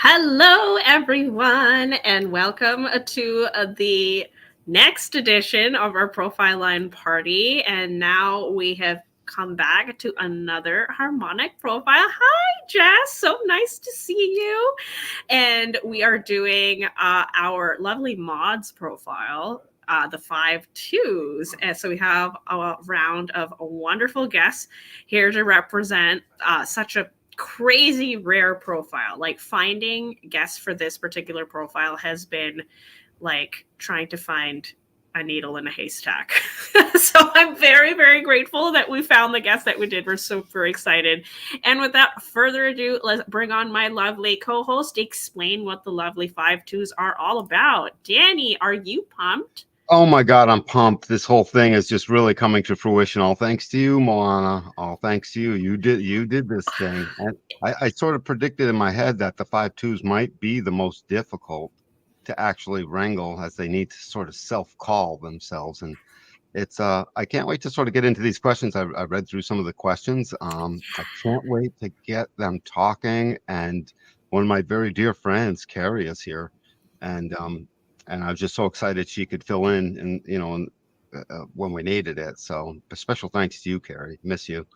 Hello, everyone, and welcome to the next edition of our Profile Line Party. And now we have come back to another harmonic profile. Hi, Jess. So nice to see you. And we are doing our lovely mods profile. The five twos. And so we have a round of wonderful guests here to represent such a crazy rare profile. Like finding guests for this particular profile has been like trying to find a needle in a haystack. So I'm very, very grateful that we found the guest that we did. We're super excited. And without further ado, let's bring on my lovely co-host, explain what the lovely five twos are all about. Danny, are you pumped? Oh my God, I'm pumped. This whole thing is just really coming to fruition. All thanks to you, Moana. All thanks to you. You did this thing. And I sort of predicted in my head that the 5-2s might be the most difficult to actually wrangle as they need to sort of self-call themselves. And it's I can't wait to sort of get into these questions. I read through some of the questions. I can't wait to get them talking. And one of my very dear friends, Carrie, is here. And I was just so excited she could fill in, and when we needed it. So a special thanks to you, Carrie. Miss you.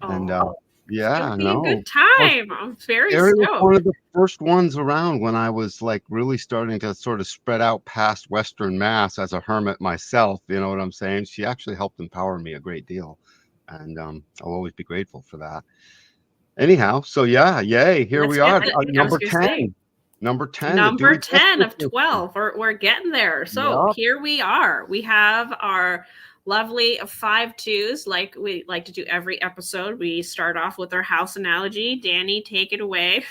And Oh, it's gonna yeah, be a good no, time. I'm very Carrie was stoked. one of the first ones around when I was like really starting to sort of spread out past Western Mass as a hermit myself. You know what I'm saying? She actually helped empower me a great deal, and I'll always be grateful for that. Anyhow, so yeah, yay, here Let's we get are, that. I was number gonna say 10. Number 10 to do number it 10 justice of this time. 12. We're getting there. So Yep. here we are. We have our lovely five twos, like we like to do every episode. We start off with our house analogy. Danny, take it away.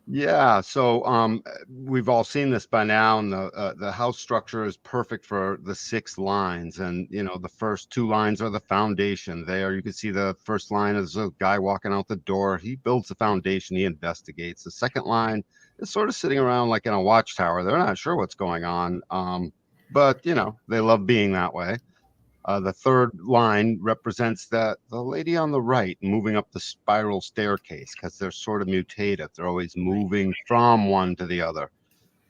Yeah, so we've all seen this by now, and the house structure is perfect for the 6 lines, and the first 2 lines are the foundation. There, you can see the first line is a guy walking out the door. He builds the foundation. He investigates. The second line is sort of sitting around like in a watchtower. They're not sure what's going on, but they love being that way. The third line represents the lady on the right moving up the spiral staircase because they're sort of mutative. They're always Right. moving from one to the other.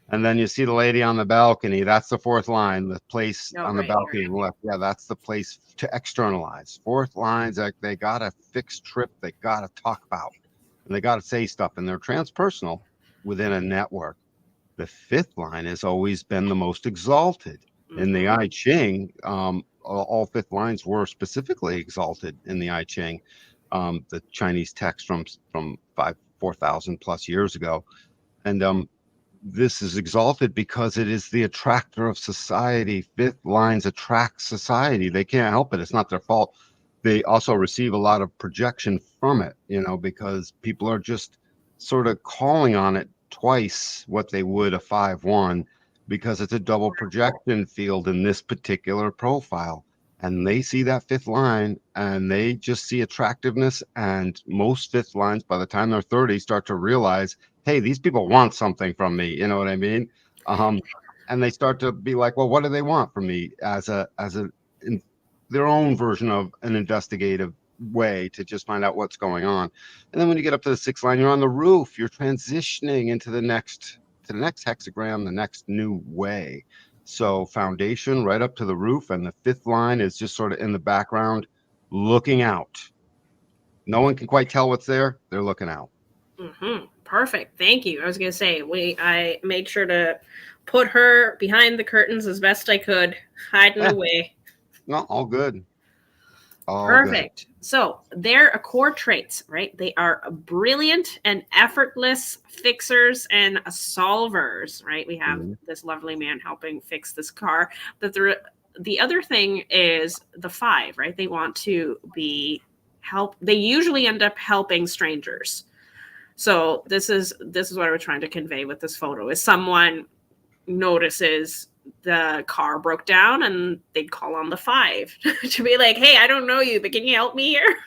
And then you see the lady on the balcony. That's the fourth line, the place Oh, on the right, balcony right. on the left. Yeah, that's the place to externalize. Fourth lines, like they got a fixed trip they got to talk about and they got to say stuff, and they're transpersonal within a network. The fifth line has always been the most exalted. In the Mm-hmm. I Ching, all fifth lines were specifically exalted in the I Ching, the Chinese text from 4,000 plus years ago. And this is exalted because it is the attractor of society. Fifth lines attract society. They can't help it. It's not their fault. They also receive a lot of projection from it, because people are just sort of calling on it twice what they would a 5-1 because it's a double projection field in this particular profile. And they see that fifth line and they just see attractiveness. And most fifth lines, by the time they're 30, start to realize, hey, these people want something from me. You know what I mean? Um, and they start to be like, well, what do they want from me as a in their own version of an investigative way to just find out what's going on. And then when you get up to the sixth line, you're on the roof. You're transitioning into the next hexagram, the next new way. So foundation right up to the roof, and the fifth line is just sort of in the background, looking out. No one can quite tell what's there. They're looking out. Mm-hmm. Perfect. Thank you. I was gonna say I made sure to put her behind the curtains as best I could, hiding Eh, away. no, all good. All good. Perfect. So they're core traits, right? They are brilliant and effortless fixers and solvers, right? We have Mhm. this lovely man helping fix this car. But the other thing is the five, right? They want to be help. They usually end up helping strangers. So this is what I was trying to convey with this photo is someone notices the car broke down and they'd call on the five to be like, hey, I don't know you, but can you help me here?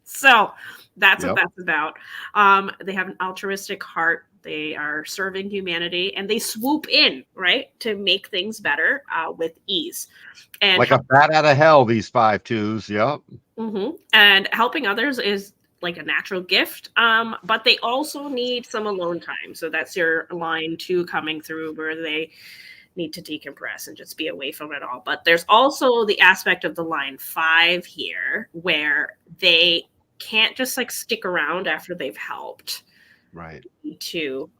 So that's what Yep. that's about. They have an altruistic heart. They are serving humanity and they swoop in, right, to make things better with ease and Like a bat out of hell, these 5-2s. Yep. and helping others is like a natural gift, but they also need some alone time. So that's your line 2 coming through, where they need to decompress and just be away from it all. But there's also the aspect of the line 5 here where they can't just like stick around after they've helped. Right. To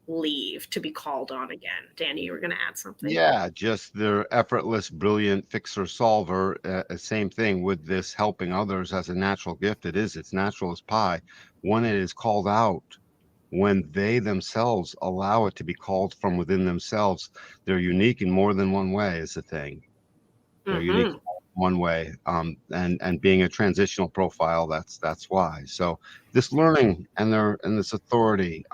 leave, to be called on again. Danny, you were going to add something. Yeah, just their effortless, brilliant fixer solver. Same thing with this helping others as a natural gift. It's natural as pie. When it is called out, when they themselves allow it to be called from within themselves, they're unique in more than one way, is the thing. They're unique Mm-hmm. in one way. And being a transitional profile, that's why. So this learning and this authority,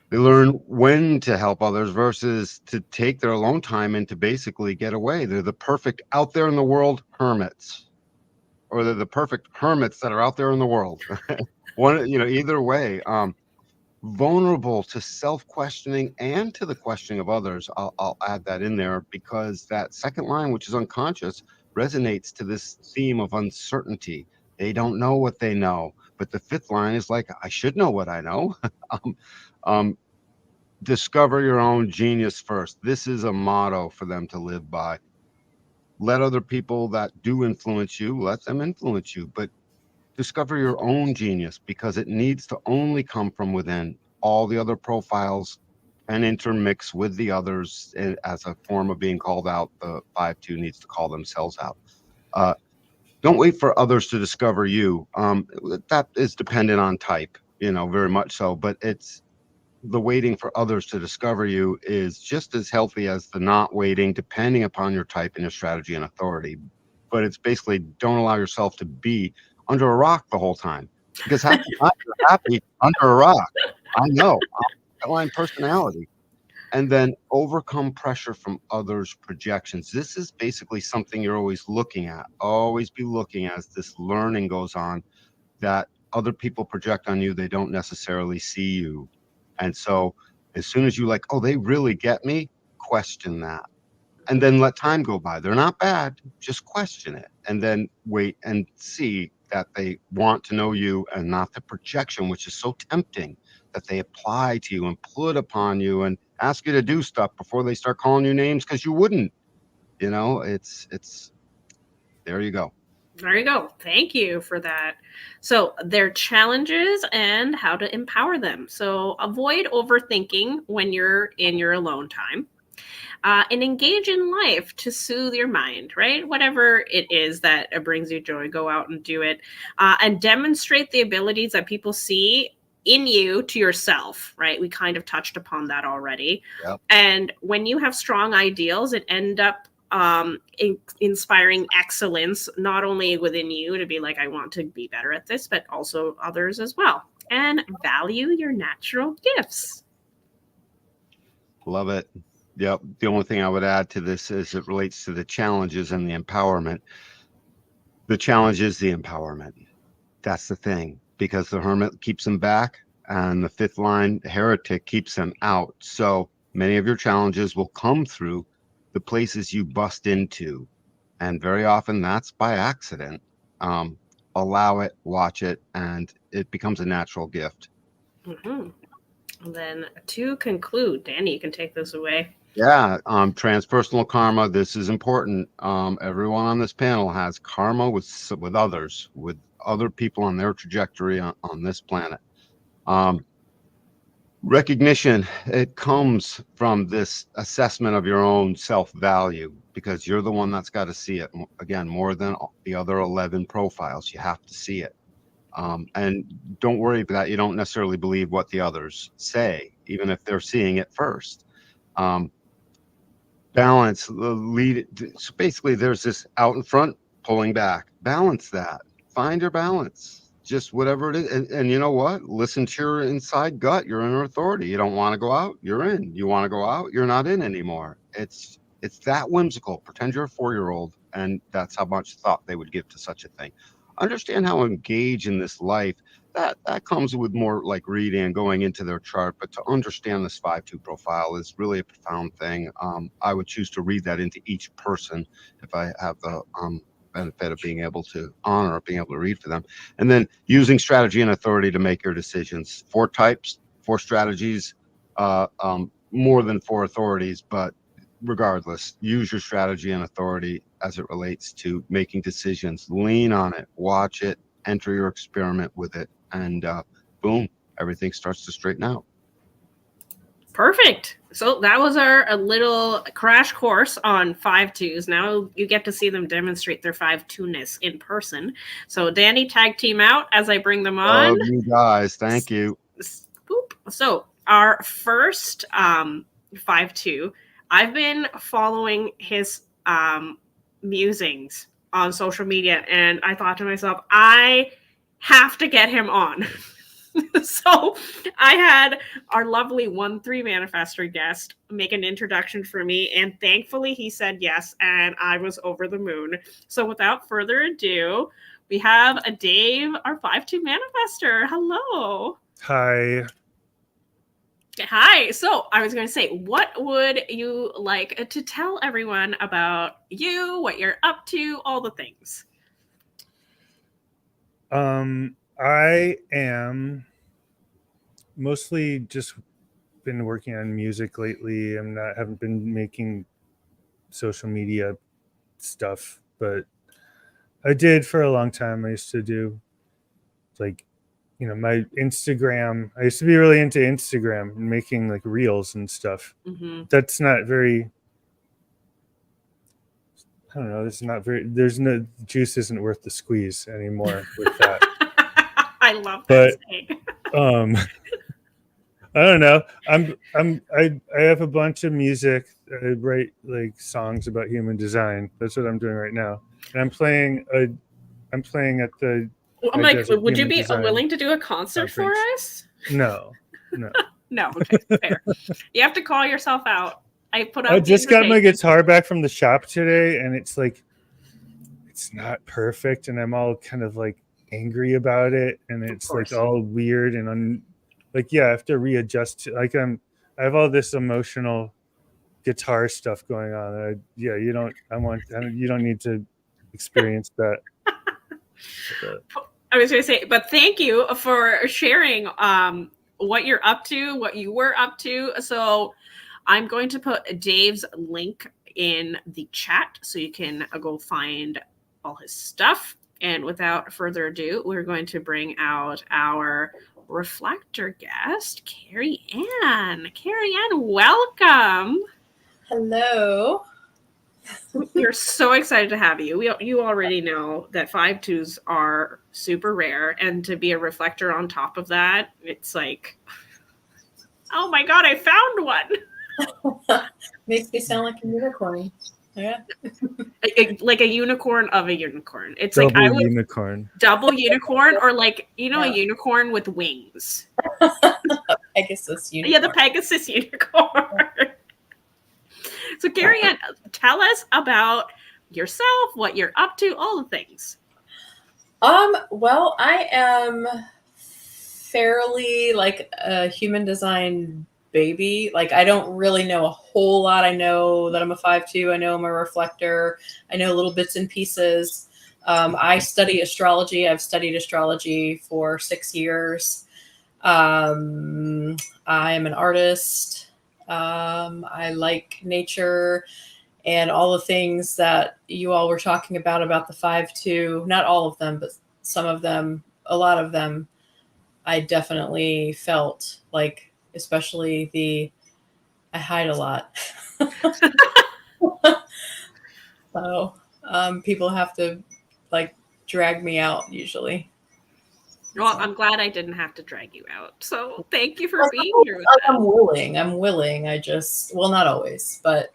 they learn when to help others versus to take their alone time and to basically get away. They're the perfect out there in the world hermits, or they're the perfect hermits that are out there in the world. One, either way, vulnerable to self-questioning and to the questioning of others. I'll add that in there because that second line, which is unconscious, resonates to this theme of uncertainty. They don't know what they know, but the fifth line is like, I should know what I know. um, um, discover your own genius first. This is a motto for them to live by. Let other people that do influence you, let them influence you, but discover your own genius because it needs to only come from within. All the other profiles and intermix with the others as a form of being called out. The 5-2 needs to call themselves out. Uh, don't wait for others to discover you. That is dependent on type, very much so, but it's the waiting for others to discover you is just as healthy as the not waiting, depending upon your type and your strategy and authority. But it's basically don't allow yourself to be under a rock the whole time because half the time you're happy under a rock. I know. I'm line personality. And then overcome pressure from others' projections. This is basically something you're always looking at, always be looking as this learning goes on that other people project on you. They don't necessarily see you. And so as soon as you like, oh, they really get me, question that. And then let time go by. They're not bad. Just question it. And then wait and see that they want to know you and not the projection, which is so tempting that they apply to you and put upon you and ask you to do stuff before they start calling you names because you wouldn't. It's there you go. There you go. Thank you for that. So, their challenges and how to empower them. So, avoid overthinking when you're in your alone time. And engage in life to soothe your mind, right? Whatever it is that brings you joy, go out and do it. And demonstrate the abilities that people see in you to yourself, right? We kind of touched upon that already. Yep. And when you have strong ideals, it end up inspiring excellence, not only within you to be like, I want to be better at this, but also others as well. And value your natural gifts. Love it. Yep. The only thing I would add to this is it relates to the challenges and the empowerment. The challenge is the empowerment. That's the thing, because the hermit keeps them back and the fifth line, the heretic, keeps them out. So many of your challenges will come through the places you bust into. And very often that's by accident. Um, Allow it, watch it, and it becomes a natural gift. Mm-hmm. And then to conclude, Danny, you can take this away. Yeah, transpersonal karma. This is important. Everyone on this panel has karma with others, with other people on their trajectory on this planet. Recognition, it comes from this assessment of your own self-value because you're the one that's got to see it. Again, more than the other 11 profiles, you have to see it. And don't worry that you don't necessarily believe what the others say, even if they're seeing it first. Balance, lead. So basically, there's this out in front, pulling back. Balance that. Find your balance. Just whatever it is. And you know what? Listen to your inside gut, your inner authority. You don't want to go out, you're in. You want to go out, you're not in anymore. It's that whimsical. Pretend you're a 4-year-old, and that's how much thought they would give to such a thing. Understand how engage in this life. That comes with more like reading and going into their chart, but to understand this 5-2 profile is really a profound thing. I would choose to read that into each person if I have the benefit of being able to honor, being able to read for them. And then using strategy and authority to make your decisions. 4 types, 4 strategies, more than 4 authorities, but regardless, use your strategy and authority as it relates to making decisions. Lean on it, watch it, enter your experiment with it, and boom, everything starts to straighten out. Perfect. So that was our a little crash course on 5-2s. Now you get to see them demonstrate their 5-2-ness in person. So Danny, tag team out as I bring them on. You guys, thank you. Boop. So our first 5-2, I've been following his musings on social media, and I thought to myself, I have to get him on. So I had our lovely 1-3 manifestor guest make an introduction for me, and thankfully he said yes, and I was over the moon. So without further ado, we have a Dave, our 5-2 manifestor. Hello. Hi. Hi. So I was going to say, what would you like to tell everyone about you, what you're up to, all the things? I am mostly just been working on music lately. Haven't been making social media stuff, but I did for a long time. I used to do like, my Instagram. I used to be really into Instagram and making like reels and stuff. Mm-hmm. That's not very, I don't know. There's no juice isn't worth the squeeze anymore with that. I love that saying. I don't know. I have a bunch of music. I write like songs about human design. That's what I'm doing right now. And I'm playing at the I'm like, Desert would you Human be Design willing to do a concert for conference. us? No. No, okay, fair. You have to call yourself out. I put out. I just got my guitar back from the shop today, and it's like, it's not perfect, and I'm all kind of like angry about it, and it's like all weird and I have to readjust. I have all this emotional guitar stuff going on. You don't need to experience that. I was going to say, but thank you for sharing what you're up to, what you were up to. So I'm going to put Dave's link in the chat so you can go find all his stuff. And without further ado, we're going to bring out our reflector guest, Carrie Ann. Carrie Ann, welcome. Hello. We're so excited to have you. You already know that 5-2s are super rare, and to be a reflector on top of that, it's like, oh my god, I found one. Makes me sound like a unicorn. Yeah. Like a unicorn of a unicorn. It's double like unicorn. Double unicorn, or like, a unicorn with wings. Pegasus unicorn. Yeah, the Pegasus unicorn. So Carrie Ann, tell us about yourself, what you're up to, all the things. Well, I am fairly like a human design baby. Like, I don't really know a whole lot. I know that I'm a 5-2. I know I'm a reflector. I know little bits and pieces. I study astrology. I've studied astrology for 6 years. I am an artist. I like nature and all the things that you all were talking about the 5-2. Not all of them, but some of them, a lot of them, I definitely felt like, especially I hide a lot. So people have to like drag me out usually. Well, I'm glad I didn't have to drag you out. So thank you for being here with us. I'm willing. I just, well, not always, but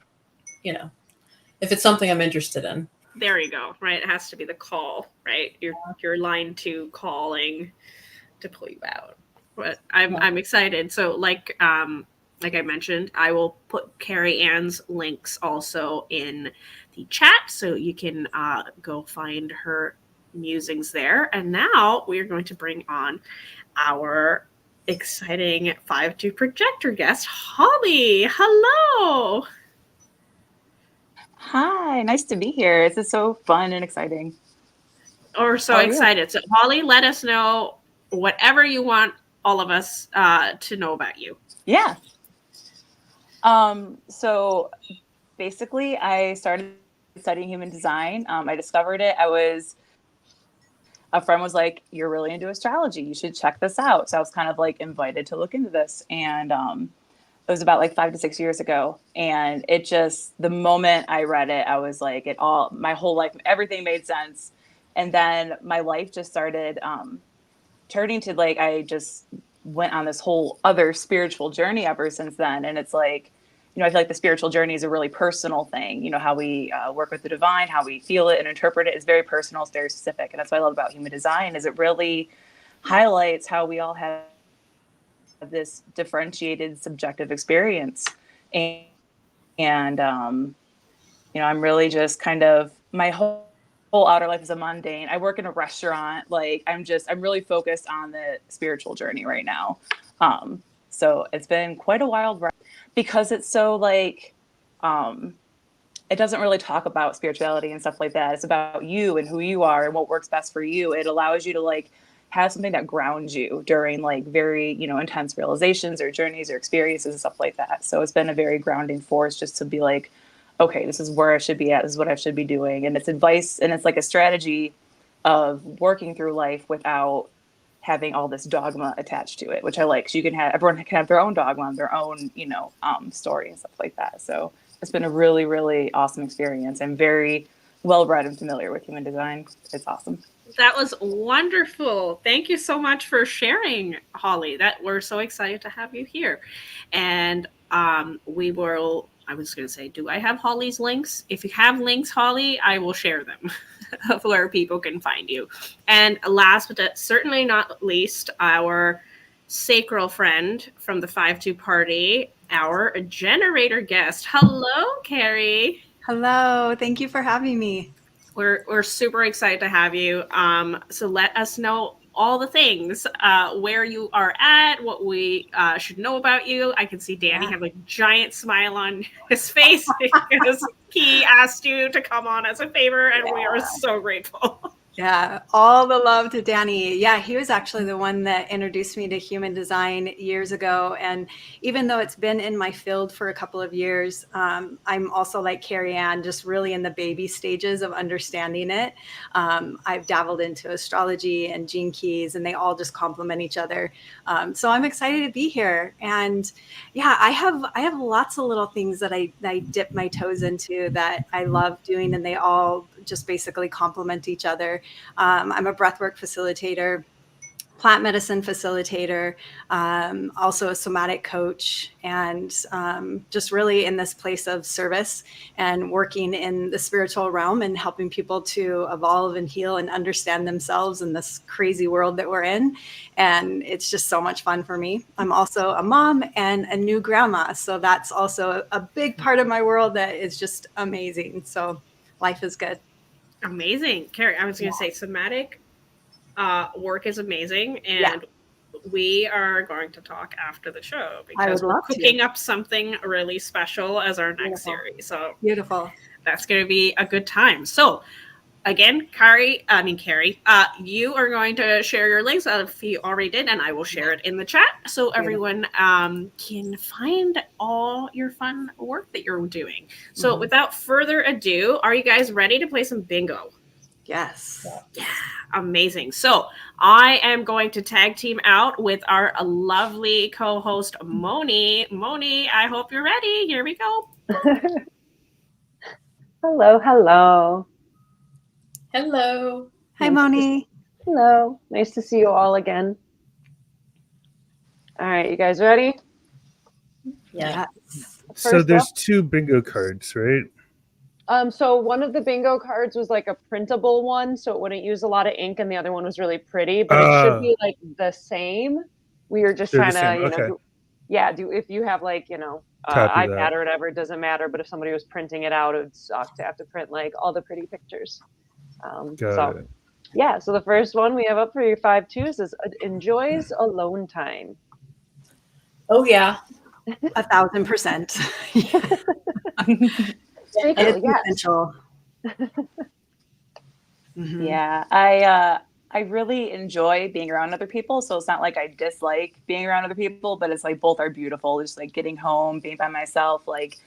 if it's something I'm interested in. There you go. Right. It has to be the call, right? Your line 2 calling to pull you out. But I'm excited. So like I mentioned, I will put Carrie Ann's links also in the chat so you can go find her musings there. And now we are going to bring on our exciting 5-2 projector guest, Holly. Hello. Hi, nice to be here. This is so fun and exciting. We're so How are you? excited. So, Holly, let us know whatever you want all of us to know about you. Yeah. So basically, I started studying human design. I discovered it. A friend was like, "You're really into astrology. You should check this out." So I was kind of like invited to look into this, and it was about like 5 to 6 years ago. And it just, the moment I read it, I was like, my whole life, everything made sense. And then my life just started turning to like, I just went on this whole other spiritual journey ever since then. And it's like, I feel like the spiritual journey is a really personal thing. How we work with the divine, how we feel it and interpret it is very personal. It's very specific. And that's what I love about human design is it really highlights how we all have this differentiated subjective experience. And I'm really just kind of, my whole outer life is a mundane. I work in a restaurant. Like I'm really focused on the spiritual journey right now. So it's been quite a wild ride because it's so like, it doesn't really talk about spirituality and stuff like that. It's about you and who you are and what works best for you. It allows you to like have something that grounds you during like very, intense realizations or journeys or experiences and stuff like that. So it's been a very grounding force just to be like, okay, this is where I should be at. This is what I should be doing. And it's advice and it's like a strategy of working through life without having all this dogma attached to it, which I like. So everyone can have their own dogma, their own, story and stuff like that. So it's been a really, really awesome experience. I'm very well read and familiar with human design. It's awesome. That was wonderful. Thank you so much for sharing, Holly. That we're so excited to have you here. And we will, I was going to say, do I have Holly's links? If you have links, Holly, I will share them of where people can find you. And last but certainly not least, our sacral friend from the 5-2 party, our generator guest. Hello, Carrie. Hello. Thank you for having me. We're super excited to have you. So let us know all the things, where you are at, what we should know about you. I can see Danny have a giant smile on his face because he asked you to come on as a favor, and we are so grateful. Yeah, all the love to Danny. Yeah, he was actually the one that introduced me to human design years ago. And even though it's been in my field for a couple of years, I'm also like Carrie Ann, just really in the baby stages of understanding it. I've dabbled into astrology and gene keys, and they all just complement each other. So I'm excited to be here. And yeah, I have lots of little things that I dip my toes into that I love doing, and they all just basically complement each other. I'm a breathwork facilitator, plant medicine facilitator, also a somatic coach, and just really in this place of service and working in the spiritual realm and helping people to evolve and heal and understand themselves in this crazy world that we're in. And it's just so much fun for me. I'm also a mom and a new grandma. So that's also a big part of my world that is just amazing. So life is good. Amazing. Carrie, I was going to say somatic work is amazing. And we are going to talk after the show because we're cooking up something really special as our next series. So beautiful. That's going to be a good time. So again, Carrie, you are going to share your links if you already did, and I will share it in the chat so everyone can find all your fun work that you're doing. So without further ado, are you guys ready to play some bingo? Yes. Yeah, amazing. So I am going to tag team out with our lovely co-host, Moni. Moni, I hope you're ready. Here we go. Hello, hello. Hello. Hi, Moni. Hello. Nice to see you all again. All right, you guys ready? Yeah. So there's 2 bingo cards, right? So one of the bingo cards was like a printable one, so it wouldn't use a lot of ink, and the other one was really pretty, but it should be like the same. We were just trying to, if you have like, iPad or whatever, it doesn't matter, but if somebody was printing it out, it would suck to have to print like all the pretty pictures. So the first one we have up for your 5-2s is enjoys alone time. Oh yeah. 1,000%. Secretly, It's yes. essential. Mm-hmm. Yeah, I really enjoy being around other people. So it's not like I dislike being around other people, but it's like both are beautiful. Just like getting home, being by myself, like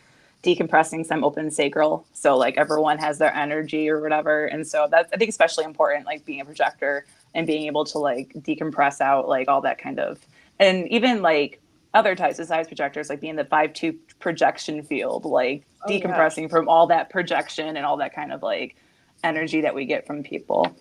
decompressing. So I'm open sacral, so like everyone has their energy or whatever. And so that's I think especially important, like being a projector and being able to like decompress out like all that kind of, and even like other types of size projectors, like being the 5-2 projection field, like decompressing from all that projection and all that kind of like energy that we get from people.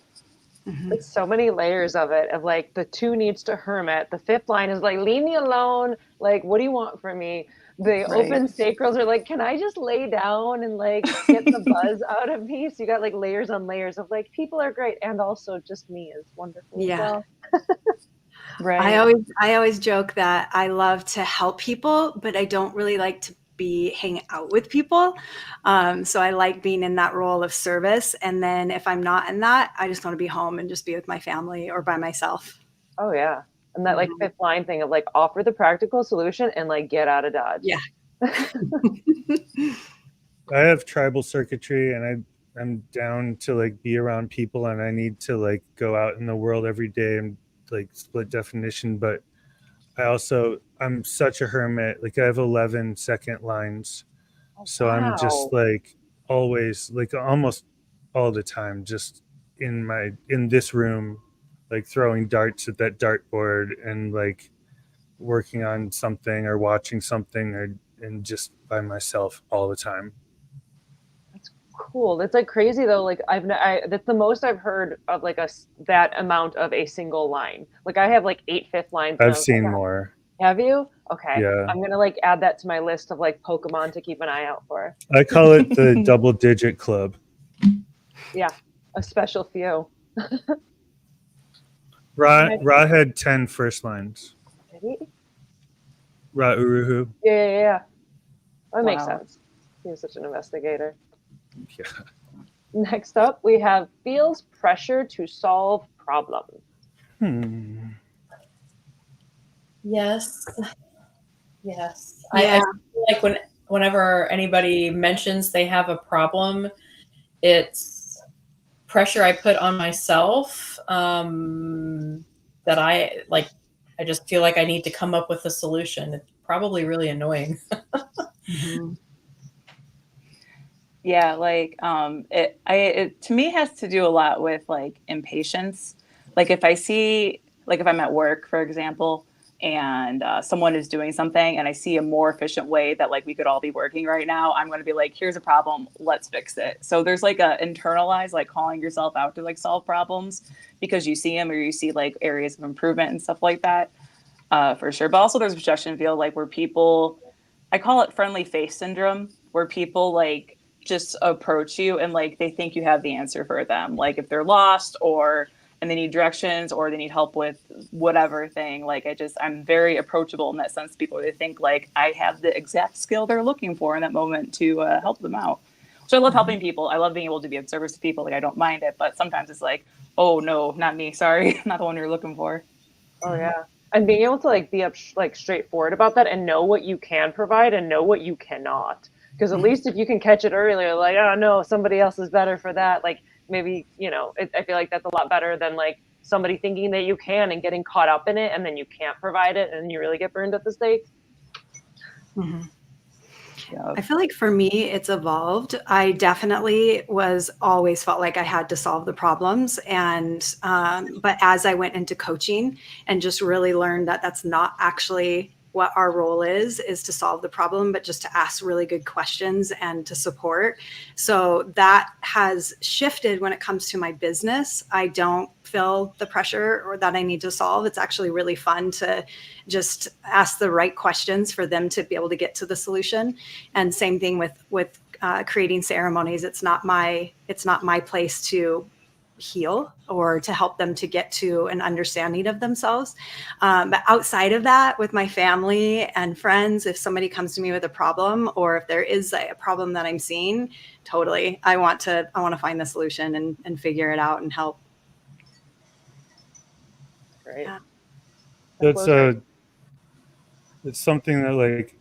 Mm-hmm. It's so many layers of it, of like the 2 needs to hermit. The 5th line is like, leave me alone. Like, what do you want from me? The open sacrals are like, can I just lay down and like get the buzz out of me? So you got like layers on layers of like, people are great. And also just me is wonderful as well. Right. I always joke that I love to help people, but I don't really like to be hanging out with people. So I like being in that role of service. And then if I'm not in that, I just want to be home and just be with my family or by myself. Oh yeah. And that like 5th line thing of like offer the practical solution and like get out of Dodge. Yeah. I have tribal circuitry, and I'm down to like be around people, and I need to like go out in the world every day and like split definition. But I'm such a hermit. Like I have 11 second lines. So I'm just like always, like almost all the time, just in this room, like throwing darts at that dartboard and like working on something or watching something and just by myself all the time. That's cool. It's like crazy though. Like that's the most I've heard of like that amount of a single line. Like I have like 8 5th lines. I've seen more. Have you? Okay. Yeah. I'm gonna like add that to my list of like Pokemon to keep an eye out for. I call it the double digit club. Yeah, a special few. Ra had 10 first lines. Did he? Ra Uruhu. Yeah. That makes sense. He was such an investigator. Yeah. Next up, we have feels pressure to solve problems. Yes. Yeah. I feel like whenever anybody mentions they have a problem, it's pressure I put on myself that I just feel like I need to come up with a solution. It's probably really annoying. Mm-hmm. Yeah, like it to me has to do a lot with like impatience. Like if I see, like if I'm at work, for example, and someone is doing something and I see a more efficient way that like we could all be working right now, I'm going to be like, here's a problem, let's fix it. So there's like a internalized like calling yourself out to like solve problems because you see them or you see like areas of improvement and stuff like that, for sure. But also there's a projection field like where people, I call it friendly face syndrome, where people like just approach you and like they think you have the answer for them, like if they're lost and they need directions or they need help with whatever thing. Like I'm very approachable in that sense. People, they think like I have the exact skill they're looking for in that moment to help them out. So I love helping people. I love being able to be of service to people. Like I don't mind it, but sometimes it's like, oh no, not me. Sorry, not the one you're looking for. Oh yeah. And being able to like be like straightforward about that and know what you can provide and know what you cannot. Because at least if you can catch it earlier, like, oh no, somebody else is better for that. Like maybe, I feel like that's a lot better than like somebody thinking that you can and getting caught up in it and then you can't provide it and you really get burned at the stake. Mm-hmm. Yeah. I feel like for me, it's evolved. I definitely always felt like I had to solve the problems. And, but as I went into coaching and just really learned that that's not actually what our role is to solve the problem, but just to ask really good questions and to support. So that has shifted when it comes to my business. I don't feel the pressure or that I need to solve. It's actually really fun to just ask the right questions for them to be able to get to the solution. And same thing with creating ceremonies. It's not my place to heal or to help them to get to an understanding of themselves. But outside of that, with my family and friends, if somebody comes to me with a problem or if there is a problem that I'm seeing, totally, I want to find the solution and figure it out and help. Great. Yeah. It's something that like,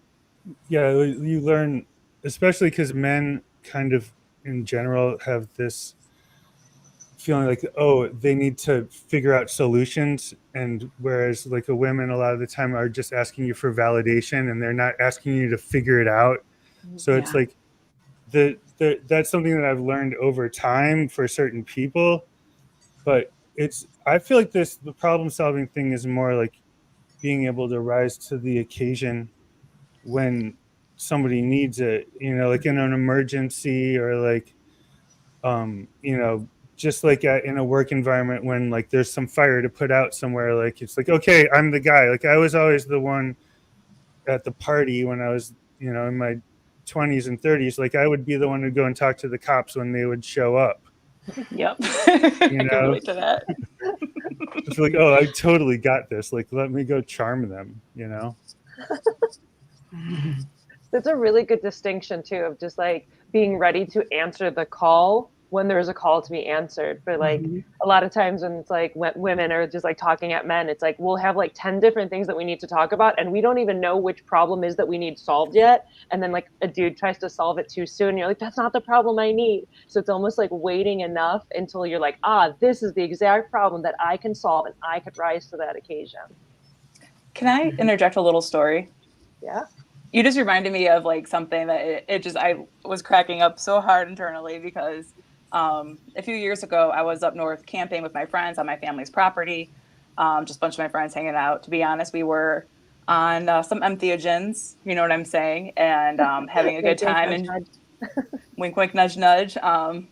yeah, you learn, especially because men kind of in general have this feeling like, oh, they need to figure out solutions, and whereas like a women a lot of the time are just asking you for validation and they're not asking you to figure it out. So it's like that's something that I've learned over time for certain people, but I feel like the problem solving thing is more like being able to rise to the occasion when somebody needs it, like in an emergency, or like just like in a work environment when like there's some fire to put out somewhere, like it's like, okay, I'm the guy. Like I was always the one at the party when I was in my 20s and 30s. Like I would be the one to go and talk to the cops when they would show up. Yep. I can relate to that. It's like, oh, I totally got this, like let me go charm them. That's a really good distinction too, of just like being ready to answer the call when there's a call to be answered. But like a lot of times when it's like women are just like talking at men, it's like we'll have like 10 different things that we need to talk about and we don't even know which problem is that we need solved yet. And then like a dude tries to solve it too soon. You're like, that's not the problem I need. So it's almost like waiting enough until you're like, this is the exact problem that I can solve and I could rise to that occasion. Can I interject a little story? Yeah. You just reminded me of like something that I was cracking up so hard internally because a few years ago I was up north camping with my friends on my family's property, just a bunch of my friends hanging out. To be honest, we were on some entheogens, you know what I'm saying, and having a good time. And wink, wink, nudge, nudge. Had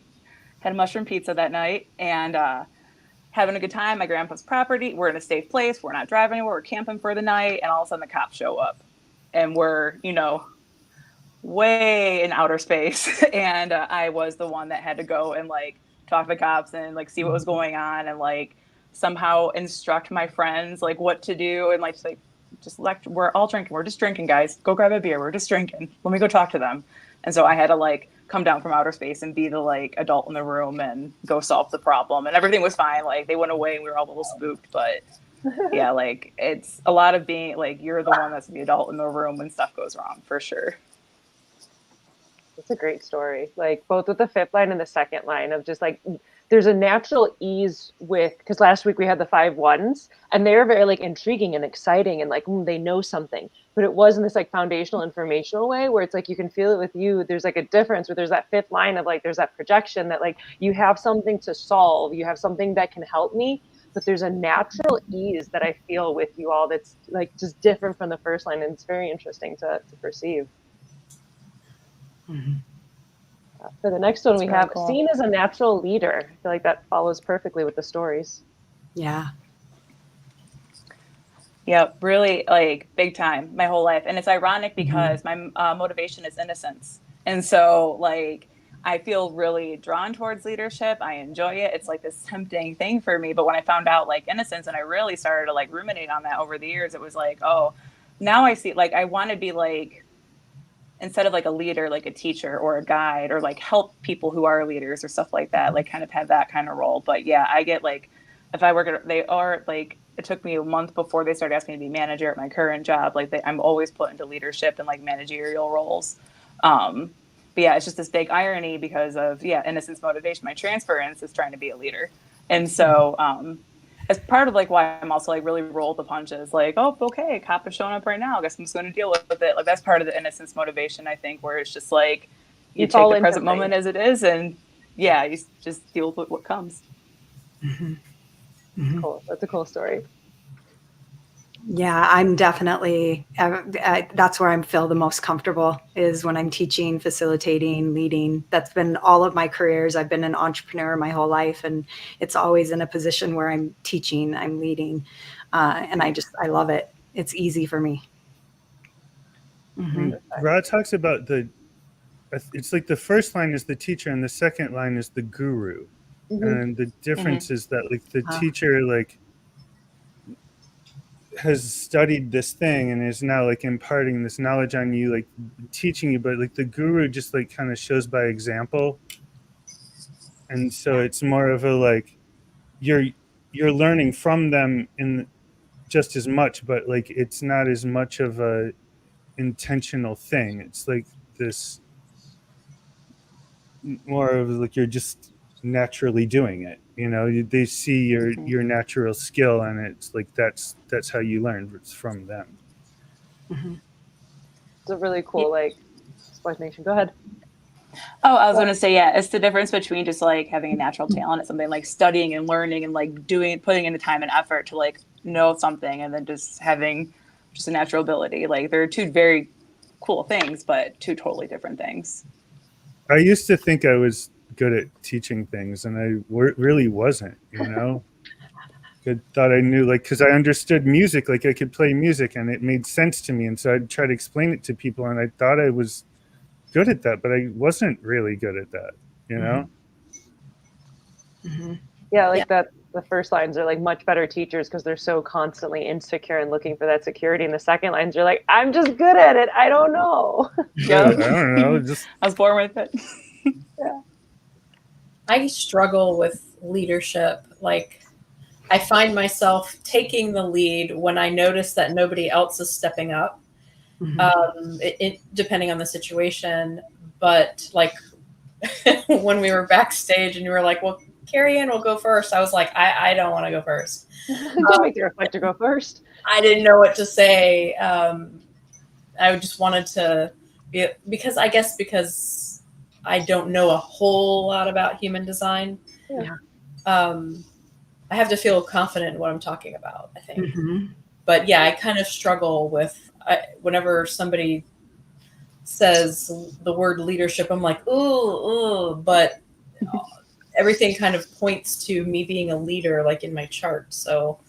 a mushroom pizza that night and having a good time. My grandpa's property. We're in a safe place. We're not driving anywhere. We're camping for the night, and all of a sudden the cops show up. And we're, way in outer space. And I was the one that had to go and like talk to the cops and like see what was going on and like somehow instruct my friends like what to do and like we're all drinking. We're just drinking, guys. Go grab a beer. We're just drinking. Let me go talk to them. And so I had to like come down from outer space and be the like adult in the room and go solve the problem. And everything was fine. Like they went away and we were all a little spooked, but yeah, like it's a lot of being like you're the one that's the adult in the room when stuff goes wrong, for sure. It's a great story, like both with the fifth line and the second line of just like there's a natural ease with, because last week we had the 5 1s and they were very like intriguing and exciting and like they know something, but it was in this like foundational informational way where it's like you can feel it with you. There's like a difference where there's that fifth line of like there's that projection that like you have something to solve, you have something that can help me. But there's a natural ease that I feel with you all that's like just different from the first line. And it's very interesting to perceive. For the next one, that's we have cool. Seen as a natural leader. I feel like that follows perfectly with the stories. Yeah. Yeah, really like big time my whole life. And it's ironic because my motivation is innocence. And so like, I feel really drawn towards leadership. I enjoy it. It's like this tempting thing for me. But when I found out like innocence and I really started to like ruminate on that over the years, it was like, oh, now I see, like, I want to be like, instead of like a leader, like a teacher or a guide or like help people who are leaders or stuff like that, like kind of have that kind of role. But yeah, I get like, if I work at, they are like, it took me a month before they started asking me to be manager at my current job. Like I'm always put into leadership and like managerial roles. But yeah, it's just this big irony because of, innocence motivation. My transference is trying to be a leader. And so as part of like why I'm also like really roll the punches, like, oh, okay, cop is showing up right now. I guess I'm just going to deal with it. Like that's part of the innocence motivation, I think, where it's just like you take the present moment as it is. And yeah, you just deal with what comes. Cool. That's a cool story. Yeah, I'm definitely, that's where I feel the most comfortable is when I'm teaching, facilitating, leading. That's been all of my careers. I've been an entrepreneur my whole life, and it's always in a position where I'm teaching, I'm leading, and I love it. It's easy for me. Rod talks about it's like the first line is the teacher and the second line is the guru. And the difference is that like the teacher like has studied this thing and is now like imparting this knowledge on you, like teaching you, but like the guru just like kind of shows by example. And so it's more of a like you're learning from them in just as much, but like it's not as much of a intentional thing. It's like this more of like you're just naturally doing it. You know, they see your natural skill, and it's like that's how you learn. It's from them. It's a really cool explanation. Go ahead. Oh, I was going to say, yeah, it's the difference between just like having a natural talent and something like studying and learning and like putting in the time and effort to like know something, and then just having just a natural ability. Like they're two very cool things, but two totally different things. I used to think I was good at teaching things, and I really wasn't, you know. I thought I knew, like, because I understood music, like I could play music and it made sense to me, and so I'd try to explain it to people, and I thought I was good at that, but I wasn't really good at that, you know. Yeah, like that. The first lines are like much better teachers because they're so constantly insecure and looking for that security. And the second lines are like, I'm just good at it. I don't know. Yeah, I don't know. Just I was born with it. Yeah. I struggle with leadership. Like, I find myself taking the lead when I notice that nobody else is stepping up. Depending on the situation, but like when we were backstage and you were like, well, Carrie Ann will go first, I was like, I don't want to go first. Don't make the reflector go first. I didn't know what to say. I just wanted to be, because I don't know a whole lot about human design. I have to feel confident in what I'm talking about, I think. But yeah, I kind of struggle with whenever somebody says the word leadership, I'm like, ooh, but everything kind of points to me being a leader, like in my chart. So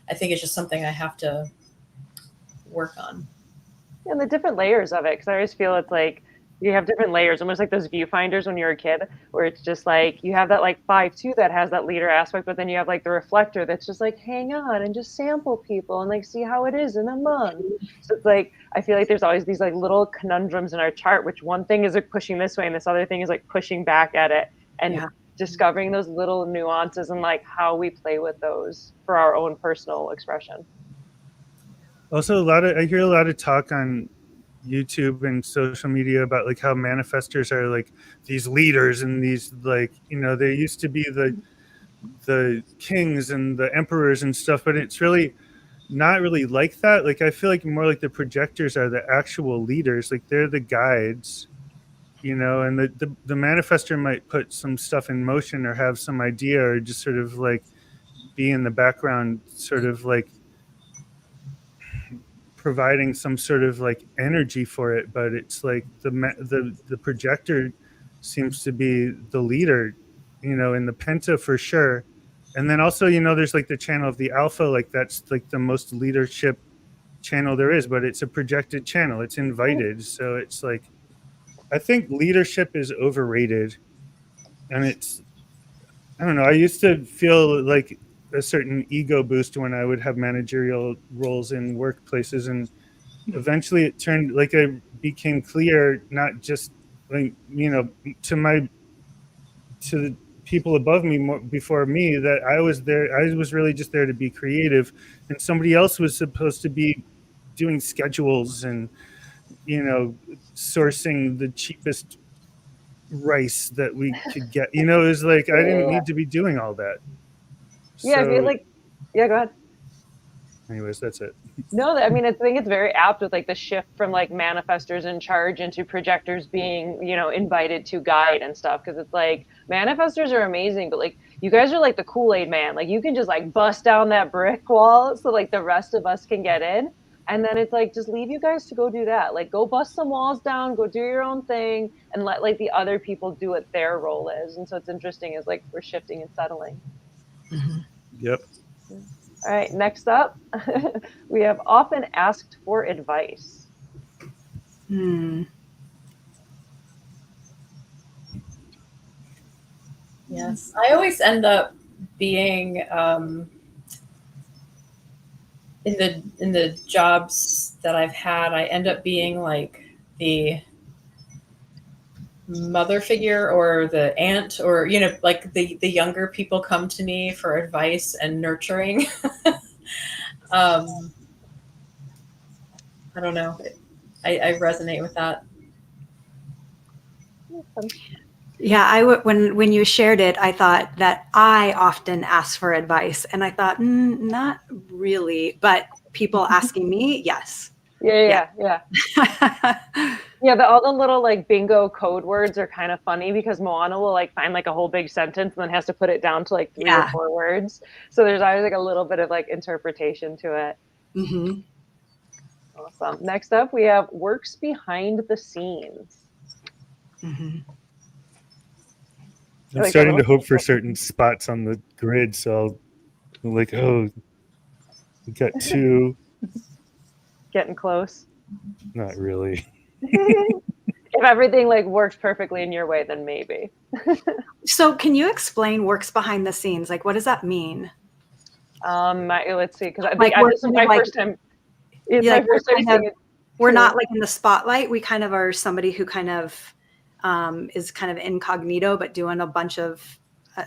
I think it's just something I have to work on. And the different layers of it, because I always feel it's like you have different layers, almost like those viewfinders when you're a kid, where it's just like you have that like 5-2 that has that leader aspect, but then you have like the reflector that's just like hang on and just sample people and like see how it is in a month. So it's like I feel like there's always these like little conundrums in our chart, which one thing is like pushing this way and this other thing is like pushing back at it, and discovering those little nuances and like how we play with those for our own personal expression. Also, I hear a lot of talk on YouTube and social media about like how manifestors are like these leaders and these like, you know, they used to be the kings and the emperors and stuff, but it's really not really like that. Like I feel like more like the projectors are the actual leaders, like they're the guides, you know, and the manifestor might put some stuff in motion or have some idea or just sort of like be in the background, sort of like providing some sort of like energy for it, but it's like the projector seems to be the leader, you know, in the penta for sure. And then also, you know, there's like the channel of the alpha, like that's like the most leadership channel there is, but it's a projected channel, it's invited. So it's like I think leadership is overrated, and it's, I don't know, I used to feel like a certain ego boost when I would have managerial roles in workplaces, and eventually it turned like I became clear, not just like, you know, to the people above me before me, that I was really just there to be creative, and somebody else was supposed to be doing schedules and, you know, sourcing the cheapest rice that we could get, you know. It was like I didn't need to be doing all that. Yeah, So, I feel like, yeah, go ahead. Anyways, that's it. No, I mean, I think it's very apt with like the shift from like manifestors in charge into projectors being, you know, invited to guide and stuff. Cause it's like manifestors are amazing, but like you guys are like the Kool-Aid man. Like you can just like bust down that brick wall so like the rest of us can get in. And then it's like, just leave you guys to go do that. Like go bust some walls down, go do your own thing, and let like the other people do what their role is. And so it's interesting is like we're shifting and settling. Yep. All right, next up, we have often asked for advice. Yes, I always end up being in the jobs that I've had, I end up being like the mother figure or the aunt, or, you know, like the younger people come to me for advice and nurturing. I don't know. I resonate with that. Yeah, when you shared it, I thought that I often ask for advice, and I thought, not really, but people asking me, yes. Yeah. Yeah, all the little like bingo code words are kind of funny because Moana will like find like a whole big sentence and then has to put it down to like 3 or 4 words. So there's always like a little bit of like interpretation to it. Mm-hmm. Awesome. Next up, we have works behind the scenes. Mm-hmm. I'm starting to hope for certain spots on the grid, so I'm like, oh, we got 2. Getting close. Not really. If everything like works perfectly in your way, then maybe. So can you explain works behind the scenes? Like, what does that mean? Let's see, because I Like, this is my first time. It's my first time seeing it. We're not like in the spotlight. We kind of are somebody who kind of is kind of incognito, but doing a bunch of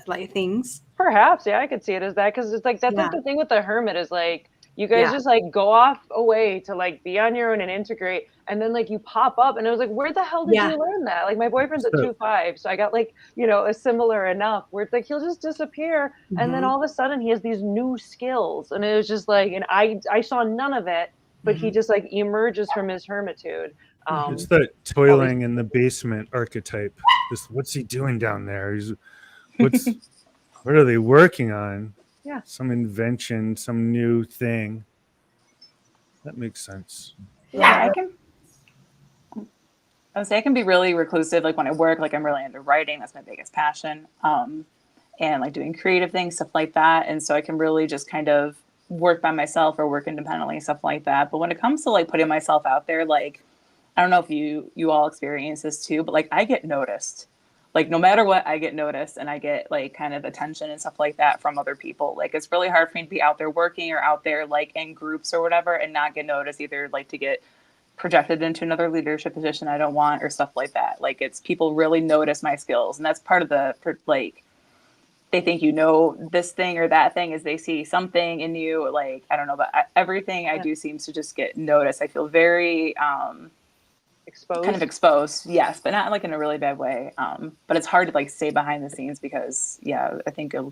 like things. Perhaps, yeah, I could see it as that because it's like that's like the thing with the hermit is like you guys just like go off away to like be on your own and integrate, and then like you pop up, and I was like, where the hell did you learn that? Like my boyfriend's at 2'5", so I got like a similar enough where it's like he'll just disappear, and then all of a sudden he has these new skills, and it was just like, and I saw none of it, but he just like emerges from his hermitude. It's that toiling in the basement archetype. What's he doing down there? What are they working on? Yeah. Some invention, some new thing. That makes sense. Yeah, I would say I can be really reclusive. Like when I work, like I'm really into writing. That's my biggest passion. And like doing creative things, stuff like that. And so I can really just kind of work by myself or work independently, stuff like that. But when it comes to like putting myself out there, like, I don't know if you all experience this too, but like I get noticed. Like no matter what, I get noticed and I get like kind of attention and stuff like that from other people. Like it's really hard for me to be out there working or out there like in groups or whatever and not get noticed, either like to get projected into another leadership position I don't want or stuff like that. Like it's people really notice my skills, and that's part of the like they think this thing or that thing is they see something in you. Like I don't know, but everything I do seems to just get noticed. I feel very exposed. Kind of exposed, yes, but not like in a really bad way. But it's hard to like stay behind the scenes because I think a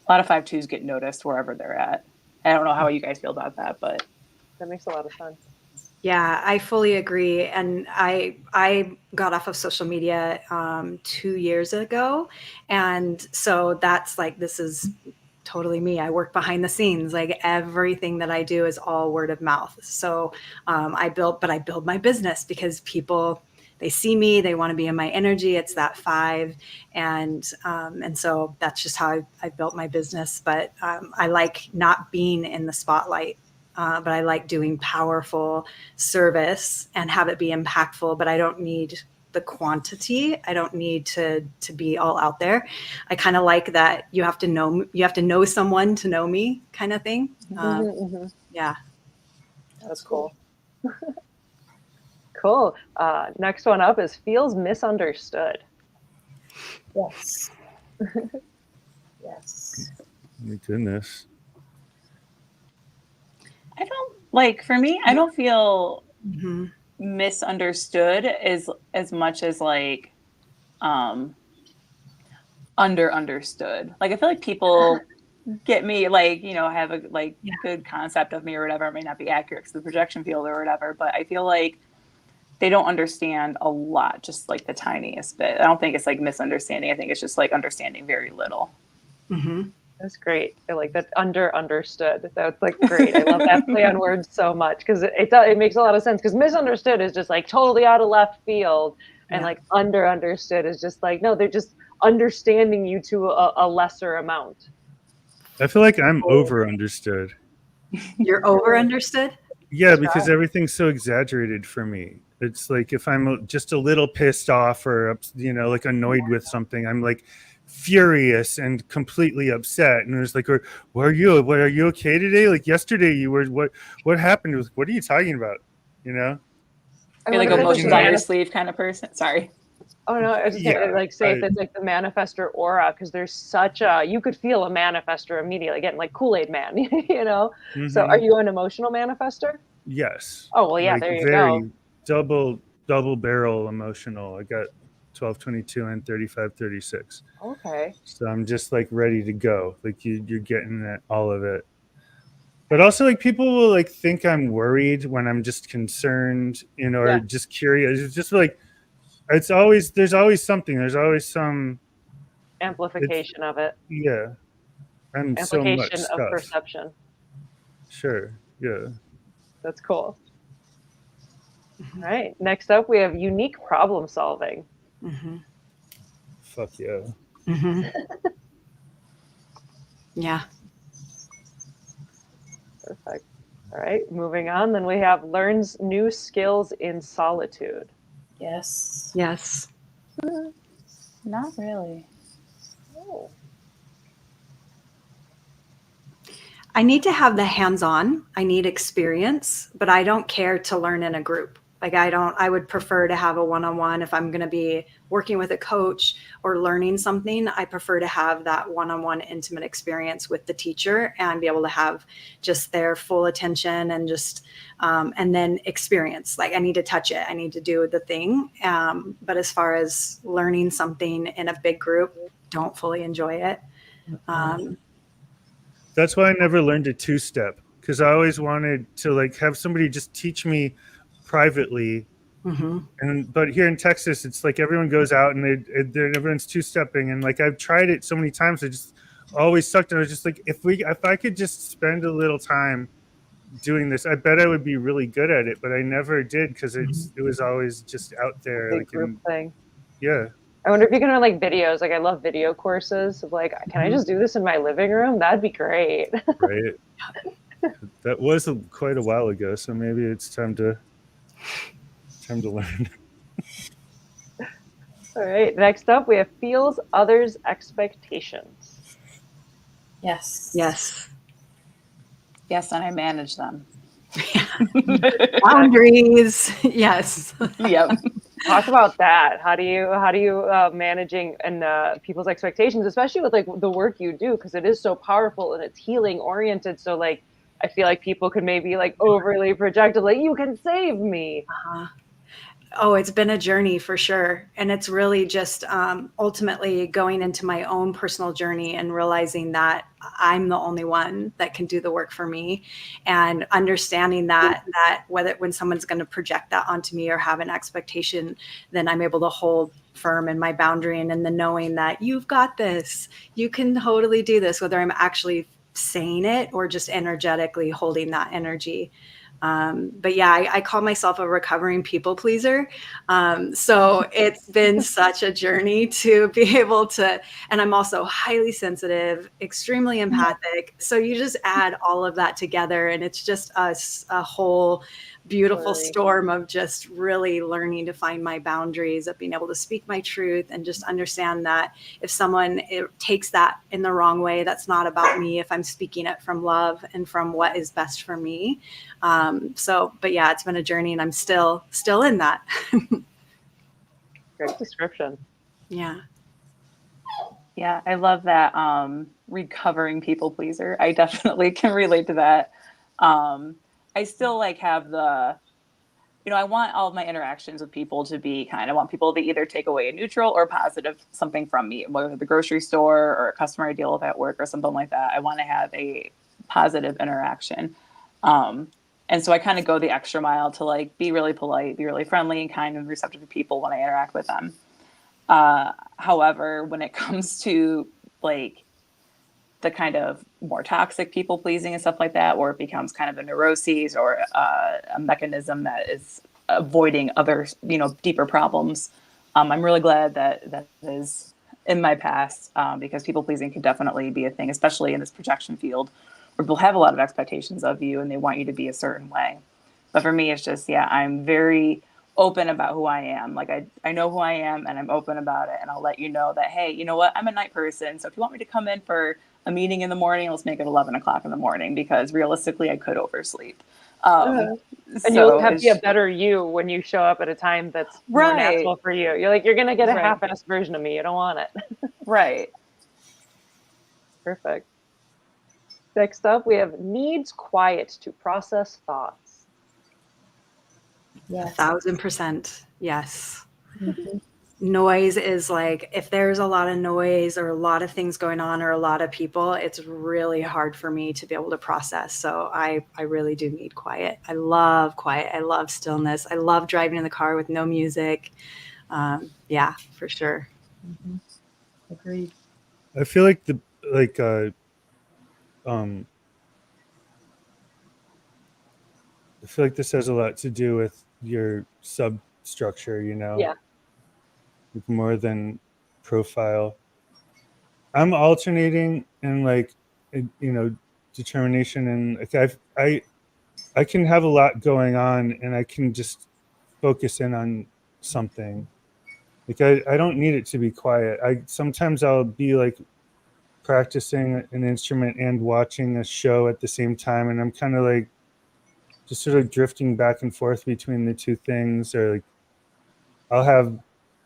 lot of 5'2" get noticed wherever they're at. I don't know how you guys feel about that, but that makes a lot of sense. Yeah, I fully agree. And I got off of social media 2 years ago. And so that's like, this is totally me. I work behind the scenes. Like everything that I do is all word of mouth. So I build my business because people, they see me, they want to be in my energy. It's that 5. And so that's just how I built my business. But I like not being in the spotlight. But I like doing powerful service and have it be impactful, but I don't need the quantity. I don't need to be all out there. I kind of like that you have to know someone to know me kind of thing. Yeah. That's cool. Cool. Next one up is feels misunderstood. Yes. Yes. My goodness. I don't like, for me, I don't feel misunderstood as much as like understood. Like I feel like people get me, like, have a like good concept of me or whatever. It may not be accurate because the projection field or whatever, but I feel like they don't understand a lot, just like the tiniest bit. I don't think it's like misunderstanding. I think it's just like understanding very little. That's great. I like that understood. That's like great. I love that play on words so much because it makes a lot of sense, because misunderstood is just like totally out of left field, and like understood is just like, no, they're just understanding you to a lesser amount. I feel like I'm over understood. You're over understood? Yeah, because everything's so exaggerated for me. It's like if I'm just a little pissed off or like annoyed with something, I'm like furious and completely upset, and it's like, what are you okay today? Like yesterday you were, what happened? What are you talking about? You're like emotions on your sleeve kind of person. Sorry. Oh no, I was just gonna like say if it's like the manifestor aura, because there's such a, you could feel a manifestor immediately, getting like Kool-Aid man, So are you an emotional manifestor? Yes. Oh well, yeah, like there you go. Double barrel emotional. I got 1222 and 3536. Okay. So I'm just like ready to go. Like you're getting at all of it. But also like people will like think I'm worried when I'm just concerned, or just curious. It's just like there's always something. There's always some amplification of it. Yeah. And so much Amplification of stuff. perception. Sure. Yeah. That's cool. All right. Next up, we have unique problem solving. Mm-hmm. Fuck yeah. Mm-hmm. Yeah. Perfect. All right. Moving on. Then we have learns new skills in solitude. Yes. Yes. Not really. Oh. I need to have the hands-on. I need experience, but I don't care to learn in a group. Like I would prefer to have a one-on-one if I'm going to be working with a coach or learning something. I prefer to have that one-on-one intimate experience with the teacher and be able to have just their full attention and just, and then experience. Like I need to touch it. I need to do the thing. But as far as learning something in a big group, don't fully enjoy it. That's why I never learned a two-step, because I always wanted to like have somebody just teach me privately. Mm-hmm. But here in Texas, it's like everyone goes out and everyone's two-stepping, and like I've tried it so many times, I just always sucked. And I was just like, if I could just spend a little time doing this, I bet I would be really good at it. But I never did because it was always just out there, Big like group thing. Yeah. I wonder if you can run like videos. Like I love video courses of like, can I just do this in my living room? That'd be great. Right. That was quite a while ago, so maybe it's time to learn. All right. Next up, we have feels others' expectations. Yes. Yes. Yes, and I manage them. Boundaries. Yes. Yep. Talk about that. How do you managing and people's expectations, especially with like the work you do, because it is so powerful and it's healing oriented. So like, I feel like people could maybe like overly projected, like you can save me. Uh-huh. Oh, it's been a journey for sure. And it's really just ultimately going into my own personal journey and realizing that I'm the only one that can do the work for me, and understanding that when someone's going to project that onto me or have an expectation, then I'm able to hold firm in my boundary, and in the knowing that you've got this, you can totally do this, whether I'm actually saying it or just energetically holding that energy. But yeah, I call myself a recovering people pleaser. So it's been such a journey to be able to, and I'm also highly sensitive, extremely empathic. So you just add all of that together, and it's just a whole beautiful storm of just really learning to find my boundaries, of being able to speak my truth, and just understand that if someone takes that in the wrong way, that's not about me, if I'm speaking it from love and from what is best for me. But yeah, it's been a journey, and I'm still in that. Great description. Yeah. Yeah, I love that. Recovering people pleaser. I definitely can relate to that. I still like have I want all of my interactions with people to be I want people to either take away a neutral or positive something from me, whether the grocery store or a customer I deal with at work or something like that. I want to have a positive interaction. And so I kind of go the extra mile to like be really polite, be really friendly and kind and receptive to people when I interact with them. However, when it comes to like the kind of more toxic people pleasing and stuff like that, or it becomes kind of a neuroses or a mechanism that is avoiding other, deeper problems. I'm really glad that is in my past, because people pleasing can definitely be a thing, especially in this projection field where people have a lot of expectations of you and they want you to be a certain way. But for me, it's just, I'm very open about who I am. Like I know who I am and I'm open about it. And I'll let you know that, hey, you know what? I'm a night person. So if you want me to come in for a meeting in the morning, let's make it 11 o'clock in the morning, because realistically I could oversleep. And you'll have to be a better you when you show up at a time that's more natural for you. You're going to get a half-assed version of me. You don't want it. Right. Perfect. Next up, we have needs quiet to process thoughts. Yes. 1,000%. Yes. Mm-hmm. noise is like, if there's a lot of noise or a lot of things going on or a lot of people, it's really hard for me to be able to process. So I really do need quiet. I love quiet. I love stillness. I love driving in the car with no music. Yeah, for sure. Mm-hmm. Agreed. I feel like I feel like this has a lot to do with your substructure, you know? Yeah. Like more than profile. I'm alternating in like, you know, determination, and like I can have a lot going on and I can just focus in on something. Like I don't need it to be quiet. Sometimes I'll be like practicing an instrument and watching a show at the same time, and I'm kind of like just sort of drifting back and forth between the two things. Or like I'll have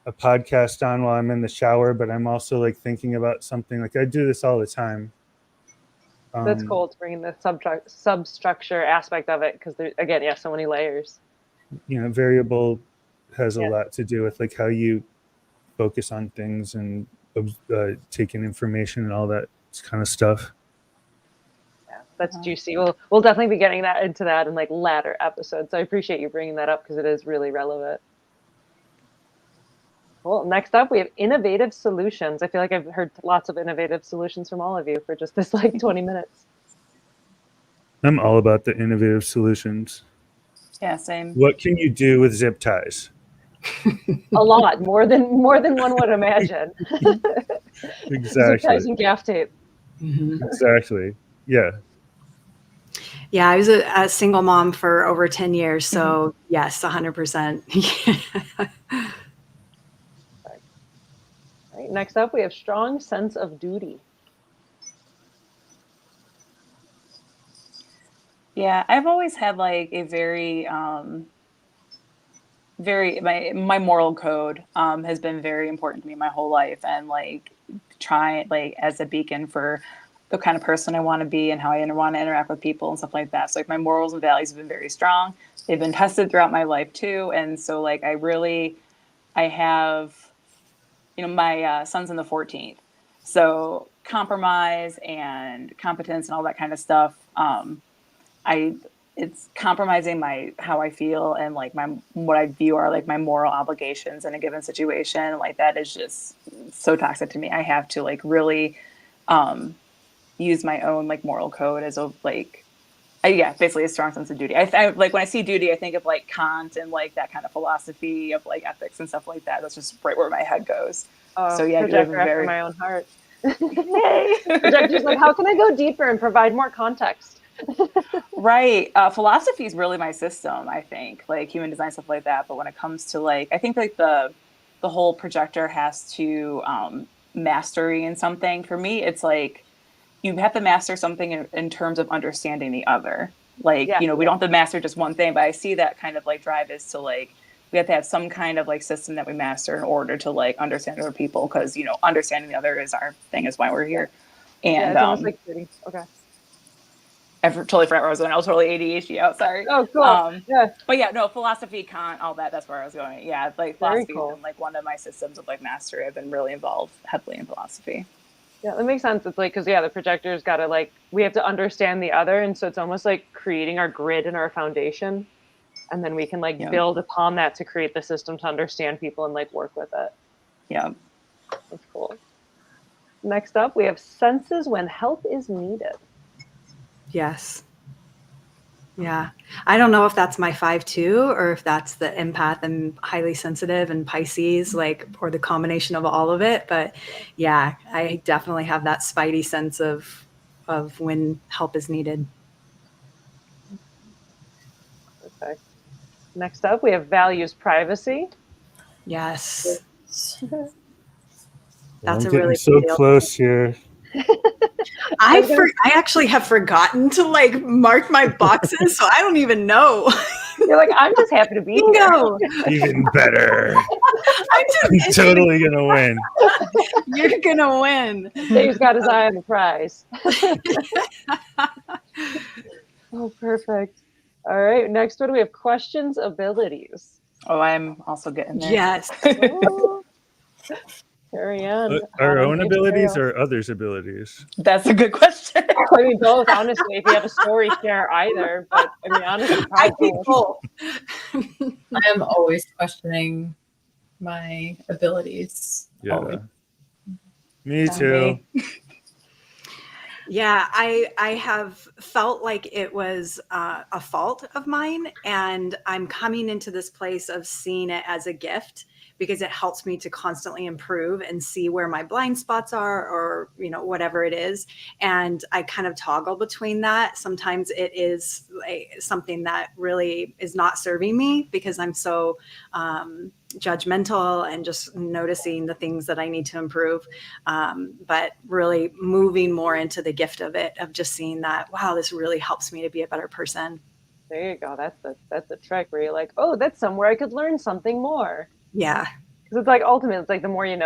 a podcast on while I'm in the shower, but I'm also like thinking about something. Like I do this all the time. That's cool to bring in the substructure aspect of it, because there, again, yeah, so many layers. You know, variable has a lot to do with like how you focus on things and taking information and all that kind of stuff. Yeah, that's juicy. We'll definitely be getting into that in like latter episodes. So I appreciate you bringing that up because it is really relevant. Well, next up we have innovative solutions. I feel like I've heard lots of innovative solutions from all of you for just this like 20 minutes. I'm all about the innovative solutions. Yeah, same. What can you do with zip ties? A lot, more than one would imagine. Exactly. Zip ties and gaff tape. Mm-hmm. Exactly. Yeah. Yeah, I was a single mom for over 10 years. So yes, 100%. Right, next up, we have strong sense of duty. Yeah, I've always had like a very, my moral code has been very important to me my whole life, and like try like as a beacon for the kind of person I want to be and how I want to interact with people and stuff like that. So like my morals and values have been very strong. They've been tested throughout my life too, and so like I have, you know, my son's in the 14th, so compromise and competence and all that kind of stuff. It's compromising how I feel and like what I view are like my moral obligations in a given situation. Like that is just so toxic to me. I have to like really use my own like moral code as a like, basically a strong sense of duty. I like when I see duty, I think of like Kant and like that kind of philosophy of like ethics and stuff like that. That's just right where my head goes. So yeah, projector after my own heart. Yay! Projector's like, how can I go deeper and provide more context? Right. Philosophy is really my system, I think, like human design, stuff like that. But when it comes to like, I think like the whole projector has to mastery in something. For me, it's like you have to master something in terms of understanding the other. Like, you know, we don't have to master just one thing, but I see that kind of like drive is to like, we have to have some kind of like system that we master in order to like understand other people. Cause you know, understanding the other is our thing, is why we're here. And it's almost like okay. I totally forgot where I was going. I was totally ADHD out. Sorry. Oh, cool. Yeah. But yeah, no, philosophy, Kant, all that. That's where I was going. Yeah, like philosophy has been like one of my systems of like mastery. I've been really involved heavily in philosophy. Yeah, that makes sense. It's like, because the projector's got to like, we have to understand the other, and so it's almost like creating our grid and our foundation, and then we can like build upon that to create the system to understand people and like work with it. Yeah, that's cool. Next up, we have senses when help is needed. Yes. Yeah. I don't know if that's my 5-2 or if that's the empath and highly sensitive and Pisces, like, or the combination of all of it. But yeah, I definitely have that spidey sense of when help is needed. Perfect. Next up, we have values privacy. Yes. That's a really so close here. I actually have forgotten to like mark my boxes, so I don't even know. You're like, I'm just happy to be here. Even better. I'm totally gonna win. You're gonna win. Dave's got his eye on the prize. Oh, perfect. All right. Next one, we have questions abilities. Oh, I'm also getting there. Yes. Carry on. Our own abilities or others' abilities? That's a good question. I mean, both, honestly. If you have a story, share either. But I mean, honestly, I think both. I am always questioning my abilities. Yeah. Always. Me too. Yeah, I have felt like it was a fault of mine, and I'm coming into this place of seeing it as a gift because it helps me to constantly improve and see where my blind spots are, or whatever it is. And I kind of toggle between that. Sometimes it is like something that really is not serving me because I'm so judgmental and just noticing the things that I need to improve. But really moving more into the gift of it, of just seeing that, wow, this really helps me to be a better person. there you go. That's the trick where you're like, oh, that's somewhere I could learn something more. Yeah. Because it's like ultimately, it's like the more you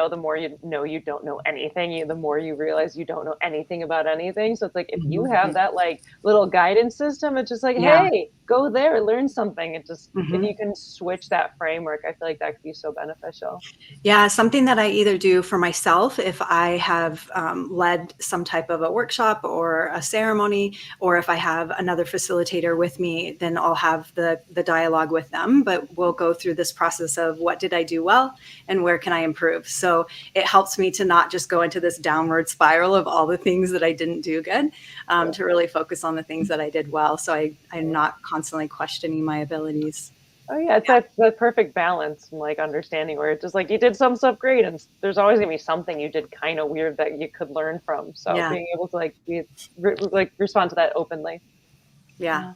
know you don't know anything. The more you realize you don't know anything about anything. So it's like if you have that like little guidance system, it's just like, hey, go there, learn something. It just if you can switch that framework, I feel like that could be so beneficial. Yeah, something that I either do for myself if I have led some type of a workshop or a ceremony, or if I have another facilitator with me, then I'll have the dialogue with them. But we'll go through this process of what did I do well and where can I improve? So it helps me to not just go into this downward spiral of all the things that I didn't do good, to really focus on the things that I did well. So I'm not constantly questioning my abilities. Oh yeah, it's that perfect balance and like understanding where it's just like you did some stuff great and there's always gonna be something you did kind of weird that you could learn from. So being able to like be respond to that openly. Yeah.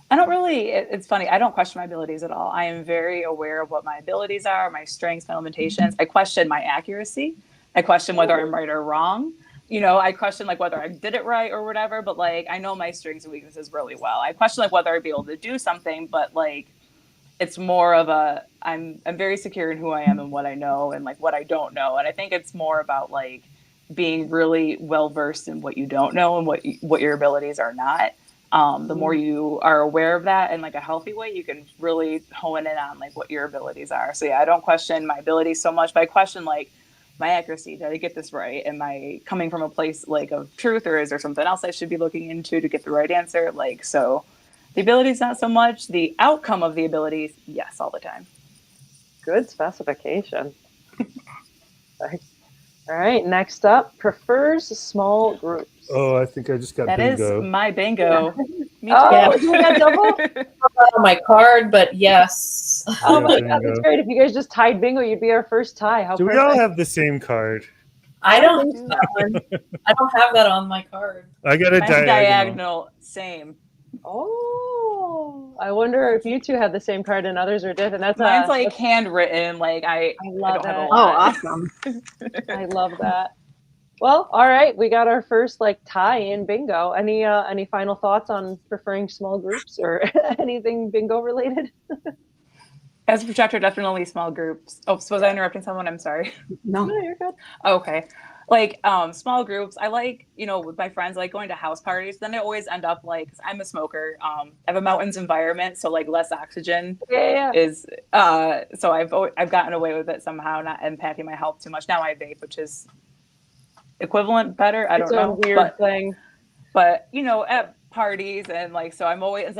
I don't really, it's funny, I don't question my abilities at all. I am very aware of what my abilities are, my strengths, my limitations. I question my accuracy. I question whether I'm right or wrong. I question like whether I did it right or whatever, but like I know my strengths and weaknesses really well. I question like whether I'd be able to do something, but like it's more of I'm very secure in who I am and what I know and like what I don't know. And I think it's more about like being really well versed in what you don't know and what your abilities are not. The more you are aware of that in like a healthy way, you can really hone in on like what your abilities are. So yeah, I don't question my abilities so much, but I question like my accuracy. Did I get this right? Am I coming from a place like of truth, or is there something else I should be looking into to get the right answer? Like, so the abilities, not so much. The outcome of the abilities, yes, all the time. Good specification. All right, next up, prefers small groups. Oh, I think I just got that bingo. That is my bingo. Me too. You got double? On my card, but yes. Oh my God, that's great. If you guys just tied bingo, you'd be our first tie. How Do we all have the same card? I don't have that one. I don't have that on my card. I got a diagonal. Same. Oh, I wonder if you two have the same card and others are different. Mine's like handwritten. Like I love that. Oh, awesome. I love that. Well, all right, we got our first like tie in bingo. Any final thoughts on preferring small groups or anything bingo related? As a projector, definitely small groups. Oh, was I interrupting someone? I'm sorry. No, you're good. Okay. Like small groups, I like, with my friends, I like going to house parties. Then I always end up like, cause I'm a smoker. I have a mountains environment, so like less oxygen is. So I've gotten away with it somehow, not impacting my health too much. Now I vape, which is equivalent, better. I don't know. Weird thing. But at parties and like, so I always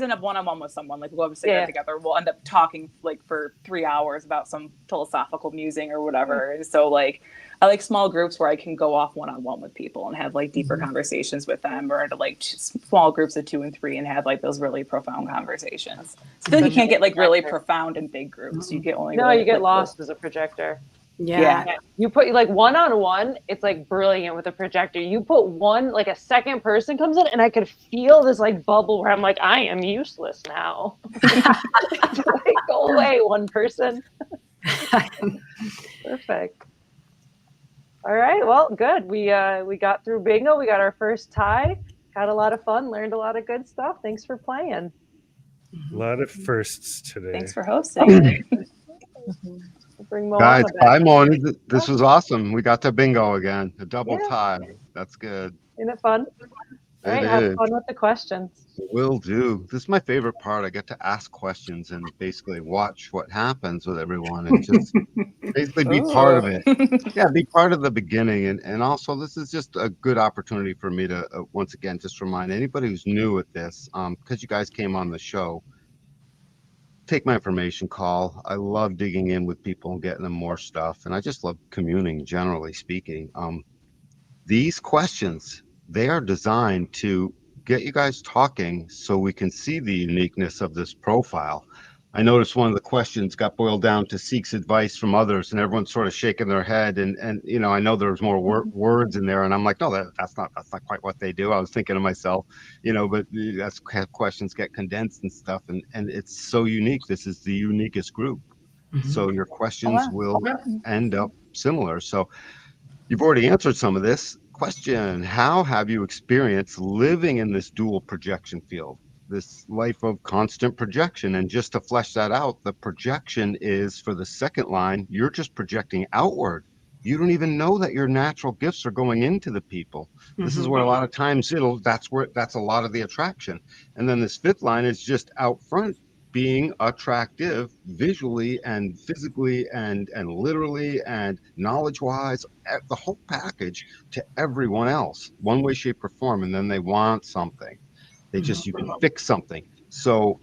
end up one-on-one with someone. Like we'll have a cigarette together. We'll end up talking like for 3 hours about some philosophical musing or whatever. And so like, I like small groups where I can go off one-on-one with people and have like deeper conversations with them, or into like small groups of 2 and 3 and have like those really profound conversations. So I feel like you can't get like really profound in big groups. You get only you get lost as a projector. Yeah. You put like one-on-one, it's like brilliant with a projector. You put one, like a second person comes in and I could feel this like bubble where I'm like, I am useless now. Like, go away, one person. Perfect. All right, well, good. We got through bingo. We got our first tie. Had a lot of fun, learned a lot of good stuff. Thanks for playing. A lot of firsts today. Thanks for hosting. Bring Guys, bye, Moni. This was awesome. We got to bingo again. A double tie. That's good. Isn't it fun? All right, have fun with the questions. Will do. This is my favorite part. I get to ask questions and basically watch what happens with everyone and just basically be part of it. Yeah, be part of the beginning. And also, this is just a good opportunity for me to, once again, just remind anybody who's new at this, because you guys came on the show, take my information, call. I love digging in with people and getting them more stuff. And I just love communing, generally speaking. These questions, they are designed to get you guys talking so we can see the uniqueness of this profile. I noticed one of the questions got boiled down to seeks advice from others, and everyone's sort of shaking their head. And you know, I know there's more words in there, and I'm like, no, that's not quite what they do. I was thinking to myself, you know, but that's questions get condensed and stuff, and it's so unique. This is the uniquest group, so your questions will end up similar. So you've already answered some of this. Question: how have you experienced living in this dual projection field, this life of constant projection? And just to flesh that out, the projection is for the second line, you're just projecting outward. You don't even know that your natural gifts are going into the people. This is where a lot of times that's a lot of the attraction. And then this fifth line is just out front, being attractive visually and physically and literally and knowledge wise, the whole package to everyone else, one way, shape, or form. And then they want something. You can fix something. So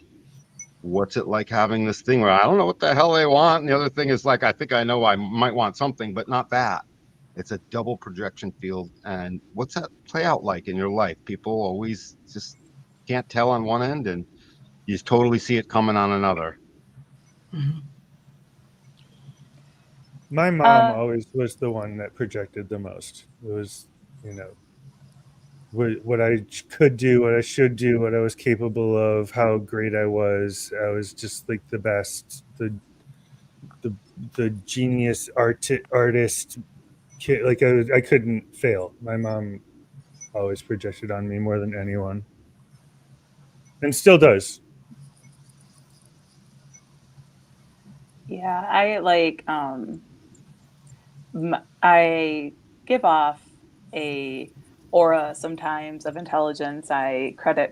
what's it like having this thing where I don't know what the hell they want? And the other thing is, like, I think I know I might want something, but not that. It's a double projection field. And what's that play out like in your life? People always just can't tell on one end, and you totally see it coming on another. My mom always was the one that projected the most. It was, you know, what I could do, what I should do, what I was capable of, how great I was. I was just like the best, the genius artist kid. Like I couldn't fail. My mom always projected on me more than anyone, and still does. Yeah, I like I give off a aura sometimes of intelligence. I credit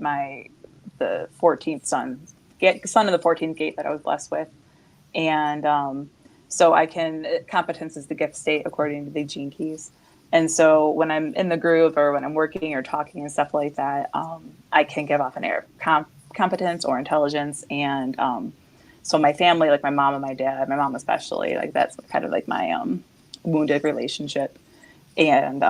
the 14th son of the 14th gate that I was blessed with, and so I can competence is the gift state according to the gene keys. And so when I'm in the groove or when I'm working or talking and stuff like that, I can give off an air of competence or intelligence. And so my family, like my mom and my dad, my mom especially, like that's kind of like my wounded relationship. And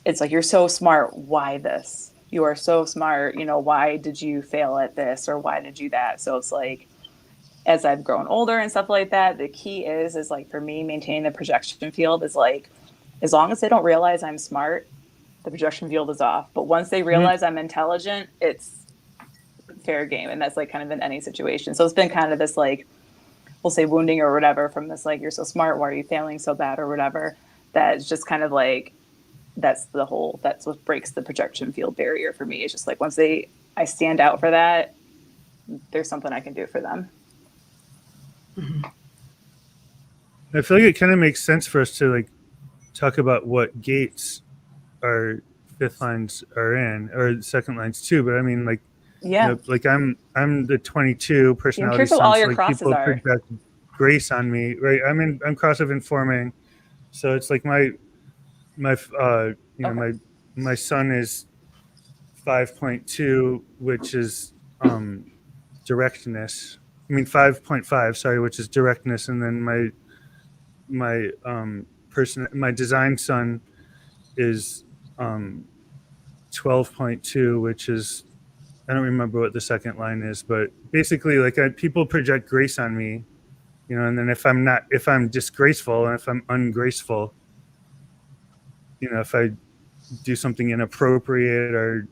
it's like, you're so smart. Why this? You are so smart. You know, why did you fail at this or why did you that? So it's like, as I've grown older and stuff like that, the key is like for me, maintaining the projection field is like, as long as they don't realize I'm smart, the projection field is off. But once they realize I'm intelligent, it's fair game. And that's like kind of in any situation. So it's been kind of this like, we'll say wounding or whatever from this, like, you're so smart, why are you failing so bad or whatever. That's just kind of like, that's what breaks the projection field barrier for me. It's just like, once I stand out for that, there's something I can do for them. I feel like it kind of makes sense for us to like talk about what gates our fifth lines are in, or second lines too. But I mean, like, yeah, you know, like I'm the 22 personality. Here's what all your like crosses people are. project grace on me, right? I'm cross of informing, so it's like my my son is 5.2, which is directness. I mean 5.5, sorry, which is directness, and then my design son is 12.2, which is, I don't remember what the second line is, but basically like people project grace on me, you know, and then if I'm disgraceful and if I'm ungraceful, you know, if I do something inappropriate or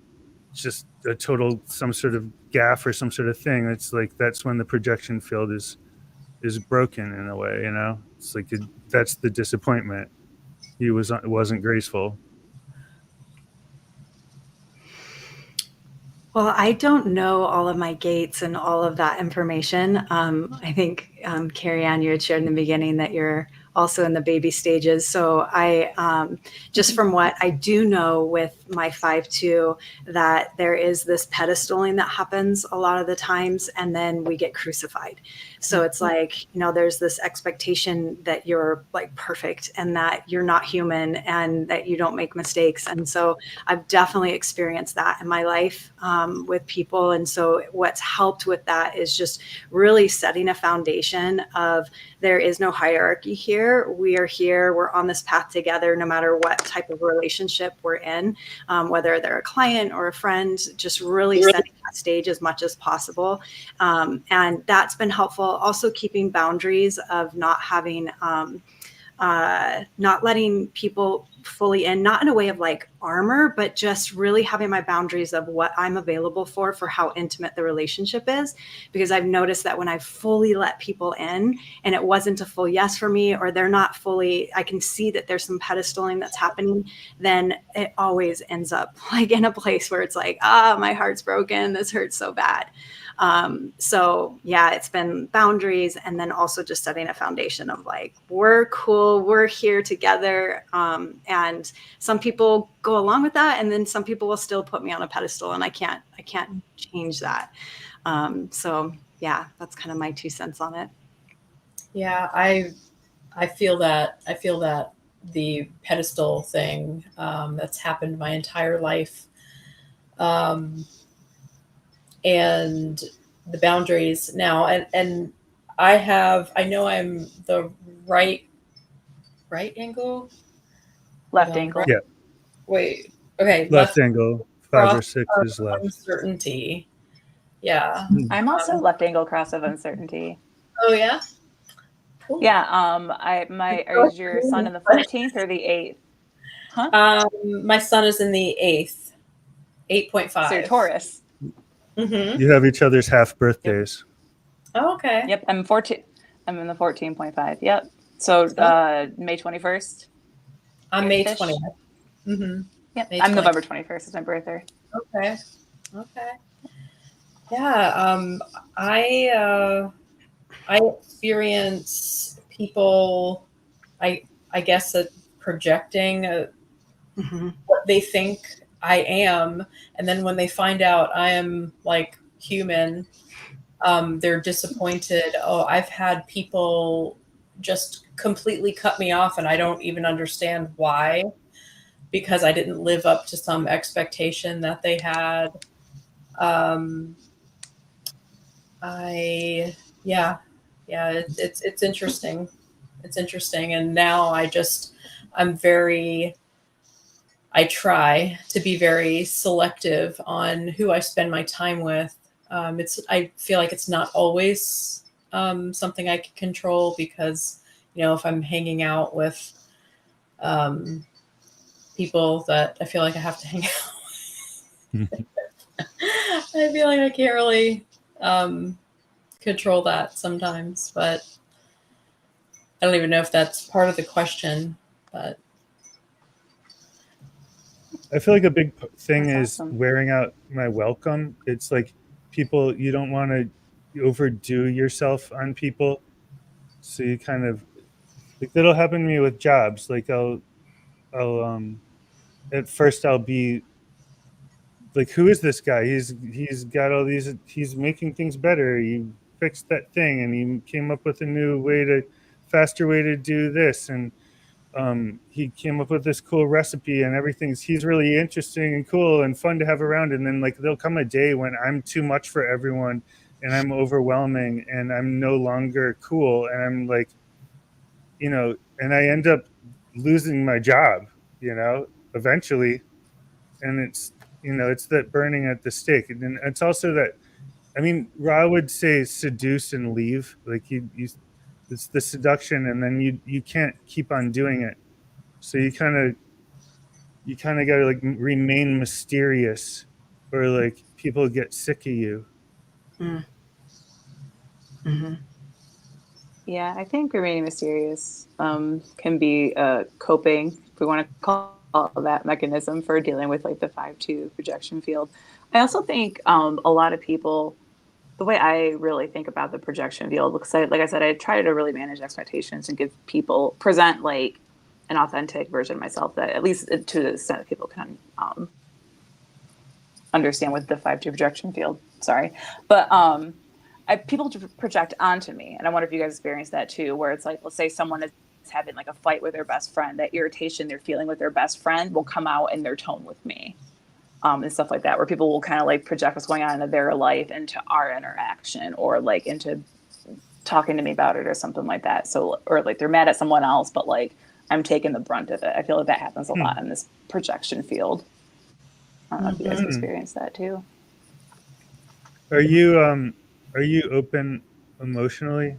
just a total some sort of gaffe or some sort of thing, it's like that's when the projection field is broken in a way, you know. It's like that's the disappointment. He wasn't graceful. Well, I don't know all of my gates and all of that information. I think, Carrie Ann, you had shared in the beginning that you're also in the baby stages. So I, just from what I do know with my 5-2, that there is this pedestaling that happens a lot of the times, and then we get crucified. So it's like, you know, there's this expectation that you're like perfect and that you're not human and that you don't make mistakes. And so I've definitely experienced that in my life with people. And so what's helped with that is just really setting a foundation of there is no hierarchy here. We are here. We're on this path together, no matter what type of relationship we're in, whether they're a client or a friend, just really setting that stage as much as possible. And that's been helpful. Also keeping boundaries of not having, not letting people fully in, not in a way of like armor, but just really having my boundaries of what I'm available for how intimate the relationship is. Because I've noticed that when I fully let people in and it wasn't a full yes for me, or they're not fully, I can see that there's some pedestaling that's happening, then it always ends up like in a place where it's like, my heart's broken. This hurts so bad. So yeah, it's been boundaries, and then also just setting a foundation of like, we're cool, we're here together. And some people go along with that, and then some people will still put me on a pedestal, and I can't change that. So yeah, that's kind of my 2 cents on it. Yeah, I feel that. I feel that the pedestal thing, that's happened my entire life. And the boundaries now, and I know I'm the right angle, Left angle. Yeah. Wait, okay, Left angle, 5 or cross 6 is left. uncertainty. Yeah. I'm also left angle cross of uncertainty. Oh yeah. Cool. Yeah. Is your son in the 14th or the 8th? Huh? My son is in the 8th, 8.5. So you're Taurus. Mm-hmm. You have each other's half birthdays. Oh, okay. Yep. I'm 14. I'm in the 14.5. Yep. So May 21st. I'm May 20th. Mm-hmm. Yep. May I'm 20th. November 21st is my birthday. Okay. Yeah. I experience people, I guess, projecting what they think I am, and then when they find out I am like human, they're disappointed. Oh, I've had people just completely cut me off, and I don't even understand why, because I didn't live up to some expectation that they had. It's interesting. It's interesting. And now I try to be very selective on who I spend my time with. I feel like it's not always something I can control, because, if I'm hanging out with people that I feel like I have to hang out with, I feel like I can't really control that sometimes, but I don't even know if that's part of the question. But I feel like a big thing That's is awesome. wearing out my welcome. It's like people, you don't want to overdo yourself on people. So you kind of, like, that'll happen to me with jobs. Like I'll at first I'll be like, who is this guy? He's got all these, he's making things better. He fixed that thing and he came up with a new faster way to do this. And he came up with this cool recipe and he's really interesting and cool and fun to have around. And then like there'll come a day when I'm too much for everyone and I'm overwhelming and I'm no longer cool. And I'm like, and I end up losing my job, eventually. And it's that burning at the stake. And then it's also that, I mean, Ra would say seduce and leave. Like you it's the seduction, and then you can't keep on doing it. So you kind of got to like remain mysterious, or like people get sick of you. Mm-hmm. Yeah, I think remaining mysterious can be coping, if we want to call that mechanism for dealing with like the 5-2 projection field. I also think a lot of people the way I really think about the projection field, because like I said, I try to really manage expectations and present like an authentic version of myself that at least to the extent that people can understand with the 5-2 projection field. Sorry. But people project onto me. And I wonder if you guys experience that too, where it's like, let's say someone is having like a fight with their best friend, that irritation they're feeling with their best friend will come out in their tone with me. And stuff like that, where people will kind of like project what's going on in their life into our interaction, or like into talking to me about it or something like that. So, or like they're mad at someone else, but like I'm taking the brunt of it. I feel like that happens a lot in this projection field. I don't know if you guys experience that too. Are you open emotionally?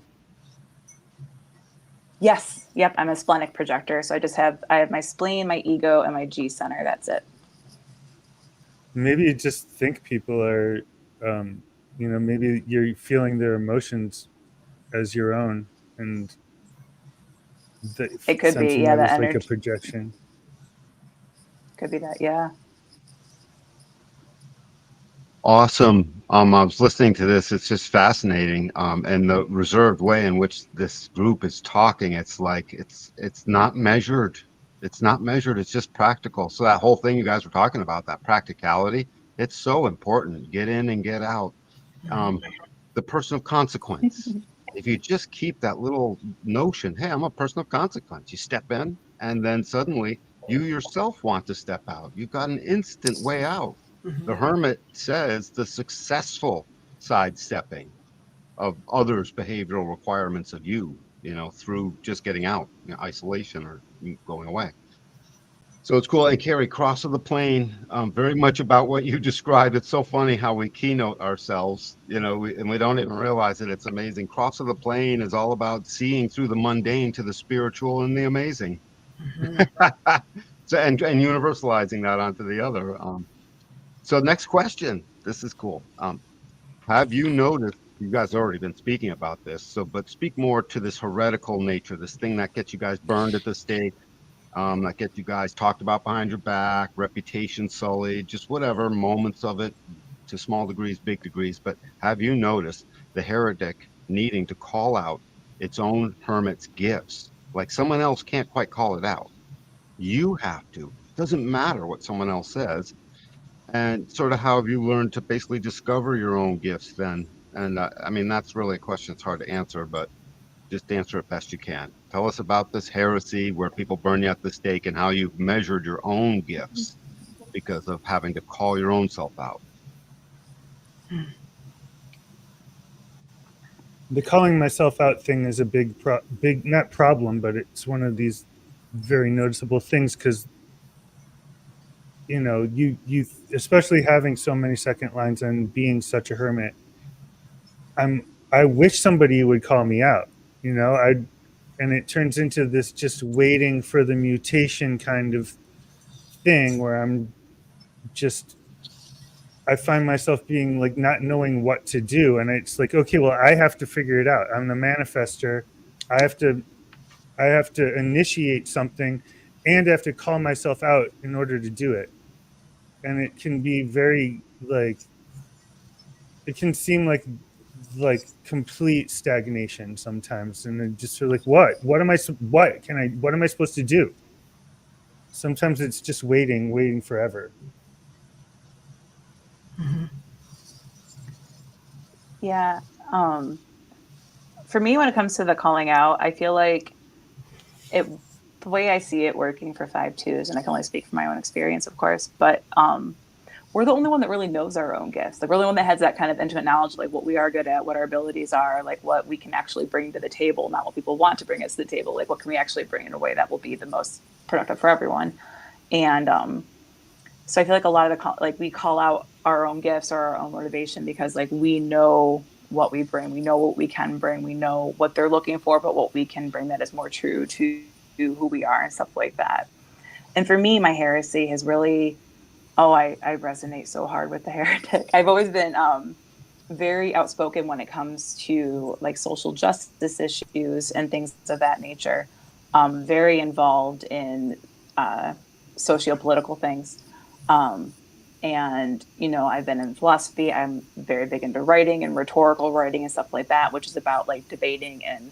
Yes. Yep. I'm a splenic projector. So I have my spleen, my ego, and my G center. That's it. Maybe you just think people are, maybe you're feeling their emotions as your own, and it could sensing be, yeah, that the as like a energy projection. could be that, yeah. Awesome. I was listening to this. It's just fascinating. And the reserved way in which this group is talking, it's like it's not measured. It's not measured. It's just practical. So that whole thing you guys were talking about, that practicality, it's so important. Get in and get out. The person of consequence. If you just keep that little notion, hey, I'm a person of consequence. You step in, and then suddenly you yourself want to step out. You've got an instant way out. The hermit says the successful sidestepping of others' behavioral requirements of you, through just getting out, isolation or going away. So it's cool. And Carrie, cross of the plane, very much about what you described. It's so funny how we keynote ourselves, and we don't even realize it. It's amazing. Cross of the plane is all about seeing through the mundane to the spiritual and the amazing. So and universalizing that onto the other. So next question. This is cool. Have you noticed, you guys have already been speaking about this, but speak more to this heretical nature, this thing that gets you guys burned at the stake, that gets you guys talked about behind your back, reputation sullied, just whatever, moments of it to small degrees, big degrees. But have you noticed the heretic needing to call out its own hermit's gifts? Like someone else can't quite call it out. You have to. It doesn't matter what someone else says. And sort of how have you learned to basically discover your own gifts then? And I mean, that's really a question it's hard to answer, but just answer it best you can. Tell us about this heresy where people burn you at the stake and how you've measured your own gifts because of having to call your own self out. The calling myself out thing is a big not problem, but it's one of these very noticeable things, because you especially having so many second lines and being such a hermit, I wish somebody would call me out, and it turns into this just waiting for the mutation kind of thing where I find myself being like not knowing what to do, and it's like, okay, well, I have to figure it out. I'm the manifester. I have to initiate something, and I have to call myself out in order to do it. And it can be very like, it can seem like complete stagnation sometimes, and then just sort of like, what am I supposed to do? Sometimes it's just waiting forever. Yeah. For me, when it comes to the calling out, I feel like the way I see it working for 5-2s, and I can only speak from my own experience, of course, but we're the only one that really knows our own gifts. Like, we're the one that has that kind of intimate knowledge, like what we are good at, what our abilities are, like what we can actually bring to the table, not what people want to bring us to the table. Like, what can we actually bring in a way that will be the most productive for everyone? And so I feel like a lot of we call out our own gifts or our own motivation because like we know what we bring, we know what we can bring, we know what they're looking for, but what we can bring that is more true to who we are and stuff like that. And for me, my heresy has really, I resonate so hard with the heretic. I've always been very outspoken when it comes to like social justice issues and things of that nature. Very involved in socio-political things. And, you know, I've been in philosophy. I'm very big into writing and rhetorical writing and stuff like that, which is about like debating and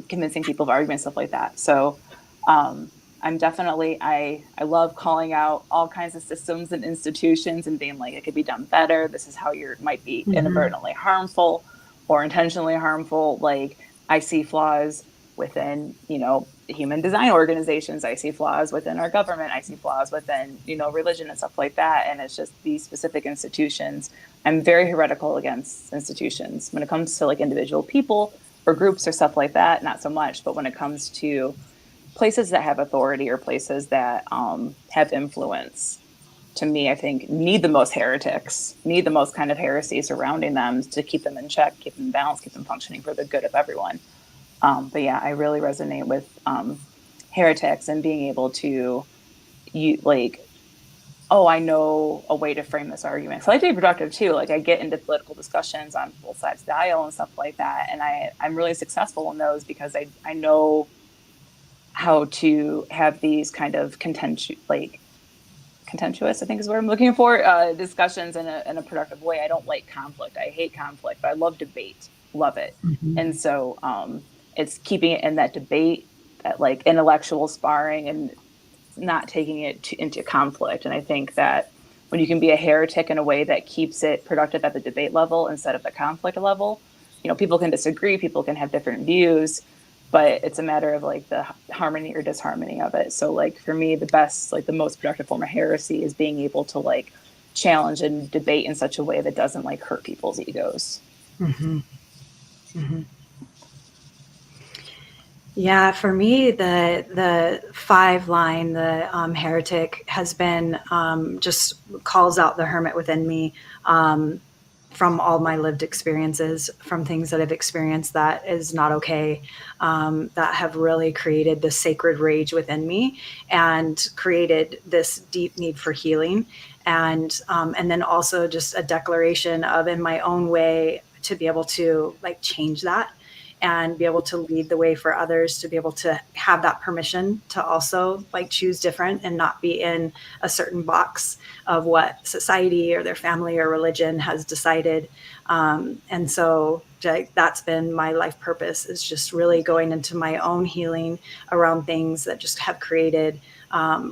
convincing people of arguments, stuff like that. So I'm definitely, I love calling out all kinds of systems and institutions and being like, it could be done better. This is how you might be inadvertently harmful or intentionally harmful. Like, I see flaws within, you know, human design organizations. I see flaws within our government. I see flaws within, you know, religion and stuff like that. And it's just these specific institutions. I'm very heretical against institutions. When it comes to like individual people or groups or stuff like that, not so much. But when it comes to places that have authority or places that have influence, to me, I think need the most heretics, need the most kind of heresy surrounding them to keep them in check, keep them balanced, keep them functioning for the good of everyone. But yeah, I really resonate with heretics and being able to, oh, I know a way to frame this argument. So I like to be productive too. Like, I get into political discussions on both sides of the aisle and stuff like that. And I'm really successful in those because I know how to have these kind of contentious, I think is what I'm looking for, discussions in a productive way. I don't like conflict. I hate conflict, but I love debate. Love it. And so it's keeping it in that debate, that like intellectual sparring, and not taking it into conflict. And I think that when you can be a heretic in a way that keeps it productive at the debate level instead of the conflict level, you know, people can disagree, people can have different views, but it's a matter of like the harmony or disharmony of it. So like for me, the best, like the most productive form of heresy is being able to like challenge and debate in such a way that doesn't like hurt people's egos. Yeah, for me, the 5 line, the heretic, has been just calls out the hermit within me, from all my lived experiences, from things that I've experienced that is not okay, that have really created this sacred rage within me and created this deep need for healing. And then also just a declaration of, in my own way, to be able to like change that and be able to lead the way for others, to be able to have that permission to also like choose different and not be in a certain box of what society or their family or religion has decided. And so that's been my life purpose, is just really going into my own healing around things that just have created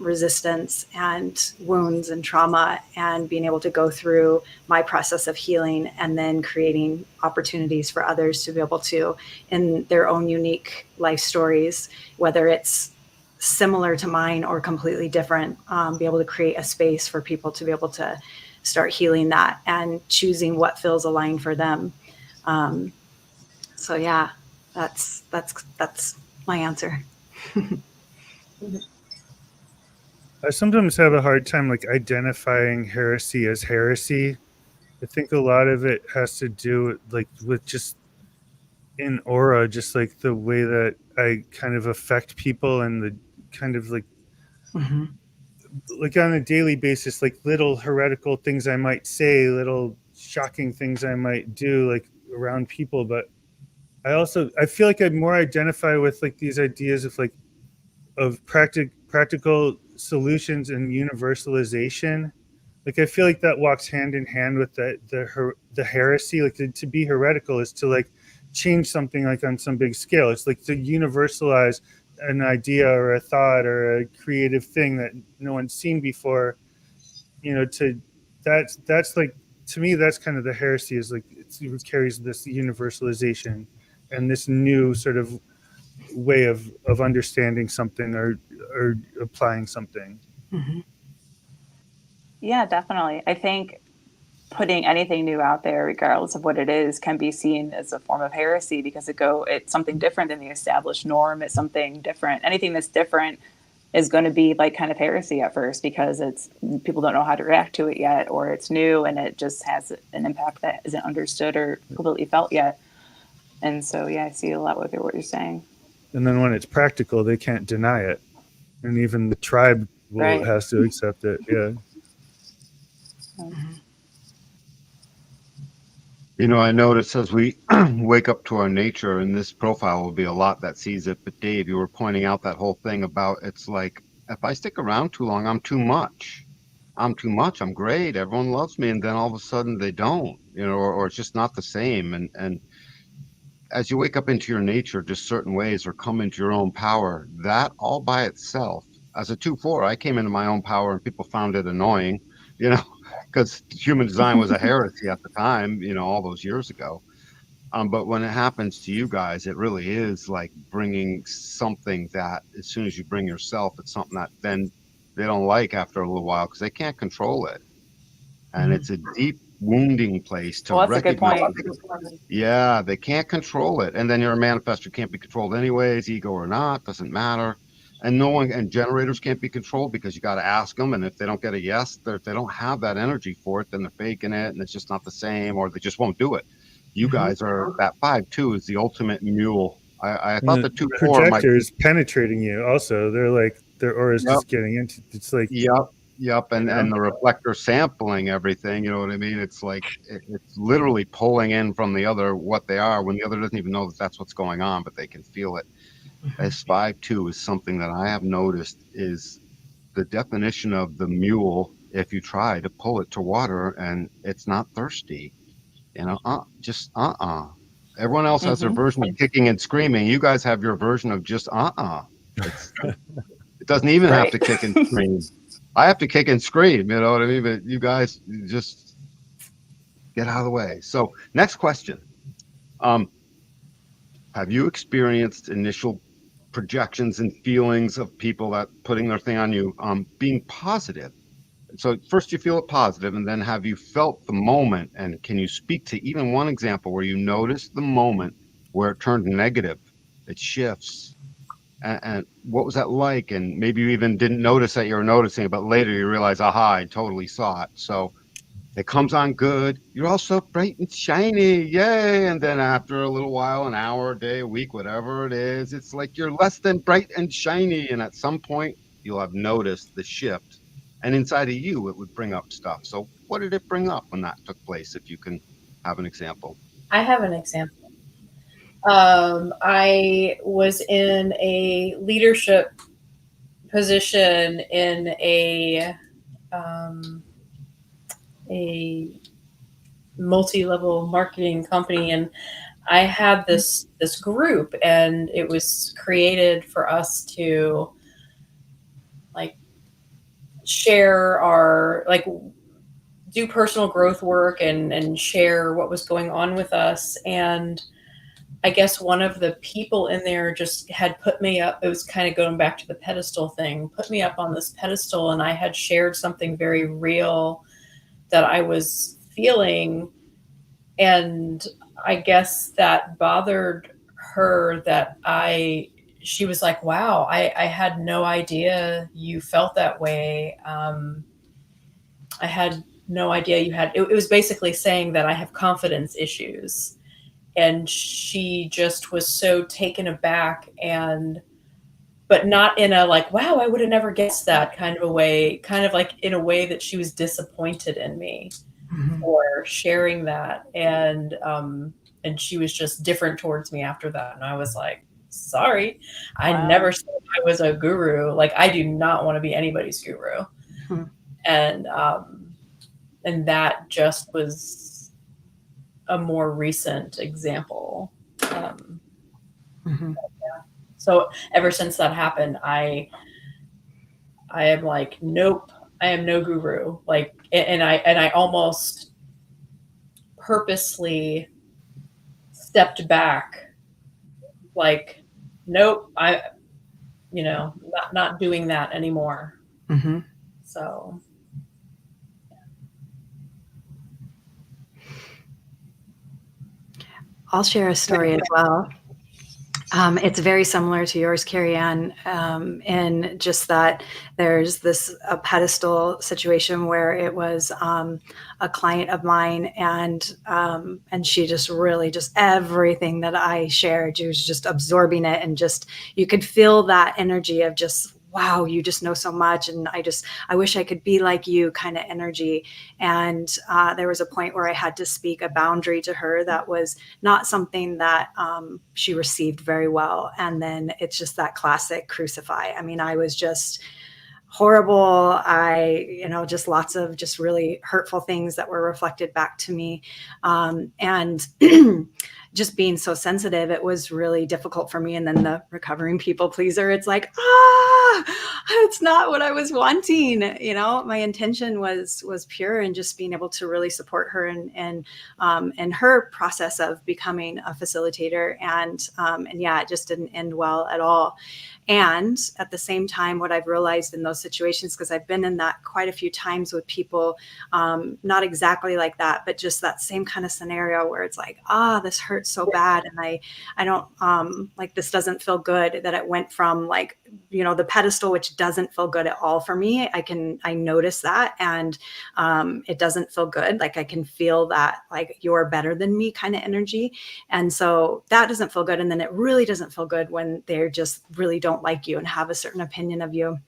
resistance and wounds and trauma, and being able to go through my process of healing and then creating opportunities for others to be able to, in their own unique life stories, whether it's similar to mine or completely different, be able to create a space for people to be able to start healing that and choosing what feels aligned for them. So yeah, that's my answer. I sometimes have a hard time like identifying heresy as heresy. I think a lot of it has to do with just in aura, just like the way that I kind of affect people, and the kind of like like on a daily basis, like little heretical things I might say, little shocking things I might do like around people. But I feel like I more identify with like these ideas of like of practical solutions and universalization. Like I feel like that walks hand in hand with the heresy. Like to be heretical is to like change something like on some big scale. It's like to universalize an idea or a thought or a creative thing that no one's seen before. You know, that's like, to me, that's kind of the heresy, is like it carries this universalization and this new sort of way of understanding something or applying something. Yeah, definitely. I think putting anything new out there, regardless of what it is, can be seen as a form of heresy, because it's something different than the established norm. It's something different. Anything that's different is going to be like kind of heresy at first, because people don't know how to react to it yet, or it's new and it just has an impact that isn't understood or completely felt yet. And so, yeah, I see a lot with what you're saying. And then when it's practical, they can't deny it, and even the tribe has to accept it. Yeah. You know, I notice as we wake up to our nature, and this profile will be a lot that sees it. But Dave, you were pointing out that whole thing about, it's like, if I stick around too long, I'm too much. I'm too much, I'm great, everyone loves me, and then all of a sudden they don't, or it's just not the same. And as you wake up into your nature, just certain ways, or come into your own power, that all by itself, as a 2-4, I came into my own power and people found it annoying, because human design was a heresy at the time, all those years ago. But when it happens to you guys, it really is like bringing something that, as soon as you bring yourself, it's something that then they don't like after a little while because they can't control it. And it's a deep wounding place to Well, that's a good recognize. point. Yeah, they can't control it. And then you're a manifestor, can't be controlled anyways, ego or not, doesn't matter. And no one, and generators can't be controlled because you got to ask them. And if they don't get a yes, if they don't have that energy for it, then they're faking it and it's just not the same, or they just won't do it. You guys are, that 5-2 is the ultimate mule. I thought the 2-4 projectors penetrating you also. They're like, their aura is just getting into, it's like. Yep. And the reflector sampling everything, you know what I mean? It's like, it's literally pulling in from the other what they are, when the other doesn't even know that that's what's going on, but they can feel it. As 5-2 is something that I have noticed is the definition of the mule. If you try to pull it to water and it's not thirsty, everyone else has their version of kicking and screaming. You guys have your version of just it doesn't even have to kick and scream. I have to kick and scream, you know what I mean? But you guys just get out of the way. So next question. Have you experienced initial projections and feelings of people that putting their thing on you being positive? So first you feel it positive, and then have you felt the moment? And can you speak to even one example where you noticed the moment where it turned negative, it shifts? And what was that like? And maybe you even didn't notice that you were noticing, but later you realize, aha, I totally saw it. So it comes on good. You're all so bright and shiny. Yay. And then after a little while, an hour, a day, a week, whatever it is, it's like you're less than bright and shiny. And at some point, you'll have noticed the shift. And inside of you, it would bring up stuff. So what did it bring up when that took place? If you can have an example. I have an example. I was in a leadership position in a multi-level marketing company, and I had this group, and it was created for us to like share our do personal growth work and share what was going on with us. And I guess one of the people in there just had put me up. It was kind of going back to the pedestal thing, put me up on this pedestal. And I had shared something very real that I was feeling. And I guess that bothered her that she was like, wow, I had no idea you felt that way. I had no idea you had, it was basically saying that I have confidence issues. And she just was so taken aback, but not in a like, wow, I would have never guessed that kind of a way, kind of like in a way that she was disappointed in me for sharing that. And she was just different towards me after that. And I was like, sorry, I never said I was a guru. Like, I do not want to be anybody's guru. And that just was a more recent example. So ever since that happened, I am like, nope, I am no guru. Like, and I almost purposely stepped back. Like, nope, not doing that anymore. So. I'll share a story as well. It's very similar to yours, Carrie Ann, in just that there's a pedestal situation where it was a client of mine, and she just really just everything that I shared, she was just absorbing it, and just you could feel that energy of just, wow, you just know so much, and I wish I could be like you kind of energy. And there was a point where I had to speak a boundary to her that was not something that she received very well. And then it's just that classic crucify. I mean, I was just horrible. Just lots of just really hurtful things that were reflected back to me. And just being so sensitive, it was really difficult for me. And then the recovering people pleaser, it's like, it's not what I was wanting. My intention was pure, and just being able to really support her and her process of becoming a facilitator. And yeah, it just didn't end well at all. And at the same time, what I've realized in those situations, because I've been in that quite a few times with people, not exactly like that, but just that same kind of scenario where it's like, this hurts so bad. And I don't like, this doesn't feel good, that it went from like, the pedestal, which doesn't feel good at all for me. I notice that, and it doesn't feel good. Like I can feel that, like, you're better than me kind of energy. And so that doesn't feel good. And then it really doesn't feel good when they're just really don't like you and have a certain opinion of you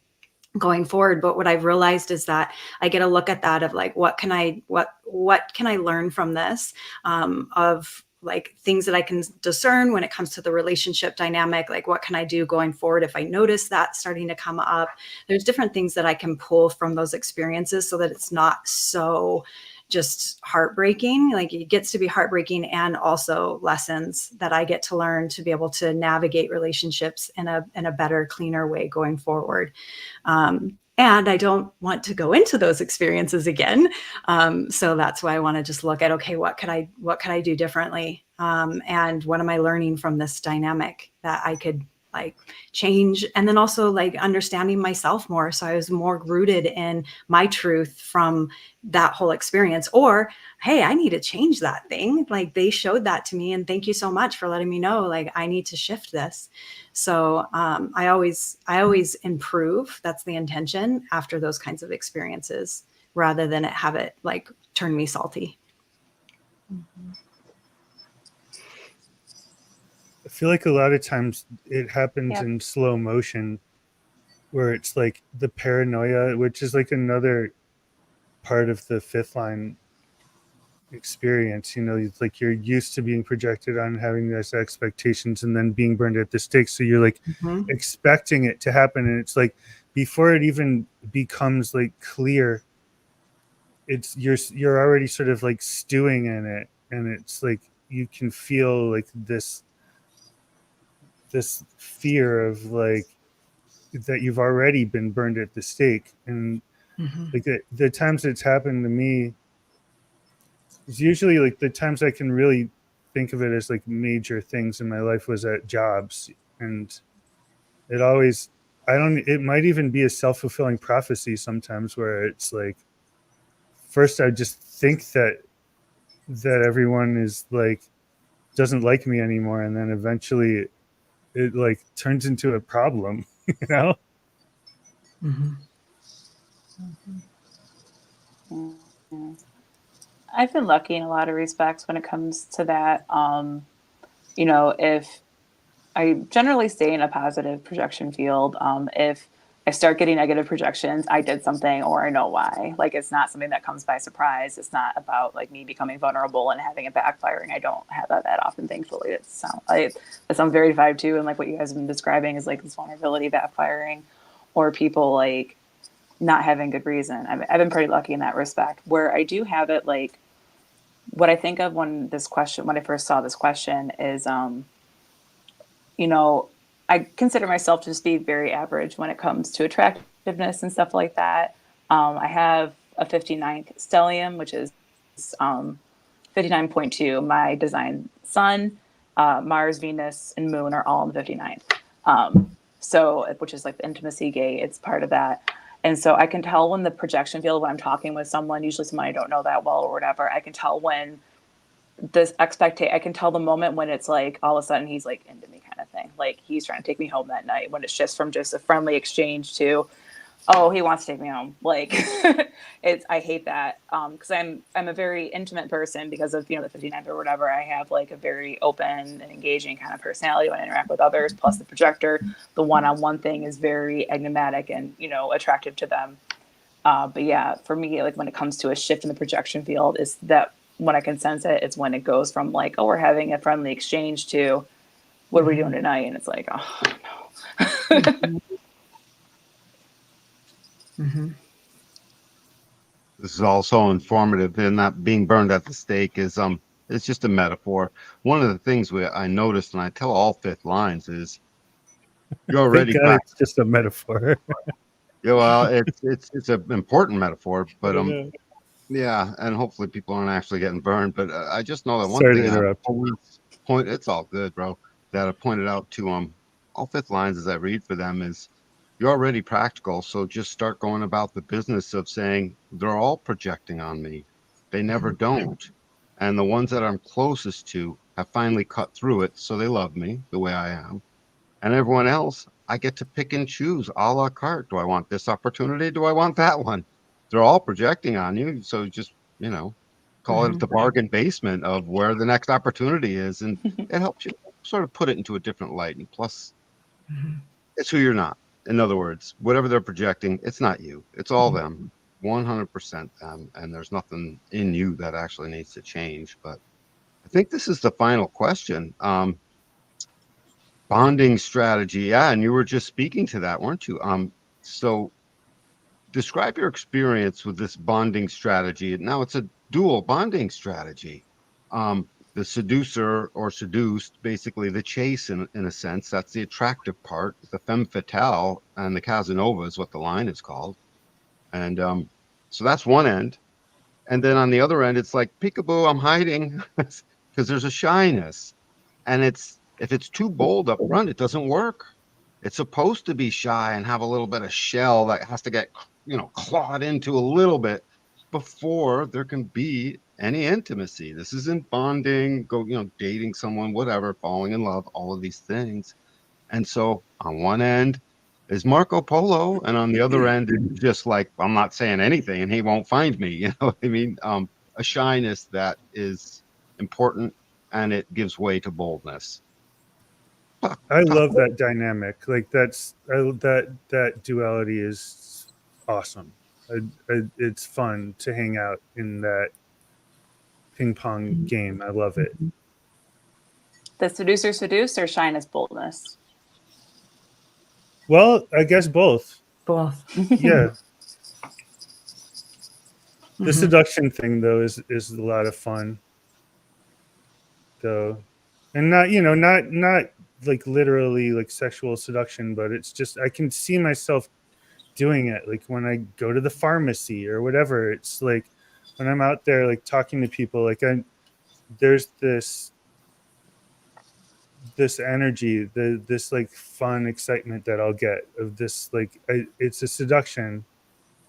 going forward. But what I've realized is that I get a look at that of like, what can I learn from this, of like things that I can discern when it comes to the relationship dynamic. Like, what can I do going forward if I notice that starting to come up? There's different things that I can pull from those experiences so that it's not so just heartbreaking. Like, it gets to be heartbreaking, and also lessons that I get to learn to be able to navigate relationships in a better, cleaner way going forward. And I don't want to go into those experiences again. So that's why I want to just look at, okay, what could I do differently? And what am I learning from this dynamic that I could like change? And then also like understanding myself more. So I was more rooted in my truth from that whole experience. Or, hey, I need to change that thing. Like, they showed that to me, and thank you so much for letting me know, like, I need to shift this. So I always improve. That's the intention after those kinds of experiences, rather than have it like turn me salty. Mm-hmm. I feel like a lot of times it happens in slow motion, where it's like the paranoia, which is like another part of the fifth line experience. It's like you're used to being projected on, having those expectations, and then being burned at the stake. So you're like expecting it to happen, and it's like before it even becomes like clear, it's you're already sort of like stewing in it, and it's like you can feel like this fear of like that you've already been burned at the stake. And like the times it's happened to me is usually like the times I can really think of it as like major things in my life was at jobs. And it might even be a self-fulfilling prophecy sometimes, where it's like, first I just think that everyone is like, doesn't like me anymore. And then eventually it like turns into a problem, I've been lucky in a lot of respects when it comes to that. If I generally stay in a positive projection field, if I start getting negative projections, I did something or I know why. Like, it's not something that comes by surprise. It's not about like me becoming vulnerable and having it backfiring. I don't have that often, thankfully. It sounds very 5-2, and like what you guys have been describing is like this vulnerability backfiring, or people like not having good reason. I've been pretty lucky in that respect. Where I do have it, like what I think of when I first saw this question is, I consider myself to just be very average when it comes to attractiveness and stuff like that. I have a 59th stellium, which is 59.2. My design sun, Mars, Venus, and Moon are all in the 59th. So, which is like the intimacy gate. It's part of that. And so I can tell when the projection field, when I'm talking with someone, usually someone I don't know that well or whatever, I can tell when I can tell the moment when it's like all of a sudden he's like into me kind of thing. Like, he's trying to take me home that night, when it shifts from just a friendly exchange to, oh, he wants to take me home. Like, I hate that. Cause I'm a very intimate person because of, the 59th or whatever. I have like a very open and engaging kind of personality when I interact with others, plus the projector, the one-on-one thing is very enigmatic and, attractive to them. But yeah, for me, like when it comes to a shift in the projection field, is that when I can sense it, it's when it goes from like, oh, we're having a friendly exchange to, what are we doing tonight? And it's like, oh no. Mm-hmm. This is also informative, and not being burned at the stake is it's just a metaphor. One of the things I noticed, and I tell all fifth lines, is you're Thank already God it's just a metaphor. yeah, well, it's an important metaphor, I but don't know. yeah, and hopefully people aren't actually getting burned. But I just know that one Sorry to thing I interrupt. always point. It's all good, bro. That I pointed out to all fifth lines as I read for them is you're already practical, so just start going about the business of saying they're all projecting on me. They never don't, and the ones that I'm closest to have finally cut through it, so they love me the way I am. And everyone else, I get to pick and choose a la carte. Do I want this opportunity? Do I want that one? They're all projecting on you. So just, call it the bargain basement of where the next opportunity is. And it helps you sort of put it into a different light. And plus, it's who you're not. In other words, whatever they're projecting, it's not you. It's all them, 100% them. And there's nothing in you that actually needs to change. But I think this is the final question. Bonding strategy. Yeah, and you were just speaking to that, weren't you? So describe your experience with this bonding strategy. Now it's a dual bonding strategy. The seducer or seduced, basically the chase in a sense, that's the attractive part. The femme fatale and the Casanova is what the line is called. And so that's one end. And then on the other end, it's like peekaboo, I'm hiding because there's a shyness. And if it's too bold up front, it doesn't work. It's supposed to be shy and have a little bit of shell that has to get, clawed into a little bit before there can be any intimacy. This isn't bonding, dating someone, whatever, falling in love, all of these things. And so on one end is Marco Polo, and on the other end is just like, I'm not saying anything and he won't find me. You know what I mean? A shyness that is important and it gives way to boldness. I love that dynamic. Like that duality is awesome. It's fun to hang out in that ping pong game. I love it. The seducer seduce or shyness boldness? Well, I guess both. Both. Yeah. The seduction thing though is a lot of fun. Though, and not like literally like sexual seduction, but it's just I can see myself doing it. Like when I go to the pharmacy or whatever, it's like when I'm out there like talking to people, like there's this energy, this like fun excitement that I'll get of this like it's a seduction,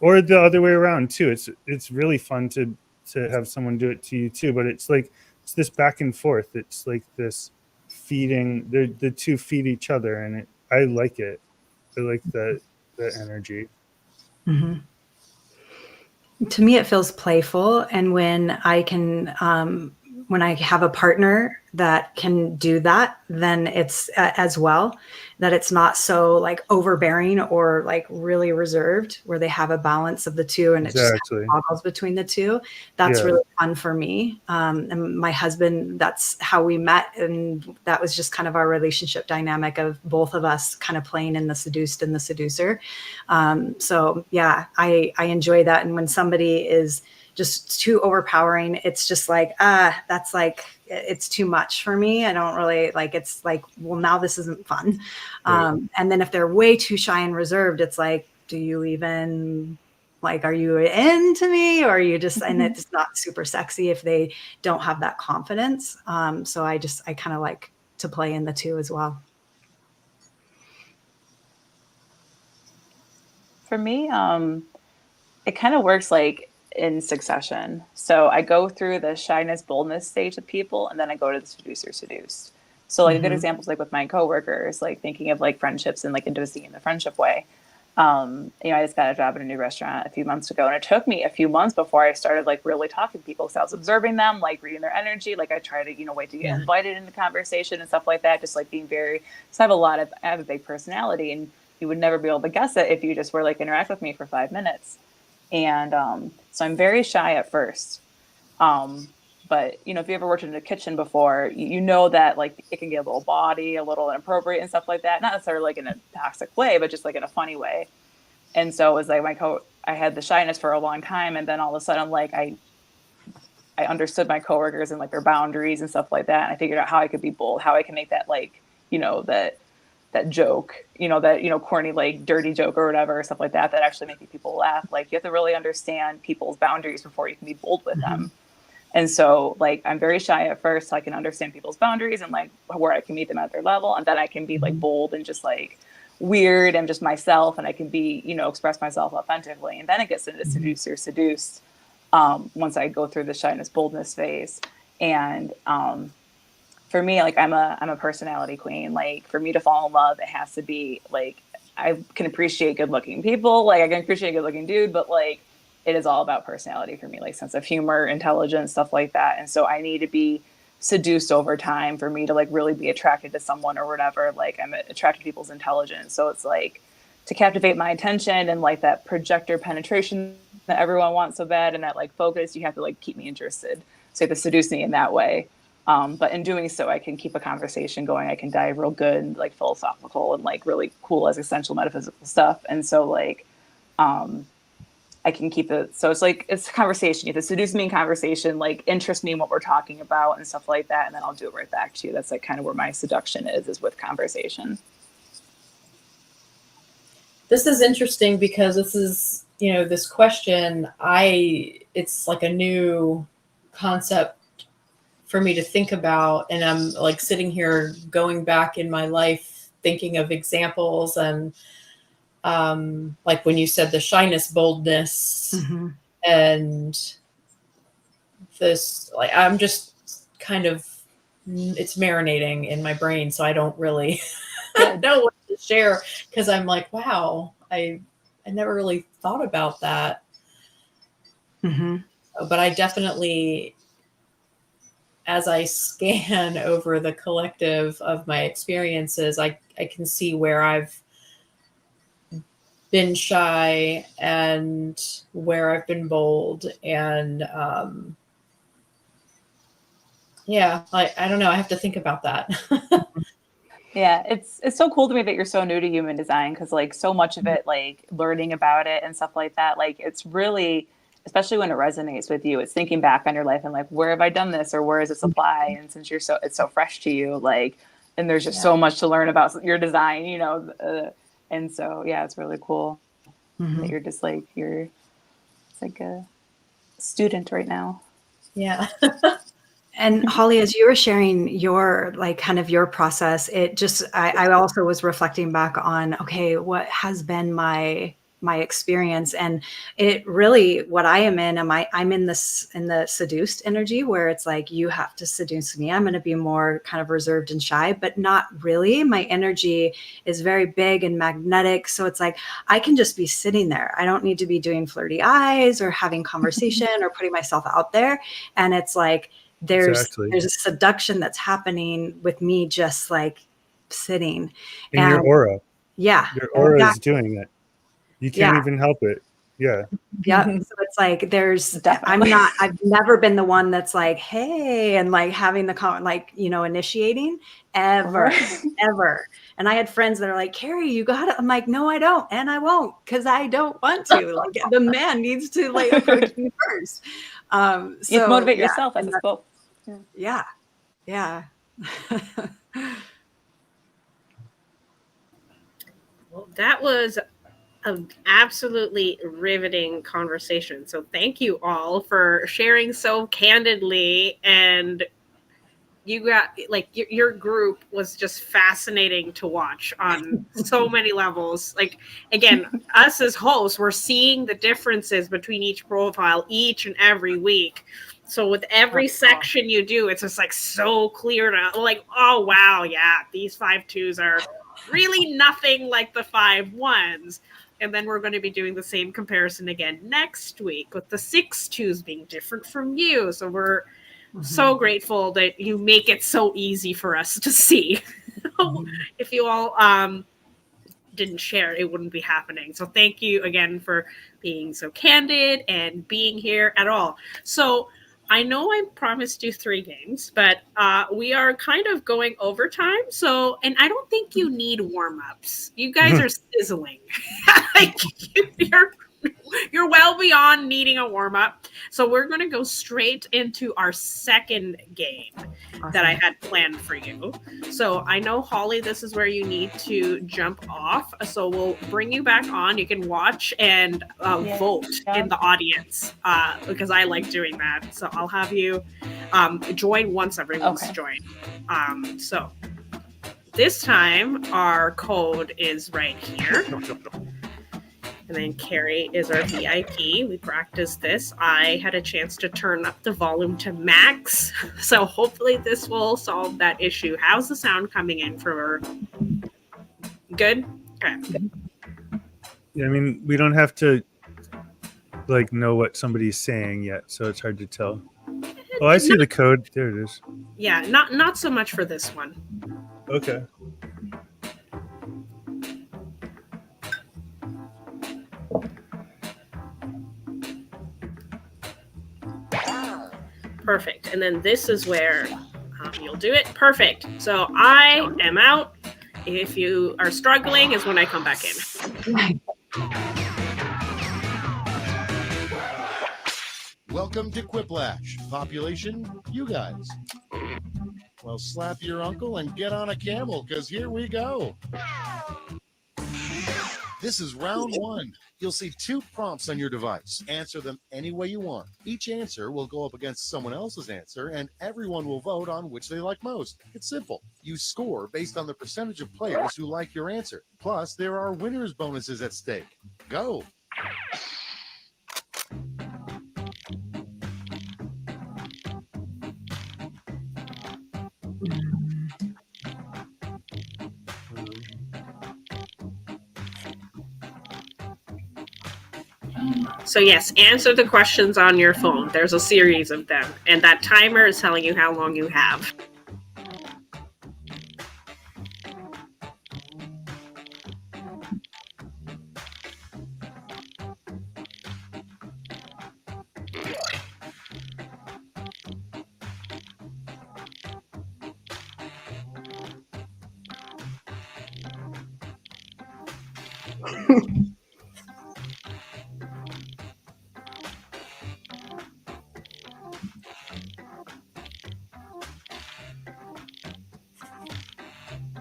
or the other way around too. It's really fun to have someone do it to you too, but it's like it's this back and forth. It's like this feeding. The two feed each other, and I like it. I like that energy. Mm-hmm. To me, it feels playful, and when I have a partner that can do that, then it's as well that it's not so like overbearing or like really reserved, where they have a balance of the two and Exactly. It just toggles between the two. That's really fun for me. And my husband, that's how we met, and that was just kind of our relationship dynamic of both of us kind of playing in the seduced and the seducer. So yeah, I enjoy that. And when somebody is just too overpowering, it's just like, that's like, it's too much for me. I don't really like, it's like, well, now this isn't fun. Right. And then if they're way too shy and reserved, it's like, do you even like, are you into me, or are you just, and it's not super sexy if they don't have that confidence. So I kind of like to play in the two as well. For me, it kind of works like in succession. So I go through the shyness, boldness stage with people, and then I go to the seducer, seduce. So like a good example is like with my coworkers, like thinking of like friendships and like intimacy in the friendship way. I just got a job in a new restaurant a few months ago, and it took me a few months before I started like really talking to people. So I was observing them, like reading their energy. Like I try to, wait to get invited into conversation and stuff like that. Just like being very, so I have a big personality, and you would never be able to guess it if you just were like interact with me for 5 minutes. And so I'm very shy at first. But if you ever worked in a kitchen before, you know that like it can get a little bawdy, a little inappropriate and stuff like that. Not necessarily like in a toxic way, but just like in a funny way. And so it was like I had the shyness for a long time, and then all of a sudden, like I understood my coworkers and like their boundaries and stuff like that. And I figured out how I could be bold, how I can make that like, that joke, that, corny, like dirty joke or whatever, stuff like that actually making people laugh. Like you have to really understand people's boundaries before you can be bold with them. And so like, I'm very shy at first, so I can understand people's boundaries and like where I can meet them at their level. And then I can be like bold and just like weird and just myself. And I can be, express myself authentically. And then it gets into seduce or seduced. Once I go through the shyness, boldness phase. And, for me, like I'm a personality queen. Like for me to fall in love, it has to be like, I can appreciate good looking people. Like I can appreciate a good looking dude, but like, it is all about personality for me, like sense of humor, intelligence, stuff like that. And so I need to be seduced over time for me to like really be attracted to someone or whatever. Like I'm attracted to people's intelligence. So it's like to captivate my attention and like that projector penetration that everyone wants so bad and that like focus, you have to like keep me interested. So you have to seduce me in that way. But in doing so, I can keep a conversation going. I can dive real good and like philosophical and like really cool existential metaphysical stuff. And so like, I can keep it. So it's like, it's a conversation. You have to seduce me in conversation, like interest me in what we're talking about and stuff like that. And then I'll do it right back to you. That's like kind of where my seduction is with conversation. This is interesting because this is, this question, it's like a new concept for me to think about. And I'm like sitting here going back in my life, thinking of examples and, like when you said the shyness, boldness, and this, like, I'm just kind of, it's marinating in my brain. So I don't really know what to share because I'm like, wow, I never really thought about that. But I definitely, as I scan over the collective of my experiences, I can see where I've been shy and where I've been bold. And I don't know. I have to think about that. Yeah, it's so cool to me that you're so new to human design because like so much of it, like learning about it and stuff like that, like it's really, especially when it resonates with you, it's thinking back on your life and like, where have I done this or where does this apply? And since it's so fresh to you, like, and there's just so much to learn about your design, and so, yeah, it's really cool that you're just like, it's like a student right now. Yeah. And Holly, as you were sharing your, like, kind of your process, it just, I also was reflecting back on, okay, what has been my experience. And it really, what I am in, I'm in the seduced energy where it's like, you have to seduce me. I'm going to be more kind of reserved and shy, but not really. My energy is very big and magnetic. So it's like, I can just be sitting there. I don't need to be doing flirty eyes or having conversation or putting myself out there. And it's like, there's a seduction that's happening with me, just like sitting in your aura. Yeah. Your aura is doing it. You can't even help it. Yeah. Yeah. So it's like, I've never been the one that's like, hey, and like having the initiating ever. And I had friends that are like, Carrie, you got it. I'm like, no, I don't. And I won't, because I don't want to. Like the man needs to like approach me first. You have to motivate yourself as a spoke. Yeah. Yeah. Well, that was an absolutely riveting conversation. So thank you all for sharing so candidly, and you got like your group was just fascinating to watch on so many levels. Like, again, us as hosts, we're seeing the differences between each profile each and every week. So with every section you do, it's just like so clear to like, oh wow, yeah, these 5-2s are really nothing like the 5-1s. And then we're going to be doing the same comparison again next week with the 6-2s being different from you. So we're so grateful that you make it so easy for us to see. If you all didn't share, it wouldn't be happening. So thank you again for being so candid and being here at all. So I know I promised you 3 games, but we are kind of going overtime. So, and I don't think you need warm ups. You guys are sizzling. Like, you're well beyond needing a warm up. So we're going to go straight into our second game that I had planned for you. So I know, Holly, this is where you need to jump off. So we'll bring you back on. You can watch and vote in the audience because I like doing that. So I'll have you join once everyone's joined. So this time our code is right here. And then Carrie is our VIP. We practiced this. I had a chance to turn up the volume to max. So hopefully this will solve that issue. How's the sound coming in for good? Okay. Yeah, I mean, we don't have to like know what somebody's saying yet, so it's hard to tell. Oh, I see the code. There it is. Yeah, not so much for this one. Okay. Perfect. And then this is where you'll do it. Perfect. So I am out. If you are struggling is when I come back in. Welcome to Quiplash. Population, you guys. Well, slap your uncle and get on a camel, because here we go. This is round 1. You'll see 2 prompts on your device. Answer them any way you want. Each answer will go up against someone else's answer, and everyone will vote on which they like most. It's simple. You score based on the percentage of players who like your answer. Plus, there are winners' bonuses at stake. Go. So yes, answer the questions on your phone. There's a series of them, and that timer is telling you how long you have.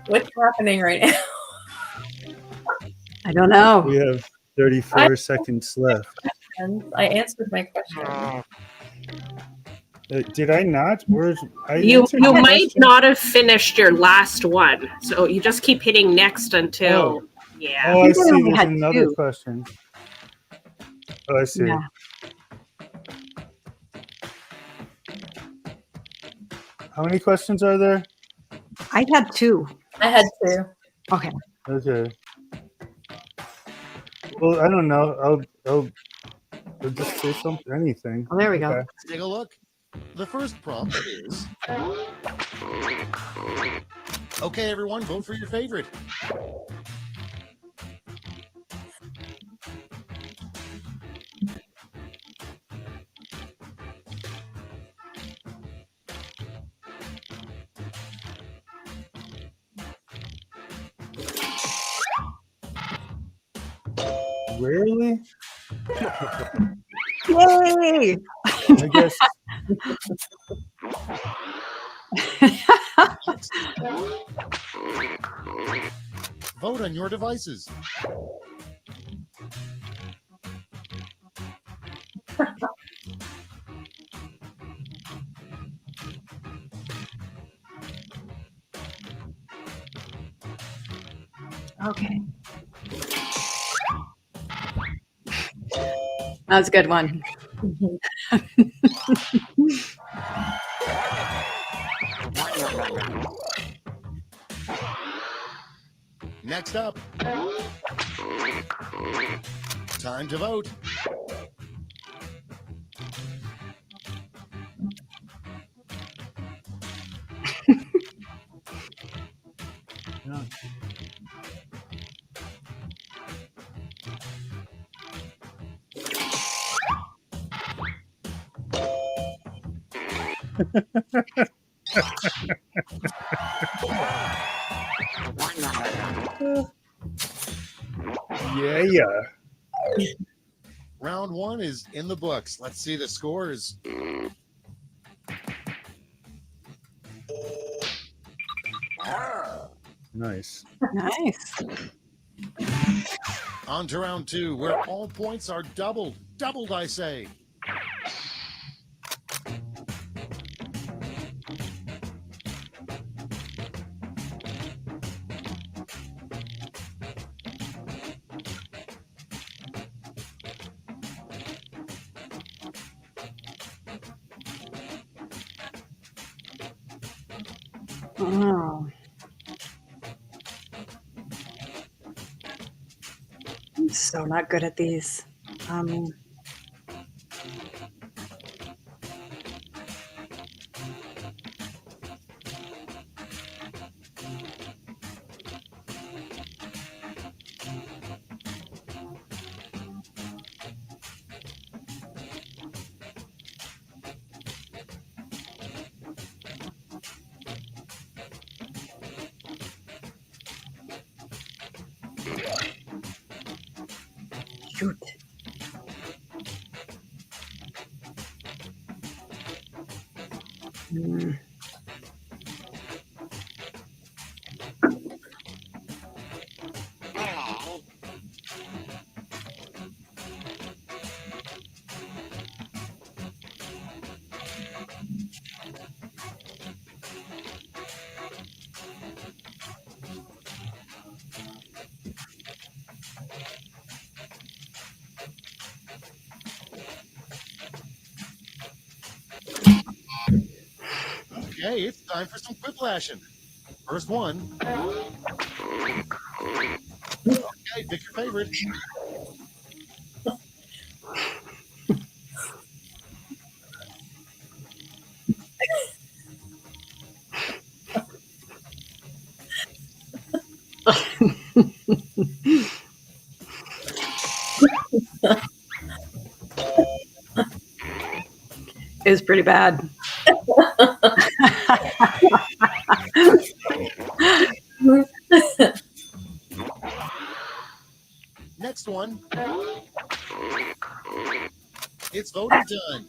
What's happening right now? I don't know. We have 34 seconds left. I answered my question. Did I not? You might not have finished your last one, so you just keep hitting next until Oh, I see. There's another question. Oh, I see. Yeah. How many questions are there? I had 2. I had 2. Okay. Okay. Well, I don't know. I'll just say something, anything. Oh, there we go. Let's take a look. The first prompt is... Okay, everyone, vote for your favorite. Rarely? Yay! I guess. Vote on your devices. Okay. That was a good one. Next up. Time to vote. Yeah. Round 1 is in the books. Let's see the scores. Nice. Nice. On to round 2, where all points are doubled. Doubled, I say. Oh. I'm so not good at these. Shoot. Mm. Okay, it's time for some quiplashing. First one. Okay, pick your favorite. It was pretty bad. Next one. It's voting time.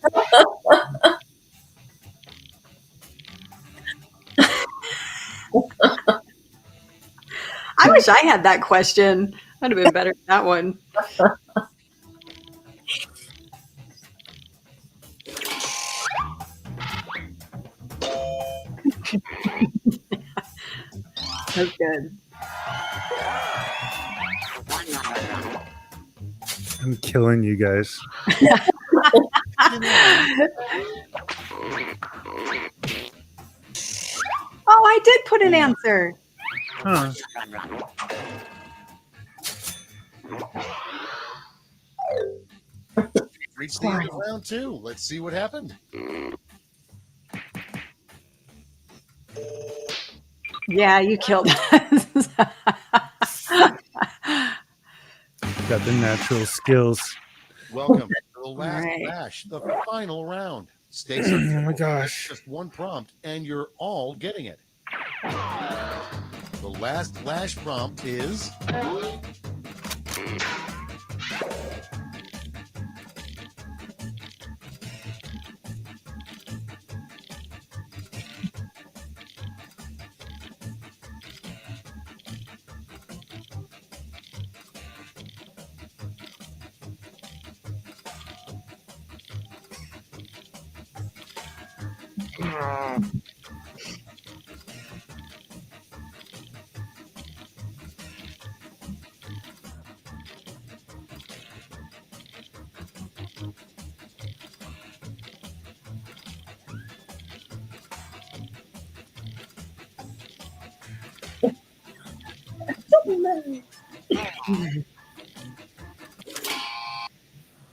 I wish I had that question. I'd have been better at that one. That's good. I'm killing you guys. Oh, I did put an answer. Huh. Reach the end of round 2. Let's see what happened. Yeah, you killed us. Got the natural skills. Welcome to the last Right. bash, the final round. Stakes Oh are my simple. gosh. Just one prompt, and you're all getting it. The last flash prompt is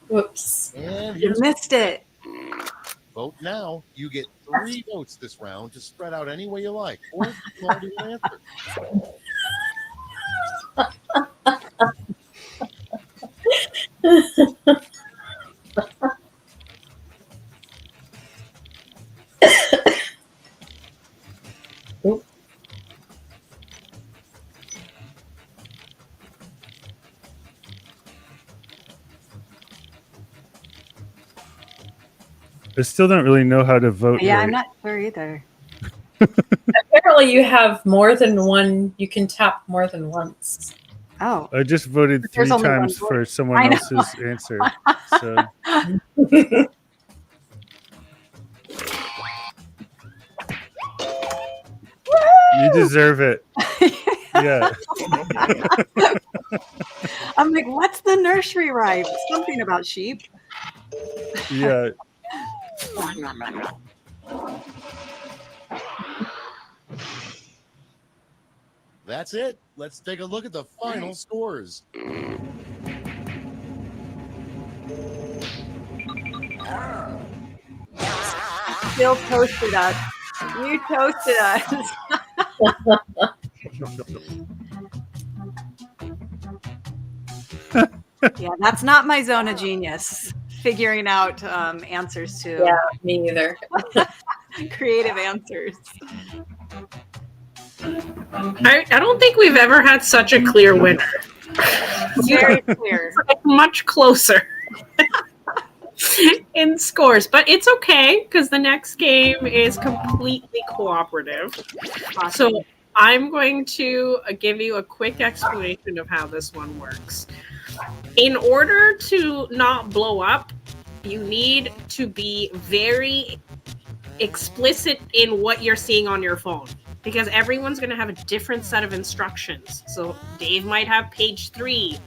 Whoops. and You here's missed it. vote now. You get 3 votes this round to spread out any way you like, or if you already have an answer. I still don't really know how to vote. Yeah, right. I'm not sure either. Apparently, you have more than one. You can tap more than once. Oh, I just voted There's 3 only one times vote. for someone I know. else's answer. So you deserve it. Yeah. I'm like, what's the nursery rhyme? Something about sheep. Yeah. That's it. Let's take a look at the final scores. Still toasted us. You toasted us. Yeah, that's not my zone of genius. Figuring out answers to Yeah, me either. creative answers. I don't think we've ever had such a clear winner. Very clear. Like much closer in scores, but it's okay because the next game is completely cooperative. So I'm going to give you a quick explanation of how this one works. In order to not blow up, you need to be very explicit in what you're seeing on your phone, because everyone's going to have a different set of instructions. So Dave might have page 3,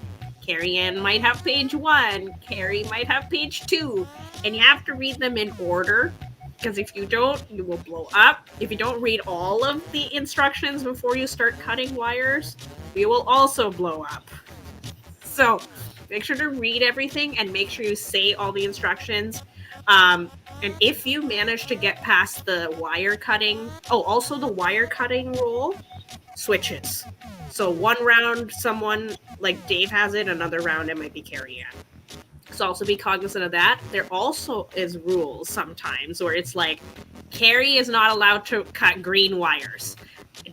Carrie Ann might have page 1, Carrie might have page 2, and you have to read them in order, because if you don't, you will blow up. If you don't read all of the instructions before you start cutting wires, you will also blow up. So make sure to read everything and make sure you say all the instructions. And if you manage to get past the wire cutting, also the wire cutting rule switches. So one round, someone like Dave has it, another round it might be Carrie Ann. So also be cognizant of that. There also is rules sometimes where it's like Carrie is not allowed to cut green wires.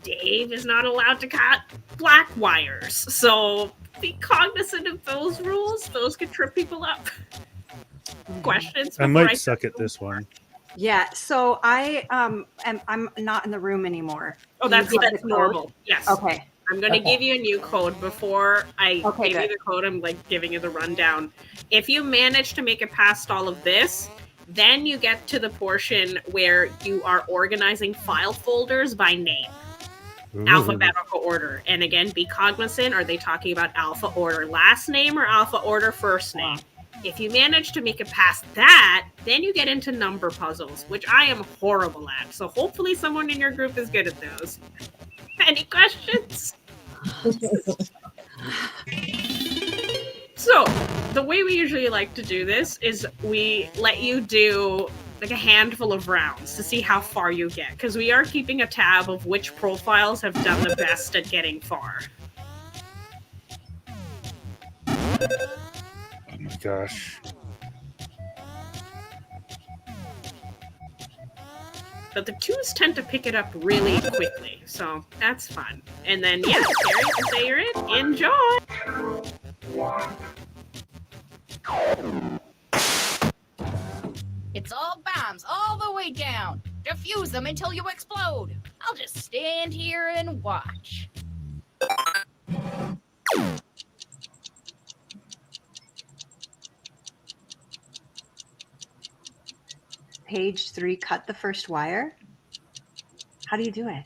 Dave is not allowed to cut black wires. So be cognizant of those rules. Those can trip people up. Questions? I might suck at this one. Yeah, so I'm not in the room anymore. Oh, that's normal. Yes. Okay. I'm going to give you a new code before I give you the code. I'm like giving you the rundown. If you manage to make it past all of this, then you get to the portion where you are organizing file folders by name. Ooh. Alphabetical order. And again, be cognizant. Are they talking about alpha order last name or alpha order first name? If you manage to make it past that, then you get into number puzzles, which I am horrible at. So hopefully someone in your group is good at those. Any questions? So the way we usually like to do this is we let you do like a handful of rounds to see how far you get, because we are keeping a tab of which profiles have done the best at getting far. Gosh. But the 2s tend to pick it up really quickly, so that's fun. And then, yeah, Carrie, you say you're in. Enjoy! It's all bombs all the way down. Defuse them until you explode. I'll just stand here and watch. Page 3, cut the first wire. How do you do it?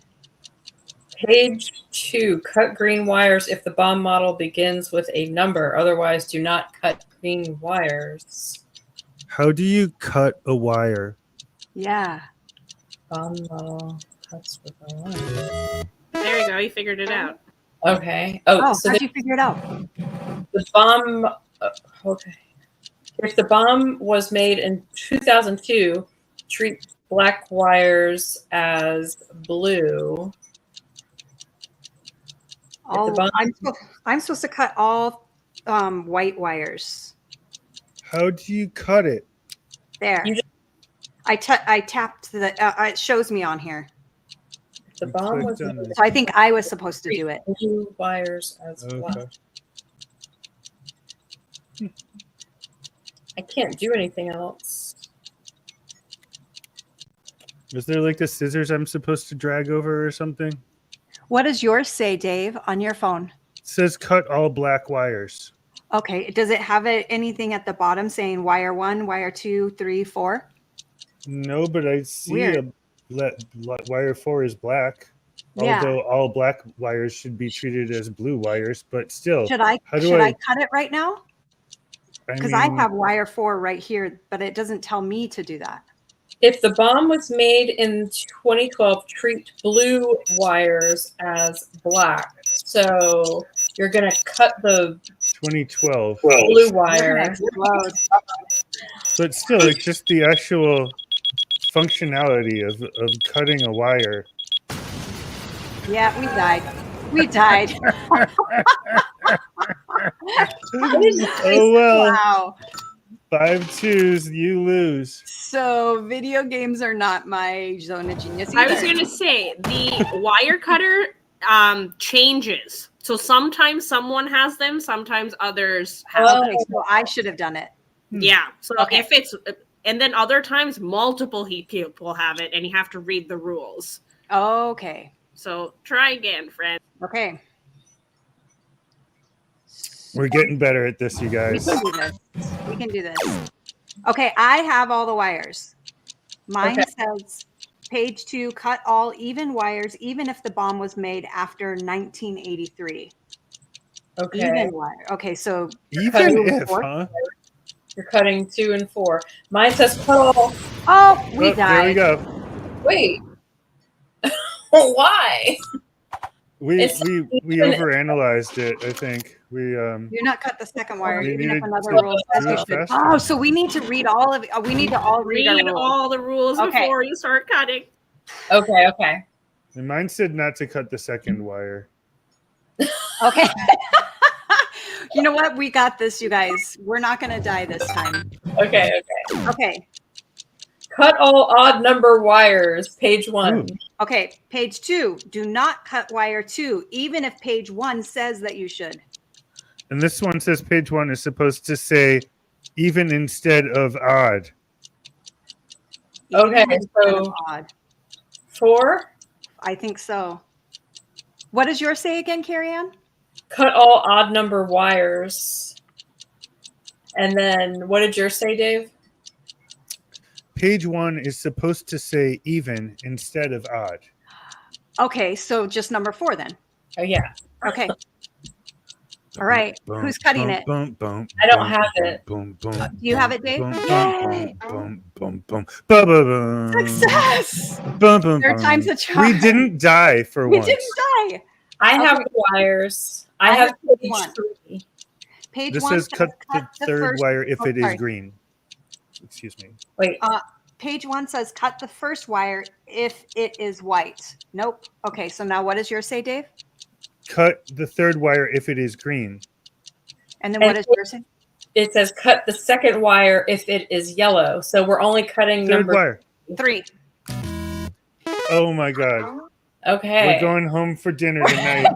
Page 2, cut green wires if the bomb model begins with a number. Otherwise, do not cut green wires. How do you cut a wire? Yeah. Bomb model cuts with a wire. There you go. You figured it out. Okay. So how'd you figure it out? The bomb. Okay. If the bomb was made in 2002, treat black wires as blue. I'm supposed to cut all white wires. How do you cut it? There. I tapped the. It shows me on here. The bomb was. So I think I was supposed to do it. Blue wires as well. I can't do anything else. Is there like the scissors I'm supposed to drag over or something? What does yours say, Dave, on your phone? It says cut all black wires. Okay. Does it have anything at the bottom saying wire 1, wire 2, 3, 4? No, but I see Weird. wire 4 is black. Yeah. Although all black wires should be treated as blue wires, but still. Should I cut it right now? Because I have wire 4 right here, but it doesn't tell me to do that. If the bomb was made in 2012, treat blue wires as black. So you're going to cut the 2012 blue wire. But still, it's just the actual functionality of cutting a wire. Yeah, we died. We died. Oh, well. Wow. 5-2s, you lose. So video games are not my zone of genius either. I was going to say, the wire cutter changes. So sometimes someone has them, sometimes others have them. Okay, so I should have done it. Yeah. So if it's, and then other times multiple people have it and you have to read the rules. Okay. So try again, friend. Okay. We're getting better at this, you guys. We can do this. Okay, I have all the wires. Mine says page 2, cut all even wires, even if the bomb was made after 1983. Okay. Even wire. Okay, so even if, huh? You're cutting 2 and 4. Mine says cut all. Oh, we died. There we go. Wait. Why? We overanalyzed it, I think. You're not cut the second wire, we even if needed another to rule do says it you should. faster. Oh, so we need to read all of it. We need to all read our rules. all the rules before you start cutting. Okay. And mine said not to cut the second wire. Okay. You know what? We got this, you guys. We're not going to die this time. Okay. Cut all odd number wires, page 1. Ooh. Okay, page 2. Do not cut wire 2, even if page 1 says that you should. And this one says page 1 is supposed to say even instead of odd. Okay, so odd. 4? I think so. What does yours say again, Carrie Ann? Cut all odd number wires. And then what did yours say, Dave? Page 1 is supposed to say even instead of odd. Okay, so just number 4 then. Oh, yeah. Okay. All right. Who's cutting it? I don't have it. Do you have it, Dave? Success! Third time's a charm. We didn't die for once. We didn't die. I have the wires. I have page 3. Page this 1 says cut the third wire if it is green. Excuse me. Wait. Page 1 says cut the first wire if it is white. Nope. Okay, so now what does yours say, Dave? Cut the third wire if it is green. And then what does yours say? It says cut the second wire if it is yellow. So we're only cutting third wire. 3. Oh my God. Okay. We're going home for dinner tonight.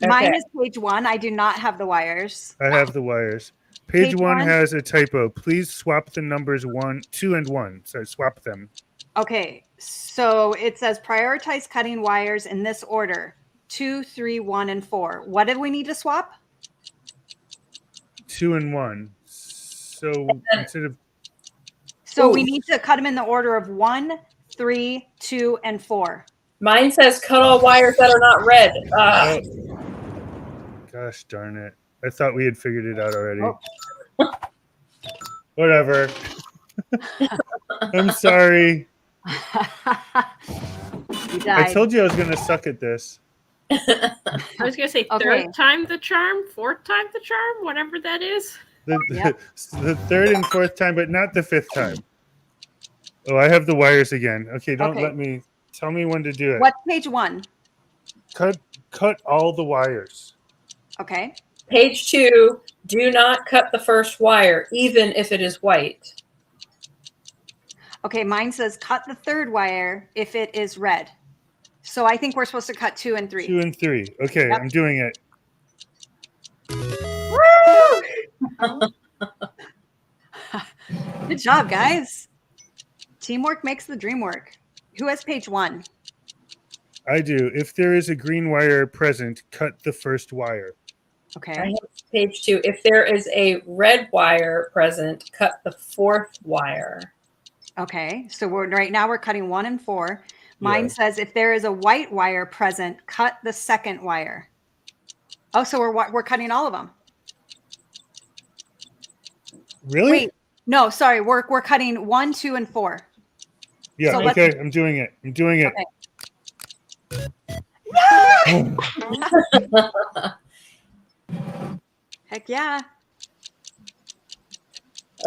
Mine is page 1. I do not have the wires. I have the wires. Page 1 has a typo. Please swap the numbers 1, 2, and 1. So swap them. Okay. So it says prioritize cutting wires in this order. 2, 3, 1, and 4. What did we need to swap? 2 and 1. So instead of... So we need to cut them in the order of 1, 3, 2, and 4. Mine says cut all wires that are not red. Gosh darn it. I thought we had figured it out already. Oh. Whatever. I'm sorry. I told you I was going to suck at this. I was going to say third time the charm, fourth time the charm, whatever that is. The third and fourth time, but not the fifth time. Oh, I have the wires again. Okay, let me. Tell me when to do it. What's page 1? Cut all the wires. Okay. Page 2, do not cut the first wire, even if it is white. Okay, mine says cut the third wire if it is red. So I think we're supposed to cut 2 and 3. 2 and 3. Okay, yep. I'm doing it. Woo! Good job, guys. Teamwork makes the dream work. Who has page 1? I do. If there is a green wire present, cut the first wire. Okay. I have page 2. If there is a red wire present, cut the fourth wire. Okay. So right now we're cutting 1 and 4. Mine Yeah. says if there is a white wire present, cut the second wire. Oh, so we're cutting all of them. Really? Wait. No, sorry. We're cutting 1, 2, and 4. Yeah. So Okay. I'm doing it. Okay. Heck yeah.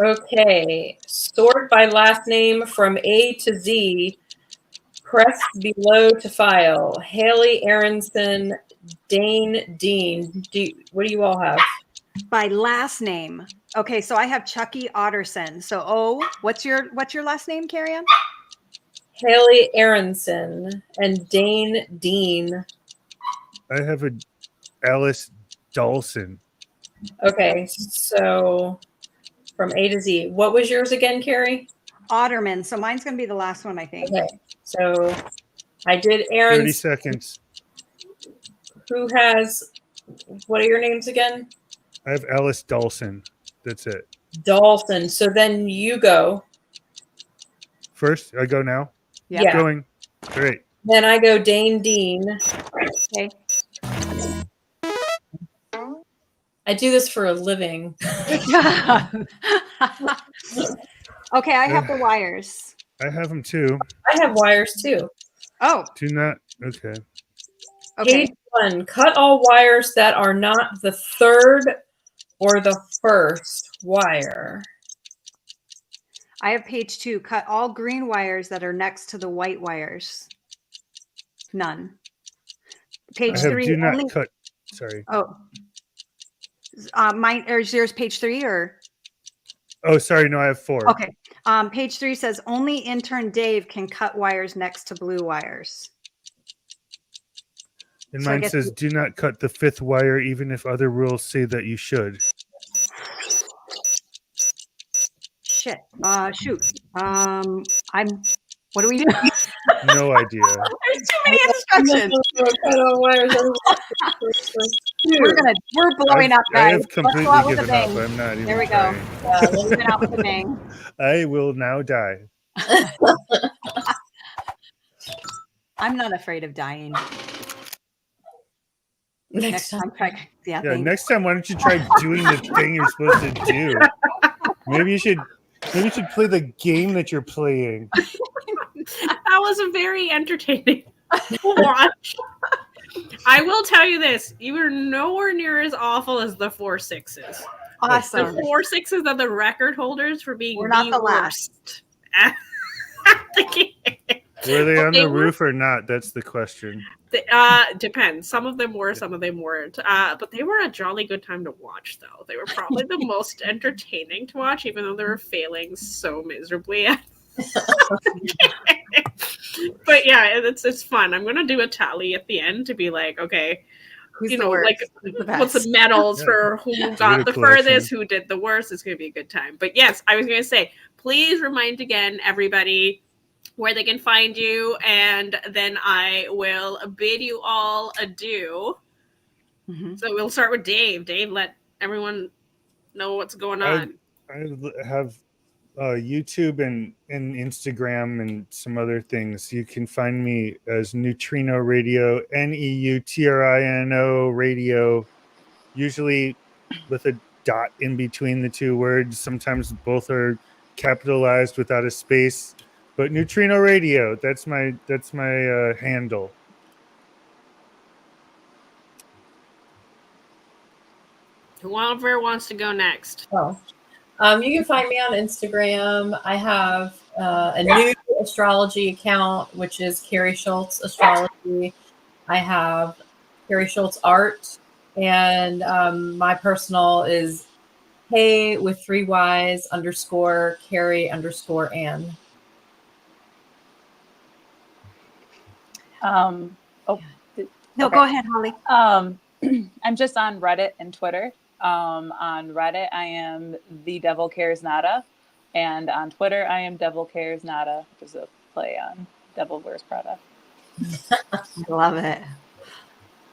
Okay. Sort by last name from A to Z. Press below to file. Haley Aronson, Dane Dean. What do you all have? By last name. Okay, so I have Chucky Otterson. So what's your last name, Carrie-Ann? Haley Aronson and Dane Dean. I have a Alice Dawson. Okay, so from A to Z. What was yours again, Carrie? Otterman. So mine's going to be the last one, I think. Okay, so I did Aaron's. 30 seconds. Who has, what are your names again? I have Alice Dawson. That's it. Dawson. So then you go. First, I go now? Yep. Yeah. Going. Great. Then I go Dane Dean. Okay. I do this for a living. Good job. Okay, I have the wires. I have them too. I have wires too. Oh, Do not. Okay. okay. Page 1. Cut all wires that are not the third or the first wire. I have page 2. Cut all green wires that are next to the white wires. None. Page I have 3. do not only, cut. Sorry. Oh. Mine or is yours page 3 or? Oh, sorry. No, I have 4. Okay. Page 3 says only intern Dave can cut wires next to blue wires. And So I mine guess says do not cut the 5th wire, even if other rules say that you should. Shit. Shoot. What do we do? No idea. There's too many instructions. We're blowing up, I guys. have Let's completely go out with a given up. bang. I'm not even There we go. trying. We're moving out with a bang. I will now die. I'm not afraid of dying. Next time. Yeah, Yeah, next time, why don't you try doing the thing you're supposed to do? Maybe you should play the game that you're playing. That was a very entertaining watch. I will tell you this: you were nowhere near as awful as the 4 6s. Awesome. The 4 6s are the record holders for being We're not the worst at the game. Were they on They the were- roof or not? That's the question. Depends. Some of them were, some of them weren't. But they were a jolly good time to watch, though. They were probably the most entertaining to watch, even though they were failing so miserably. But yeah, it's fun. I'm gonna do a tally at the end to be like, okay, Who's you the know, worst? like Who's the what's the best? medals Yeah. for who Give got it the a collection. furthest, who did the worst. It's gonna be a good time. But yes, I was gonna say, please remind again everybody where they can find you, and then I will bid you all adieu. Mhm. So we'll start with Dave. Dave, let everyone know what's going on. I have YouTube and Instagram and some other things. You can find me as Neutrino Radio, NEUTRINO Radio, usually with a dot in between the two words. Sometimes both are capitalized without a space. But Neutrino Radio, that's my handle. Whoever wants to go next. Oh. You can find me on Instagram. I have a new astrology account, which is Carrie Schultz Astrology. I have Carrie Schultz Art, and my personal is hey with 3 Y's _ Carrie _ Ann. No, Okay. go ahead, Holly. I'm just on Reddit and Twitter. On Reddit, I am The Devil Cares Nada, And on Twitter, I am Devil Cares Nada, which is a play on Devil Wears Prada. I love it.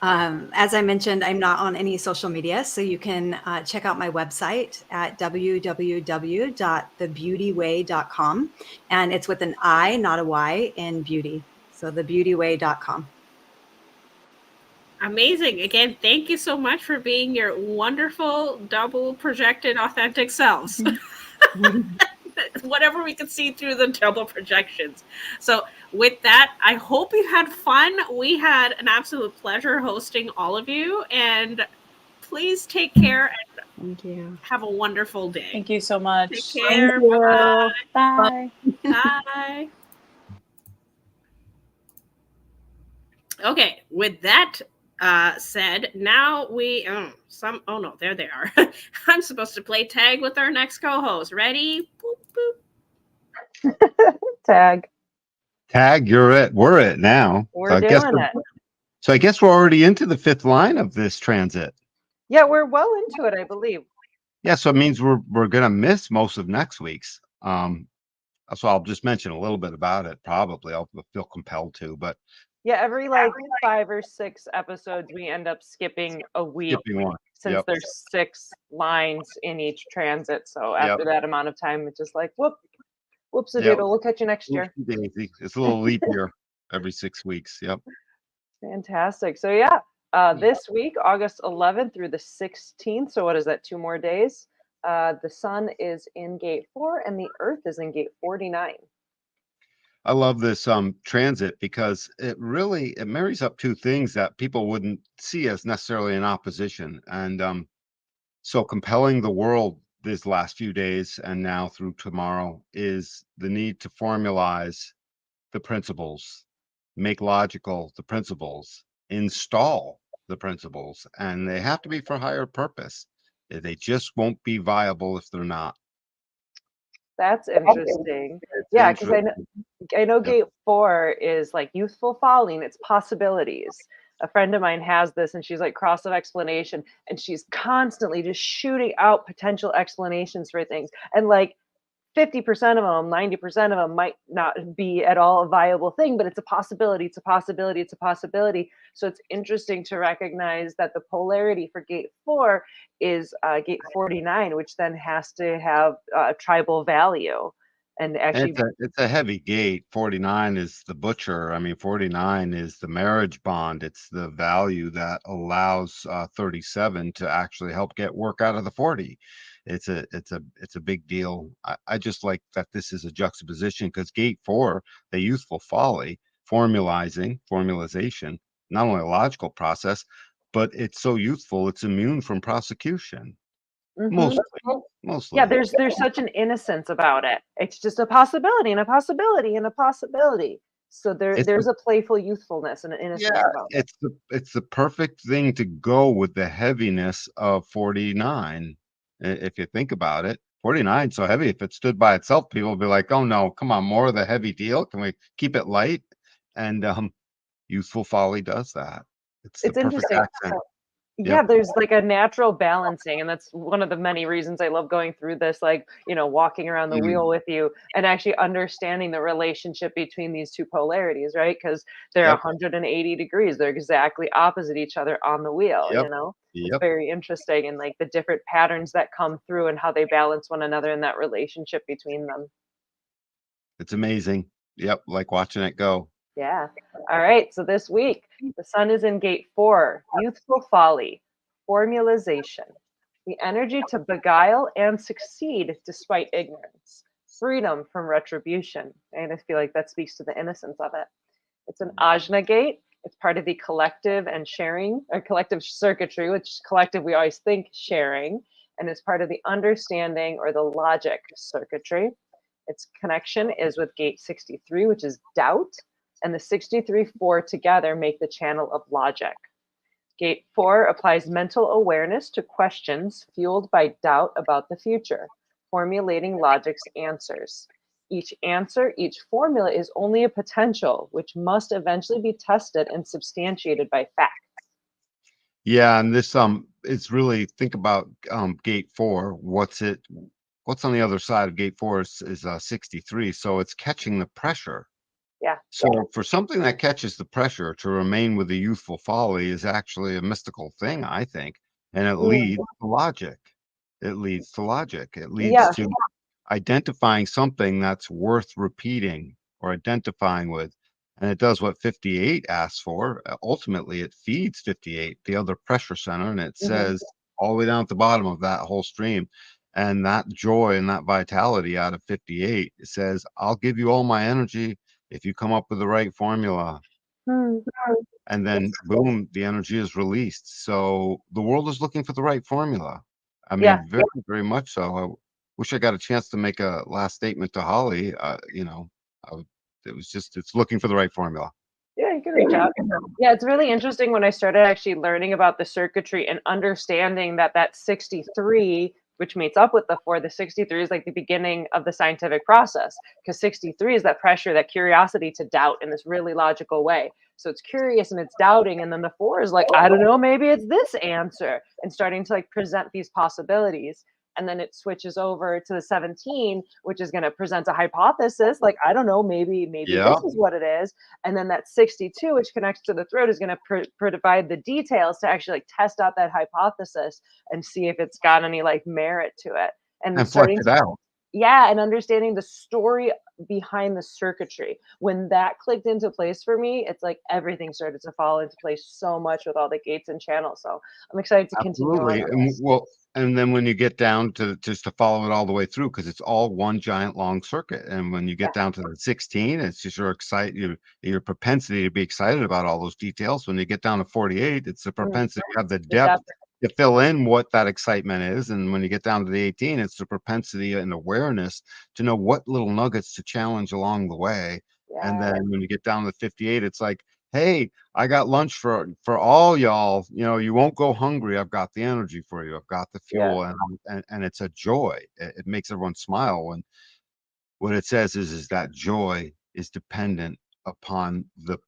As I mentioned, I'm not on any social media, so you can check out my website at www.thebeautyway.com. And it's with an I, not a Y, in beauty. So thebeautyway.com. Amazing. Again, thank you so much for being your wonderful, double projected, authentic selves. Whatever we can see through the double projections. So with that, I hope you had fun. We had an absolute pleasure hosting all of you, and please take care and Thank you. have a wonderful day. Thank you so much. Take care. Thank you. Bye. Bye. Bye. Okay, with that said, now we oh no, there they are. I'm supposed to play tag with our next co-host. Ready? Boop, boop. Tag. We're it now. We're doing it. So I guess we're already into the 5th line of this transit. Yeah, we're well into it, I believe. Yeah, so it means we're gonna miss most of next week's. So I'll just mention a little bit about it. Probably I'll feel compelled to, but yeah, every like 5 or 6 episodes, we end up skipping a week one. since Yep. there's 6 lines in each transit. So after that amount of time, it's just like whoops a doodle. We'll catch you next year. It's a little leap year every 6 weeks. Yep. Fantastic. So yeah, this week, August 11th through the 16th. So what is that? 2 more days. The sun is in gate 4 and the earth is in gate 49. I love this transit because it marries up 2 things that people wouldn't see as necessarily in opposition. And so compelling the world these last few days and now through tomorrow is the need to formalize the principles, make logical the principles, install the principles, and they have to be for higher purpose. They just won't be viable if they're not. That's interesting. Yeah, because I know gate 4 is like youthful folly and it's possibilities. A friend of mine has this and she's like cross of explanation and she's constantly just shooting out potential explanations for things. And like 50% of them, 90% of them might not be at all a viable thing, but it's a possibility. It's a possibility. It's a possibility. So it's interesting to recognize that the polarity for gate 4 is gate 49, which then has to have tribal value. And actually, it's a heavy gate. 49 is the butcher. I mean, 49 is the marriage bond. It's the value that allows 37 to actually help get work out of the 40. It's a big deal. I just like that this is a juxtaposition because gate 4, the youthful folly, formalization, not only a logical process, but it's so youthful, it's immune from prosecution. Mostly. Yeah, there's such an innocence about it. It's just a possibility and a possibility and a possibility. So there's a playful youthfulness and an innocence about it. It's the perfect thing to go with the heaviness of 49. If you think about it, 49 is so heavy. If it stood by itself, people would be like, "Oh no, come on, more of the heavy deal. Can we keep it light?" And youthful folly does that. It's the perfect interesting. accent. Yeah, there's like a natural balancing, and that's one of the many reasons I love going through this, like, walking around the wheel with you and actually understanding the relationship between these 2 polarities, right? Because they're 180 degrees. They're exactly opposite each other on the wheel, It's very interesting, and like the different patterns that come through and how they balance one another in that relationship between them. It's amazing. Yep, like watching it go. Yeah. All right. So this week, the sun is in gate 4, youthful folly, formalization, the energy to beguile and succeed despite ignorance, freedom from retribution. And I feel like that speaks to the innocence of it. It's an ajna gate. It's part of the collective and sharing, or collective circuitry, which collective we always think sharing, and it's part of the understanding or the logic circuitry. Its connection is with gate 63, which is doubt, and the 63-4 together make the channel of logic. Gate 4 applies mental awareness to questions fueled by doubt about the future, formulating logic's answers. Each answer, each formula is only a potential, which must eventually be tested and substantiated by facts. Yeah, and this it's really think about gate 4. What's it what's on the other side of gate 4 is 63. So it's catching the pressure. Yeah. So for something that catches the pressure to remain with the youthful folly is actually a mystical thing, I think. And it leads to logic. It leads to logic. It leads to identifying something that's worth repeating or identifying with. And it does what 58 asks for. Ultimately, it feeds 58, the other pressure center, and it says all the way down at the bottom of that whole stream. And that joy and that vitality out of 58, it says, I'll give you all my energy if you come up with the right formula. And then boom, the energy is released. So the world is looking for the right formula. I mean, very, very much so. I wish I got a chance to make a last statement to Holly. It was just, it's looking for the right formula. Yeah, you can reach out. Yeah, it's really interesting when I started actually learning about the circuitry and understanding that 63, which meets up with the 4, the 63 is like the beginning of the scientific process, because 63 is that pressure, that curiosity to doubt in this really logical way. So it's curious and it's doubting, and then the 4 is like, I don't know, maybe it's this answer, and starting to like present these possibilities. And then it switches over to the 17, which is going to present a hypothesis, like, I don't know, maybe this is what it is. And then that 62, which connects to the throat, is going to provide the details to actually like test out that hypothesis and see if it's got any like merit to it. And flesh it out. Yeah, and understanding the story behind the circuitry. When that clicked into place for me, it's like everything started to fall into place so much with all the gates and channels. So I'm excited to continue on. And then when you get down to just to follow it all the way through, because it's all one giant long circuit. And when you get down to the 16, it's just your propensity to be excited about all those details. When you get down to 48, it's the propensity to have the depth to fill in what that excitement is. And when you get down to the 18, it's the propensity and awareness to know what little nuggets to challenge along the way. And then when you get down to 58, it's like, hey, I got lunch for all y'all. You won't go hungry. I've got the energy for you. I've got the fuel, and it's a joy. It makes everyone smile when what it says is that joy is dependent upon the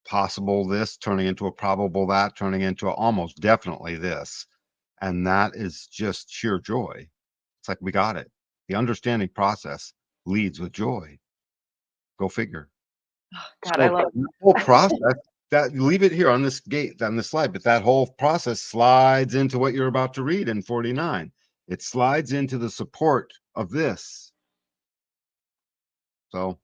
possible this turning into a probable that, turning into almost definitely this. And that is just sheer joy. It's like, we got it. The understanding process leads with joy. Go figure. God, I love the whole process. That leave it here on this slide, but that whole process slides into what you're about to read in 49. It slides into the support of this. So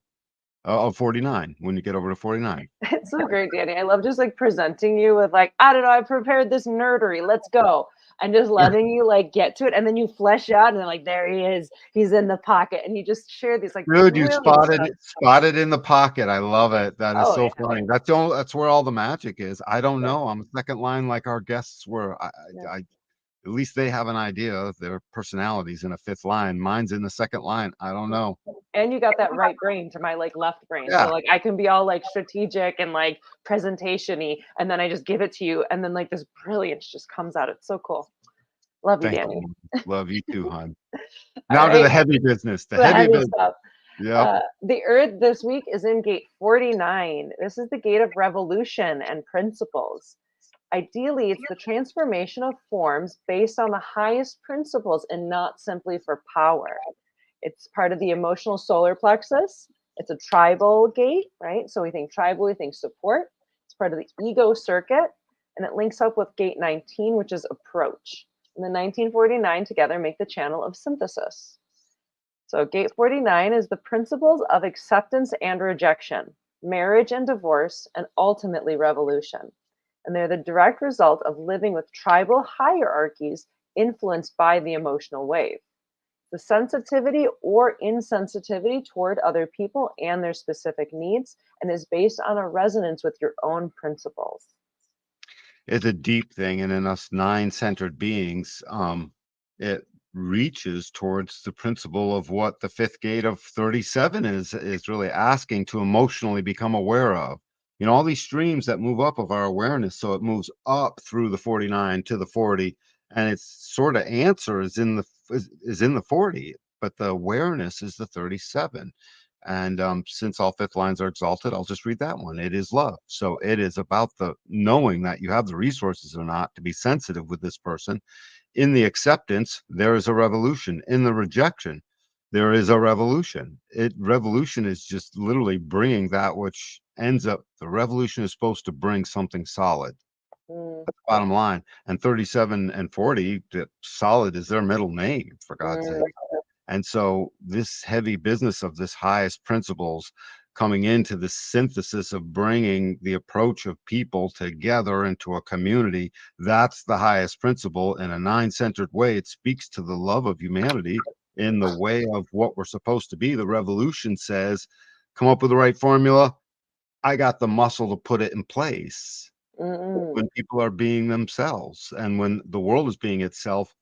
of 49 when you get over to 49. It's so great, Danny. I love just like presenting you with like, I don't know, I prepared this nerdery. Let's go. And just letting you like get to it, and then you flesh out, and then like there he is. He's in the pocket, and you just share these like. Dude, you spotted in the pocket. I love it. That is so funny. That's where all the magic is. I don't know. I'm second line like our guests were. I at least they have an idea of their personalities in a fifth line. Mine's in the second line. I don't know. And you got that right brain to my like left brain. So like I can be all like strategic and like presentation-y, and then I just give it to you, and then like this brilliance just comes out. It's so cool. Love you, Danny. Love you too, hon. Now to the heavy business. The heavy business stuff. Yeah. The Earth this week is in gate 49. This is the gate of revolution and principles. Ideally, it's the transformation of forms based on the highest principles and not simply for power. It's part of the emotional solar plexus. It's a tribal gate, right? So we think tribal, we think support. It's part of the ego circuit, and it links up with gate 19, which is approach. And the 1949 together make the channel of synthesis. So gate 49 is the principles of acceptance and rejection, marriage and divorce, and ultimately revolution. And they're the direct result of living with tribal hierarchies influenced by the emotional wave. The sensitivity or insensitivity toward other people and their specific needs, and is based on a resonance with your own principles. It's a deep thing, and in us 9-centered beings, it reaches towards the principle of what the fifth gate of 37 is really asking to emotionally become aware of. All these streams that move up of our awareness, so it moves up through the 49 to the 40, and its sort of answer is in the 40, but the awareness is the 37. And since all fifth lines are exalted, I'll just read that one. It is love. So it is about the knowing that you have the resources or not to be sensitive with this person. in the acceptance, there is a revolution. In the rejection, there is a revolution. Revolution is just literally bringing that which ends up. The revolution is supposed to bring something solid. Mm. That's the bottom line. And 37 and 40, solid is their middle name, for God's sake. And so this heavy business of this highest principles coming into the synthesis of bringing the approach of people together into a community, that's the highest principle in a nine-centered way. It speaks to the love of humanity in the way of what we're supposed to be. The revolution says, come up with the right formula. I got the muscle to put it in place. When people are being themselves and when the world is being itself,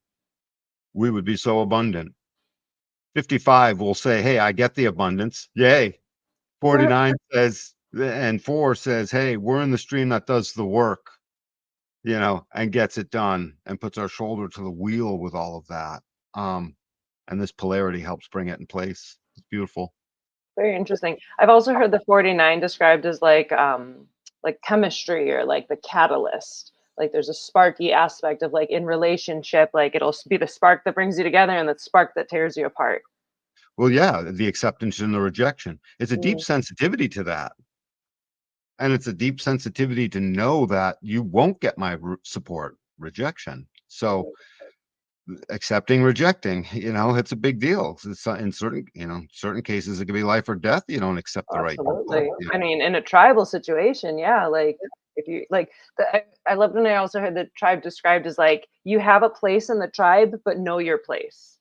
we would be so abundant. 55 will say, hey, I get the abundance. Yay. 49 says, and 4 says, hey, we're in the stream that does the work, and gets it done and puts our shoulder to the wheel with all of that. And this polarity helps bring it in place. It's beautiful. Very interesting. I've also heard the 49 described as like chemistry or like the catalyst. Like there's a sparky aspect of like in relationship, like it'll be the spark that brings you together and the spark that tears you apart. Well, yeah, the acceptance and the rejection. It's a deep sensitivity to that. And it's a deep sensitivity to know that you won't get my support, rejection. So accepting, rejecting, it's a big deal. It's in certain cases, it could be life or death. You don't accept the right people. Absolutely. I mean, in a tribal situation, yeah, like if you like I loved when I also heard the tribe described as like you have a place in the tribe, but know your place.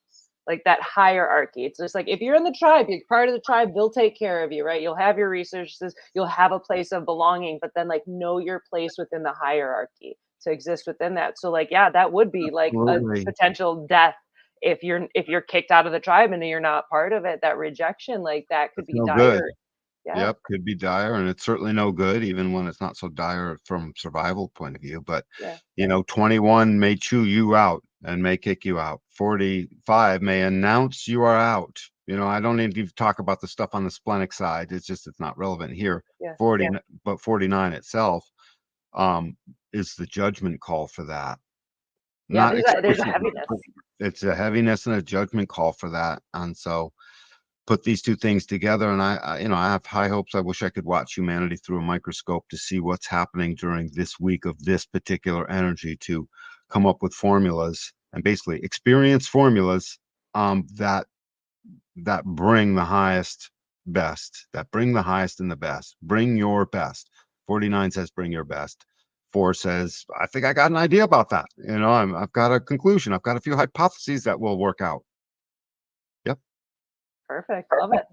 Like that hierarchy. It's just like if you're in the tribe, you're part of the tribe, they'll take care of you, right? You'll have your resources, you'll have a place of belonging, but then like know your place within the hierarchy to exist within that. So like, yeah, that would be like Absolutely. a potential death if you're kicked out of the tribe and you're not part of it. That rejection, like that could be No dire. good. Yeah. Yep, could be dire, and it's certainly no good, even when it's not so dire from survival point of view. But Yeah. 21 may chew you out and may kick you out. 45 may announce you are out. I don't need to talk about the stuff on the splenic side. It's not relevant here. Yeah. 40, but 49 itself is the judgment call for that. Yeah, Not there's a heaviness. It's a heaviness and a judgment call for that, and so put these two things together, and I have high hopes. I wish I could watch humanity through a microscope to see what's happening during this week of this particular energy to come up with formulas and basically experience formulas that bring the highest best, that bring the highest and the best. Bring your best. 49 says bring your best. 4 says, I think I got an idea about that. I've got a conclusion. I've got a few hypotheses that will work out. Yep. Perfect. Love it.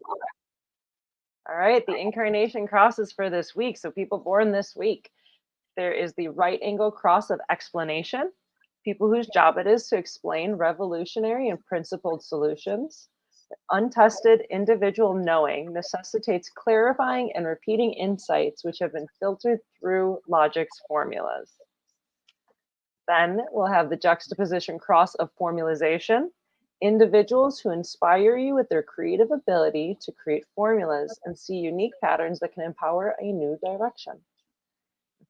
All right. The incarnation crosses for this week. So people born this week, there is the right angle cross of explanation. People whose job it is to explain revolutionary and principled solutions. Untested individual knowing necessitates clarifying and repeating insights which have been filtered through logic's formulas. Then we'll have the juxtaposition cross of formalization. Individuals who inspire you with their creative ability to create formulas and see unique patterns that can empower a new direction.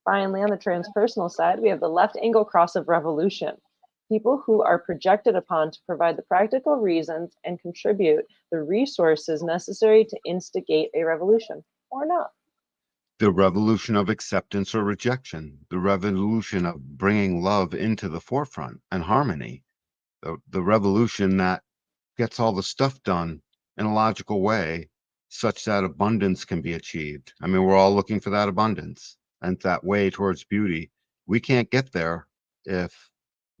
Finally, on the transpersonal side, we have the left angle cross of revolution. People who are projected upon to provide the practical reasons and contribute the resources necessary to instigate a revolution, or not. The revolution of acceptance or rejection, the revolution of bringing love into the forefront and harmony, the revolution that gets all the stuff done in a logical way such that abundance can be achieved. I mean, we're all looking for that abundance and that way towards beauty. We can't get there if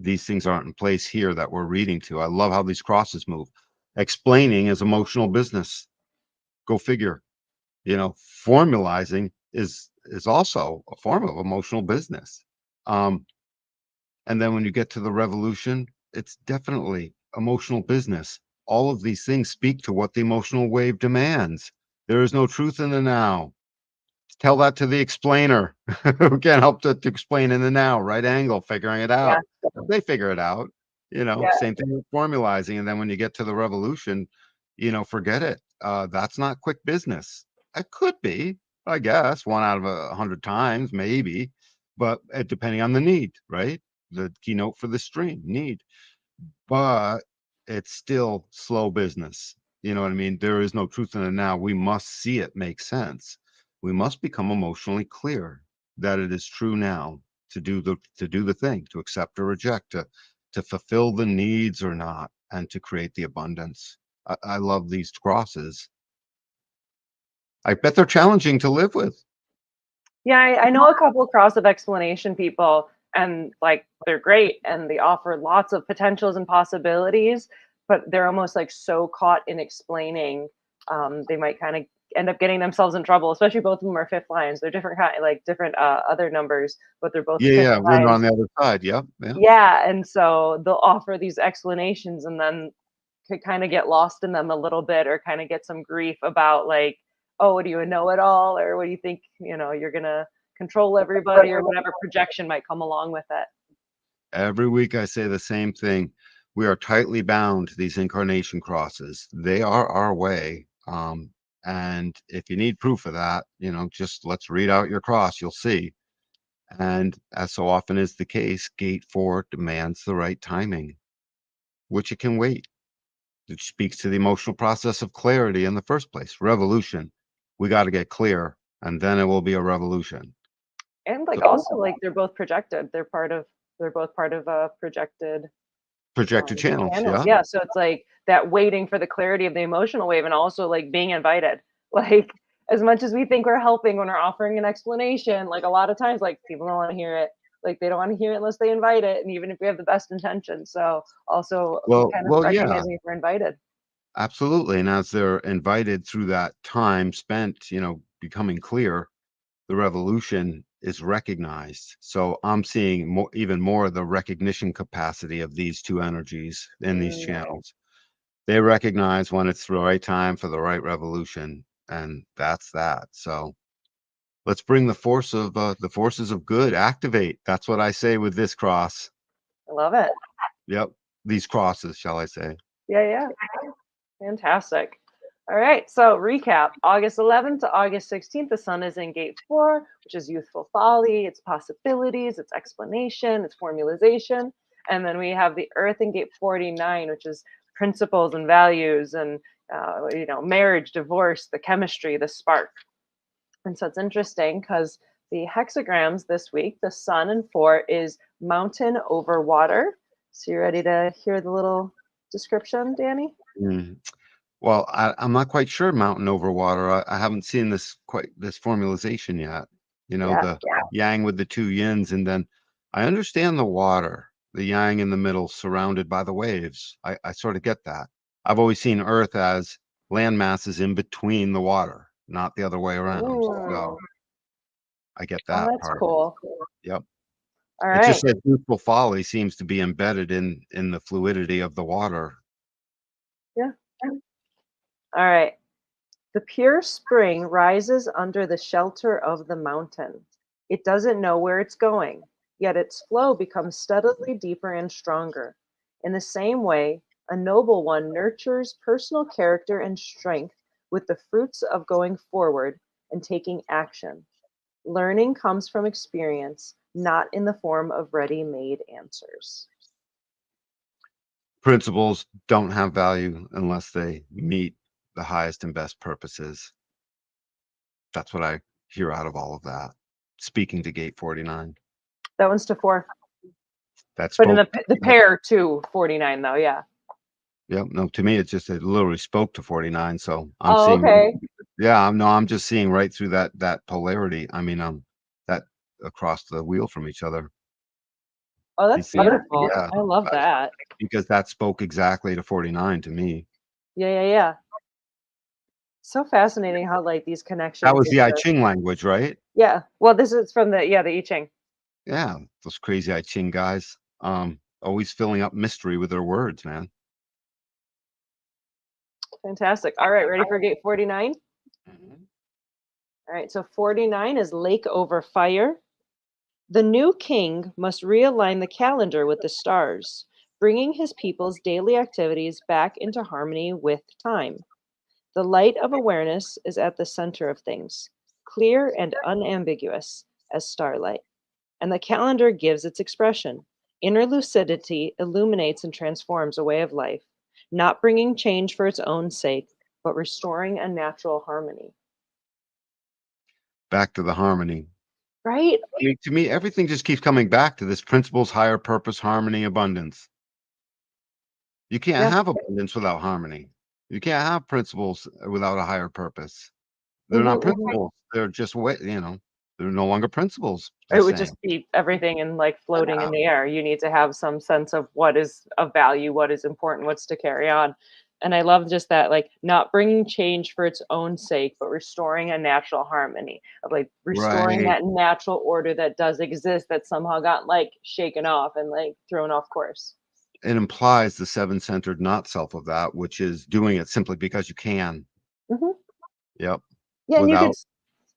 these things aren't in place here that we're reading to. I love how these crosses move. Explaining is emotional business. Go figure. Formalizing is also a form of emotional business. And then when you get to the revolution, it's definitely emotional business. All of these things speak to what the emotional wave demands. There is no truth in the now. Tell that to the explainer who can't help to explain in the now, right angle, figuring it out. Yeah. They figure it out, same thing with formalizing. And then when you get to the revolution, forget it. That's not quick business. It could be, I guess, 1 out of 100 times, maybe, but depending on the need, right? the keynote for the stream. Need, but it's still slow business. You know what I mean? There is no truth in it now. We must see it make sense. We must become emotionally clear that it is true now to do the thing, to accept or reject, to fulfill the needs or not, and to create the abundance. I love these crosses. I bet they're challenging to live with. Yeah, I know a couple of cross of explanation people, and like they're great and they offer lots of potentials and possibilities, but they're almost like so caught in explaining, they might kind of end up getting themselves in trouble. Especially both of them are fifth lines. They're different kind, like different other numbers, but they're both fifth Yeah, we're on lines. the other side. Yep. Yeah. Yeah, and so they'll offer these explanations, and then could kind of get lost in them a little bit, or kind of get some grief about like, oh, what do you know it all, or what do you think, you're gonna control everybody, or whatever projection might come along with it. Every week I say the same thing. We are tightly bound to these incarnation crosses. They are our way. And if you need proof of that, just let's read out your cross, you'll see. And as so often is the case, gate 4 demands the right timing, which it can wait. It speaks to the emotional process of clarity in the first place. Revolution. We got to get clear, and then it will be a revolution. And like So, also like they're both projected. They're both part of a projected channels. channels. Yeah. Yeah. So it's like that waiting for the clarity of the emotional wave, and also like being invited. Like as much as we think we're helping when we're offering an explanation, like a lot of times like people don't want to hear it. Like they don't want to hear it unless they invite it. And even if we have the best intentions. So also kind of Yeah, recognizing if we're invited. absolutely. And as they're invited through that time spent, becoming clear, the revolution is recognized. So I'm seeing even more of the recognition capacity of these two energies in these channels. They recognize when it's the right time for the right revolution, and that's that. So let's bring the forces of good activate. That's what I say with this cross. I love it. Yep, these crosses, shall I say? Yeah. Fantastic. All right, so recap. August 11th to August 16th, the sun is in gate 4, which is youthful folly, its possibilities, its explanation, its formalization. And then we have the earth in gate 49, which is principles and values and, marriage, divorce, the chemistry, the spark. And so it's interesting because the hexagrams this week, the sun in 4 is mountain over water. So you ready to hear the little description, Danny? Well, I'm not quite sure mountain over water. I haven't seen this formalization yet. The yang with the two yins, and then I understand the water, the yang in the middle, surrounded by the waves. I sort of get that. I've always seen Earth as land masses in between the water, not the other way around. So I get that that's part. cool. Yep. All It right. just says youthful folly seems to be embedded in the fluidity of the water. Yeah. All right. The pure spring rises under the shelter of the mountain. It doesn't know where it's going, yet its flow becomes steadily deeper and stronger. In the same way, a noble one nurtures personal character and strength with the fruits of going forward and taking action. Learning comes from experience, not in the form of ready-made answers. Principles don't have value unless they meet the highest and best purposes. That's what I hear out of all of that. Speaking to gate 49. That one's to 4. That's but in the pair to 49 though, yeah. Yep. No, to me, it literally spoke to 49. So I'm seeing. Okay. Yeah, I'm just seeing right through that polarity. I mean, that across the wheel from each other. Oh, that's beautiful. Yeah, I love that. Because that spoke exactly to 49 to me. Yeah. So fascinating how like these connections. That was the I Ching language, right? Yeah. Well, this is from the I Ching. Yeah, those crazy I Ching guys. Always filling up mystery with their words, man. Fantastic. All right, ready for gate 49? Mm-hmm. All right, so 49 is lake over fire. The new king must realign the calendar with the stars, bringing his people's daily activities back into harmony with time. The light of awareness is at the center of things, clear and unambiguous as starlight, and the calendar gives its expression. Inner lucidity illuminates and transforms a way of life, not bringing change for its own sake, but restoring a natural harmony. Back to the harmony. Right? I mean, to me, everything just keeps coming back to this principles, higher purpose, harmony, abundance. You can't Yeah. have abundance without harmony. You can't have principles without a higher purpose. They're not principles. They're just they're no longer principles. It would just be everything and like floating in the air. You need to have some sense of what is of value, what is important, what's to carry on. And I love just that, like, not bringing change for its own sake, but restoring a natural harmony of like restoring Right. that natural order that does exist that somehow got like shaken off and like thrown off course. It implies the seven-centered not self of that, which is doing it simply because you can. Mhm. Yep. Yeah, and you could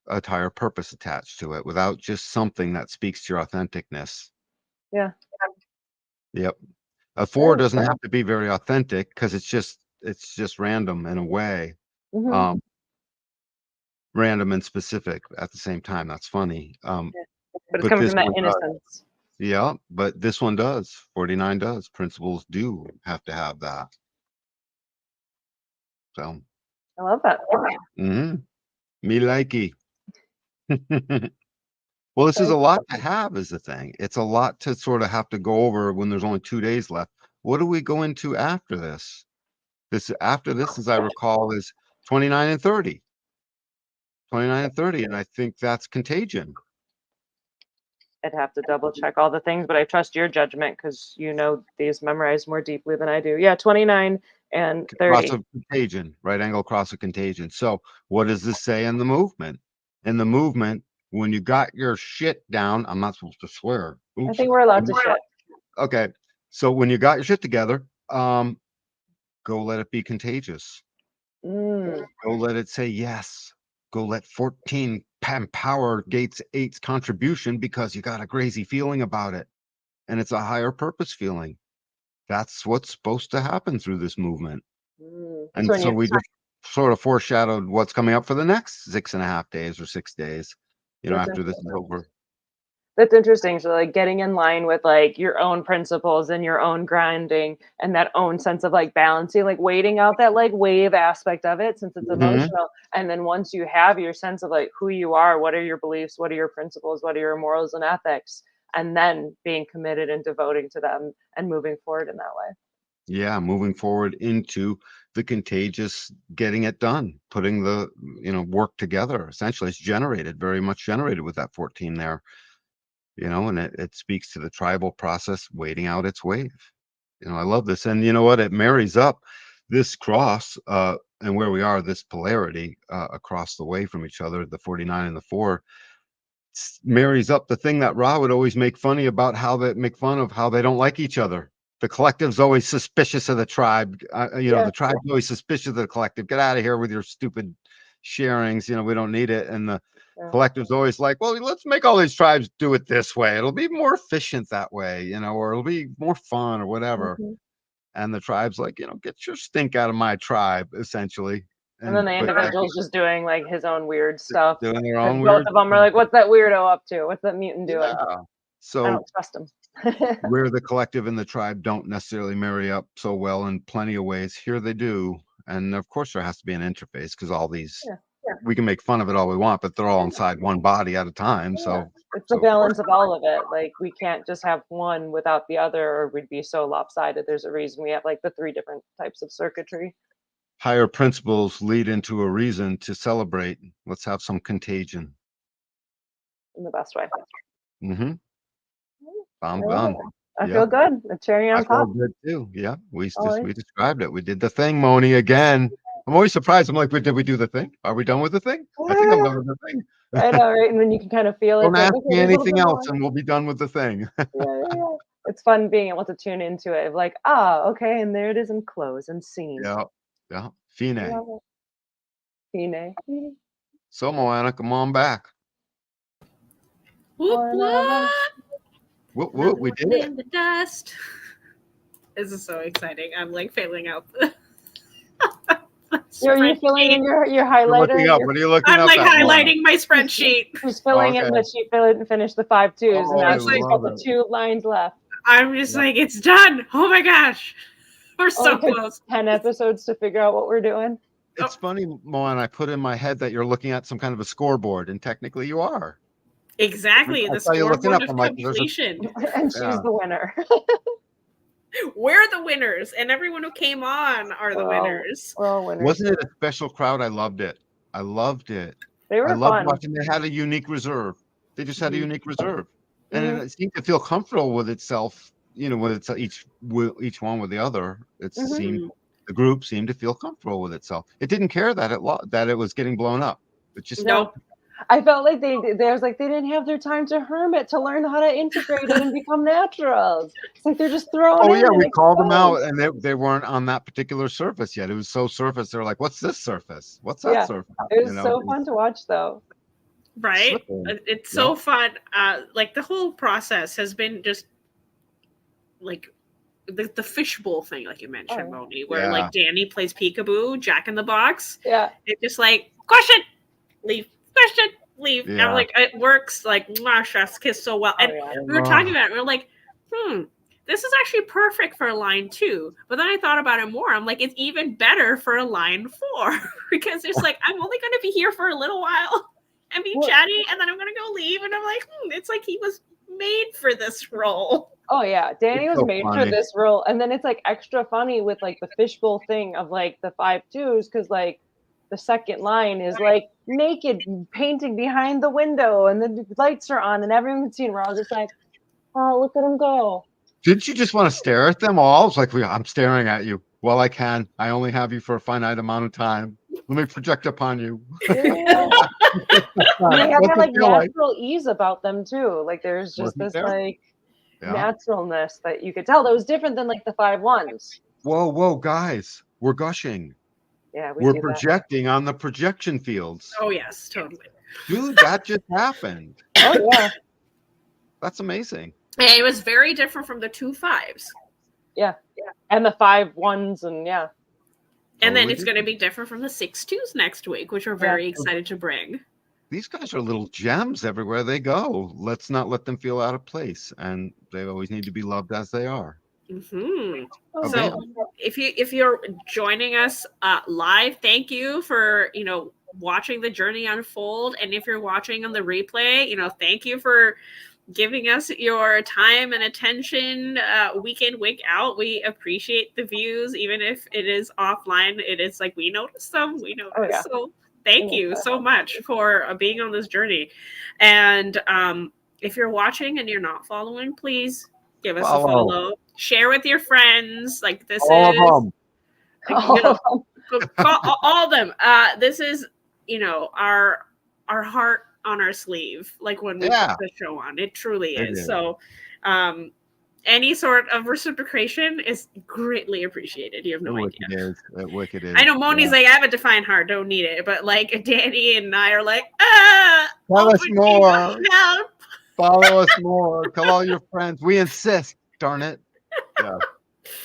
Without a higher purpose attached to it, without just something that speaks to your authenticness. yeah. Yep. A 4 doesn't have to be very authentic because it's just random in a way. Mhm. Random and specific at the same time. That's funny. But it's But coming this from that one does. innocence. Yeah, but this one does. 49 does. Principles do have to have that. So, I love that. me likey. Well, this is a lot to have is the thing. It's a lot to sort of have to go over when there's only 2 days left. What do we go into after this? After this, as I recall, is 29 and 30. 29 and 30, and I think that's contagion. I'd have to double check all the things, but I trust your judgment because you know these memorized more deeply than I do. Yeah, 29 and 30. Cross of contagion, right angle cross of contagion. So what does this say in the movement? In the movement, when you got your shit down, I'm not supposed to swear. I Oops. think we're allowed to shit. Okay. So when you got your shit together, go let it be contagious. Mm. Go let it say yes. Go let 14 empower Gates 8's contribution because you got a crazy feeling about it. And it's a higher purpose feeling. That's what's supposed to happen through this movement. And so we just sort of foreshadowed what's coming up for the next 6.5 days or 6 days, after this is over. That's interesting. So like getting in line with like your own principles and your own grounding and that own sense of like balancing, like waiting out that like wave aspect of it since it's emotional. And then once you have your sense of like who you are, what are your beliefs, what are your principles, what are your morals and ethics, and then being committed and devoting to them and moving forward in that way. Yeah, moving forward into the contagious getting it done, putting the work together. Essentially, it's very much generated with that 14 there. And it speaks to the tribal process waiting out its wave. I love this. And you know what? It marries up this cross and where we are, this polarity across the way from each other, the 49 and the 4, marries up the thing that Ra would always make fun of how they don't like each other. The collective's always suspicious of the tribe. The tribe's always suspicious of the collective. Get out of here with your stupid sharings. We don't need it. And the collective's always like, well, let's make all these tribes do it this way. It'll be more efficient that way, or it'll be more fun or whatever. And the tribe's like, get your stink out of my tribe, essentially. And then the individual's just doing like his own weird stuff. Doing their own both of them are like, what's that weirdo up to? What's that mutant doing? Yeah. So I don't trust him. where the collective and the tribe don't necessarily marry up so well in plenty of ways, here they do. And of course there has to be an interface because all these we can make fun of it all we want, but they're all inside one body at a time. So it's the balance of all of it. Like we can't just have one without the other or we'd be so lopsided. There's a reason we have like the 3 different types of circuitry. Higher principles lead into a reason to celebrate. Let's have some contagion. In the best way. I'm done. I feel good. The cherry on top. I feel good too. Yeah, we described it. We did the thing, Moni, again. I'm always surprised. I'm like, did we do the thing? Are we done with the thing? I think I'm done with the thing. I know, right? And then you can kind of feel it. Don't ask me anything else and we'll be done with the thing. Yeah. It's fun being able to tune into it. Like, okay, and there it is in close and scene. Yeah. Fine. Fine. So, Moana, come on back. Whoop, we did it. In the dust. This is so exciting. I'm like failing out. You're filling in your highlighter. What are you looking up? I'm like highlighting my spreadsheet. She's filling in, but she finished the 5 2s, and now she's got the 2 lines left. I'm just like, it's done. Oh my gosh. We're so close. 10 episodes to figure out what we're doing. It's funny, Moan, I put in my head that you're looking at some kind of a scoreboard, and technically you are. Exactly. I The saw you looking scoreboard up, of I'm like, completion. And she's the winner. We're the winners, and everyone who came on are the winners. We're all winners. Wasn't it a special crowd? I loved it. I loved it. They were I loved fun. watching. They had a unique reserve. They just had a unique reserve, and it seemed to feel comfortable with itself. You know, with each one with the other. It seemed the group seemed to feel comfortable with itself. It didn't care that it was getting blown up. It just Nope. I felt like they was like they didn't have their time to hermit to learn how to integrate it and become naturals. It's like they're just throwing. Oh yeah, we called them out, and they weren't on that particular surface yet. It was so surface. They're like, "What's this surface? What's that surface?" It was so fun to watch, though. Right? It's so fun. Like the whole process has been just like the fishbowl thing, like you mentioned, Moni, where like Danny plays peekaboo, Jack in the Box. Yeah. It's just like question, leave, question, leave. Yeah. And I'm like, it works like chef's kiss so well. And we were talking about it, we were like, this is actually perfect for a line 2. But then I thought about it more. I'm like, it's even better for a line 4 because it's like I'm only going to be here for a little while and be chatty, and then I'm going to go leave. And I'm like, it's like he was made for this role. Oh yeah, Danny was made for this role, and then it's like extra funny with like the fishbowl thing of like the 5-2s, because like the second line is like naked painting behind the window, and the lights are on, and everyone can see, and we're all just like, oh, look at him go. Didn't you just want to stare at them all? It's like, I'm staring at you. Well, I can. I only have you for a finite amount of time. Let me project upon you. Yeah. They have that like natural ease about them too. Like there's just this like naturalness that you could tell that was different than like the 5-1s. Whoa, guys, we're gushing. Yeah, we're projecting on the projection fields. Oh yes, totally. Dude, that just happened. Oh yeah, that's amazing. And it was very different from the 2 5s. Yeah, and the 5-1s, and and then it's going to be different from the 6 2s next week, which we're very excited to bring. These guys are little gems everywhere they go. Let's not let them feel out of place, and they always need to be loved as they are. So if you're joining us live, thank you for watching the journey unfold, and if you're watching on the replay, thank you for giving us your time and attention week in, week out. We appreciate the views, even if it is offline. It is like we notice them. So thank you so much for being on this journey. And if you're watching and you're not following, please give us a follow. Share with your friends. Like this all of them. This is our heart on our sleeve, like when we put the show on. It truly is. So any sort of reciprocation is greatly appreciated. You have no idea. Wicked is. I know Moni's like, I have a defined heart, don't need it. But like Danny and I are like, tell us more. Follow us more. Tell all your friends. We insist, darn it. Yeah.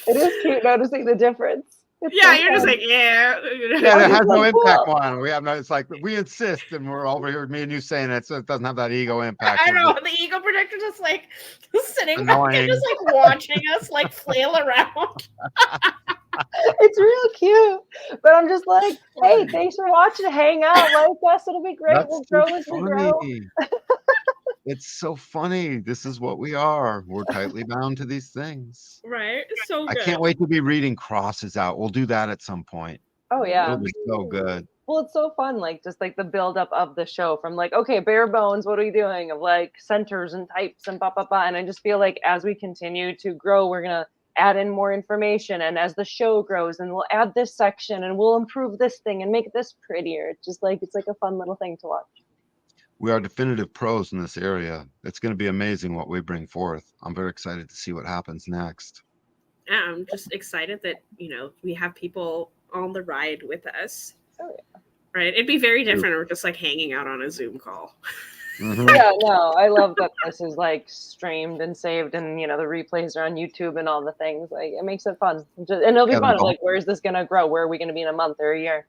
It is cute noticing the difference. It's you're just like, it has no impact on. We have no. It's like we insist, and we're over here, me and you saying it, so it doesn't have that ego impact. I know the ego projector just like sitting back and just like watching us like flail around. It's real cute, but I'm just like, hey, thanks for watching. Hang out, like us. It'll be great. We'll grow as we grow. It's so funny. This is what we are. We're tightly bound to these things. Right. So good. I can't wait to be reading crosses out. We'll do that at some point. Oh yeah. It'll be so good. Well, it's so fun, like just like the buildup of the show from like, okay, bare bones, what are we doing? Of like centers and types and blah blah blah. And I just feel like as we continue to grow, we're gonna add in more information. And as the show grows, and we'll add this section and we'll improve this thing and make this prettier. It's like a fun little thing to watch. We are definitive pros in this area. It's going to be amazing what we bring forth. I'm very excited to see what happens next. Yeah, I'm just excited that, we have people on the ride with us. Oh, yeah. Right? It'd be very different if we're just like hanging out on a Zoom call. Mm-hmm. Yeah, no, I love that this is like streamed and saved, and the replays are on YouTube and all the things. Like it makes it fun. And it'll be fun. Like, where's this going to grow? Where are we going to be in a month or a year?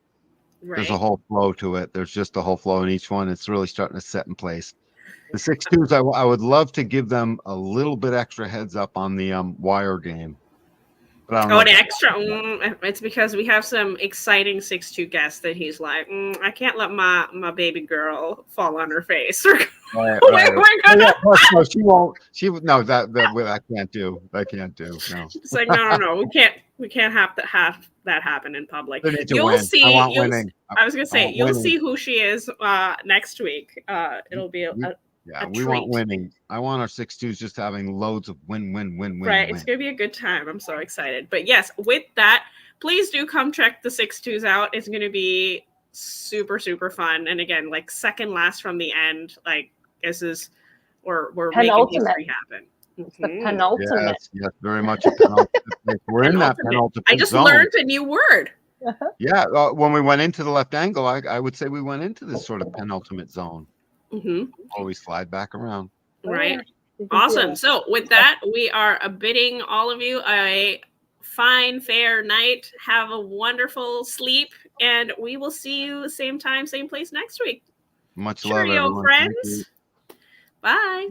Right. There's a whole flow to it. There's just a whole flow in each one. It's really starting to set in place. The 6-2s, I would love to give them a little bit extra heads up on the wire game. But I don't know an extra. It's because we have some exciting 6-2 guests that he's like, I can't let my baby girl fall on her face. Right. We're gonna. No, she won't. No, that I can't do. I can't do. No. It's like no. We can't have that happen in public. You'll see. I want winning. I was gonna say you'll see who she is next week. It'll be we want winning. I want our 6-2s just having loads of win. Right, it's gonna be a good time. I'm so excited. But yes, with that, please do come check the 6-2s out. It's gonna be super fun. And again, like second last from the end. Like this is we're making history happen. It's the penultimate. Yes, very much a penultimate. We're in that penultimate. I just zone. learned a new word. Yeah, when we went into the left angle, I would say we went into this sort of penultimate zone. Always slide back around. Right. Awesome. So with that, we are bidding all of you a fine, fair night. Have a wonderful sleep, and we will see you same time, same place next week. Much love, Cheerio, everyone. friends. Bye.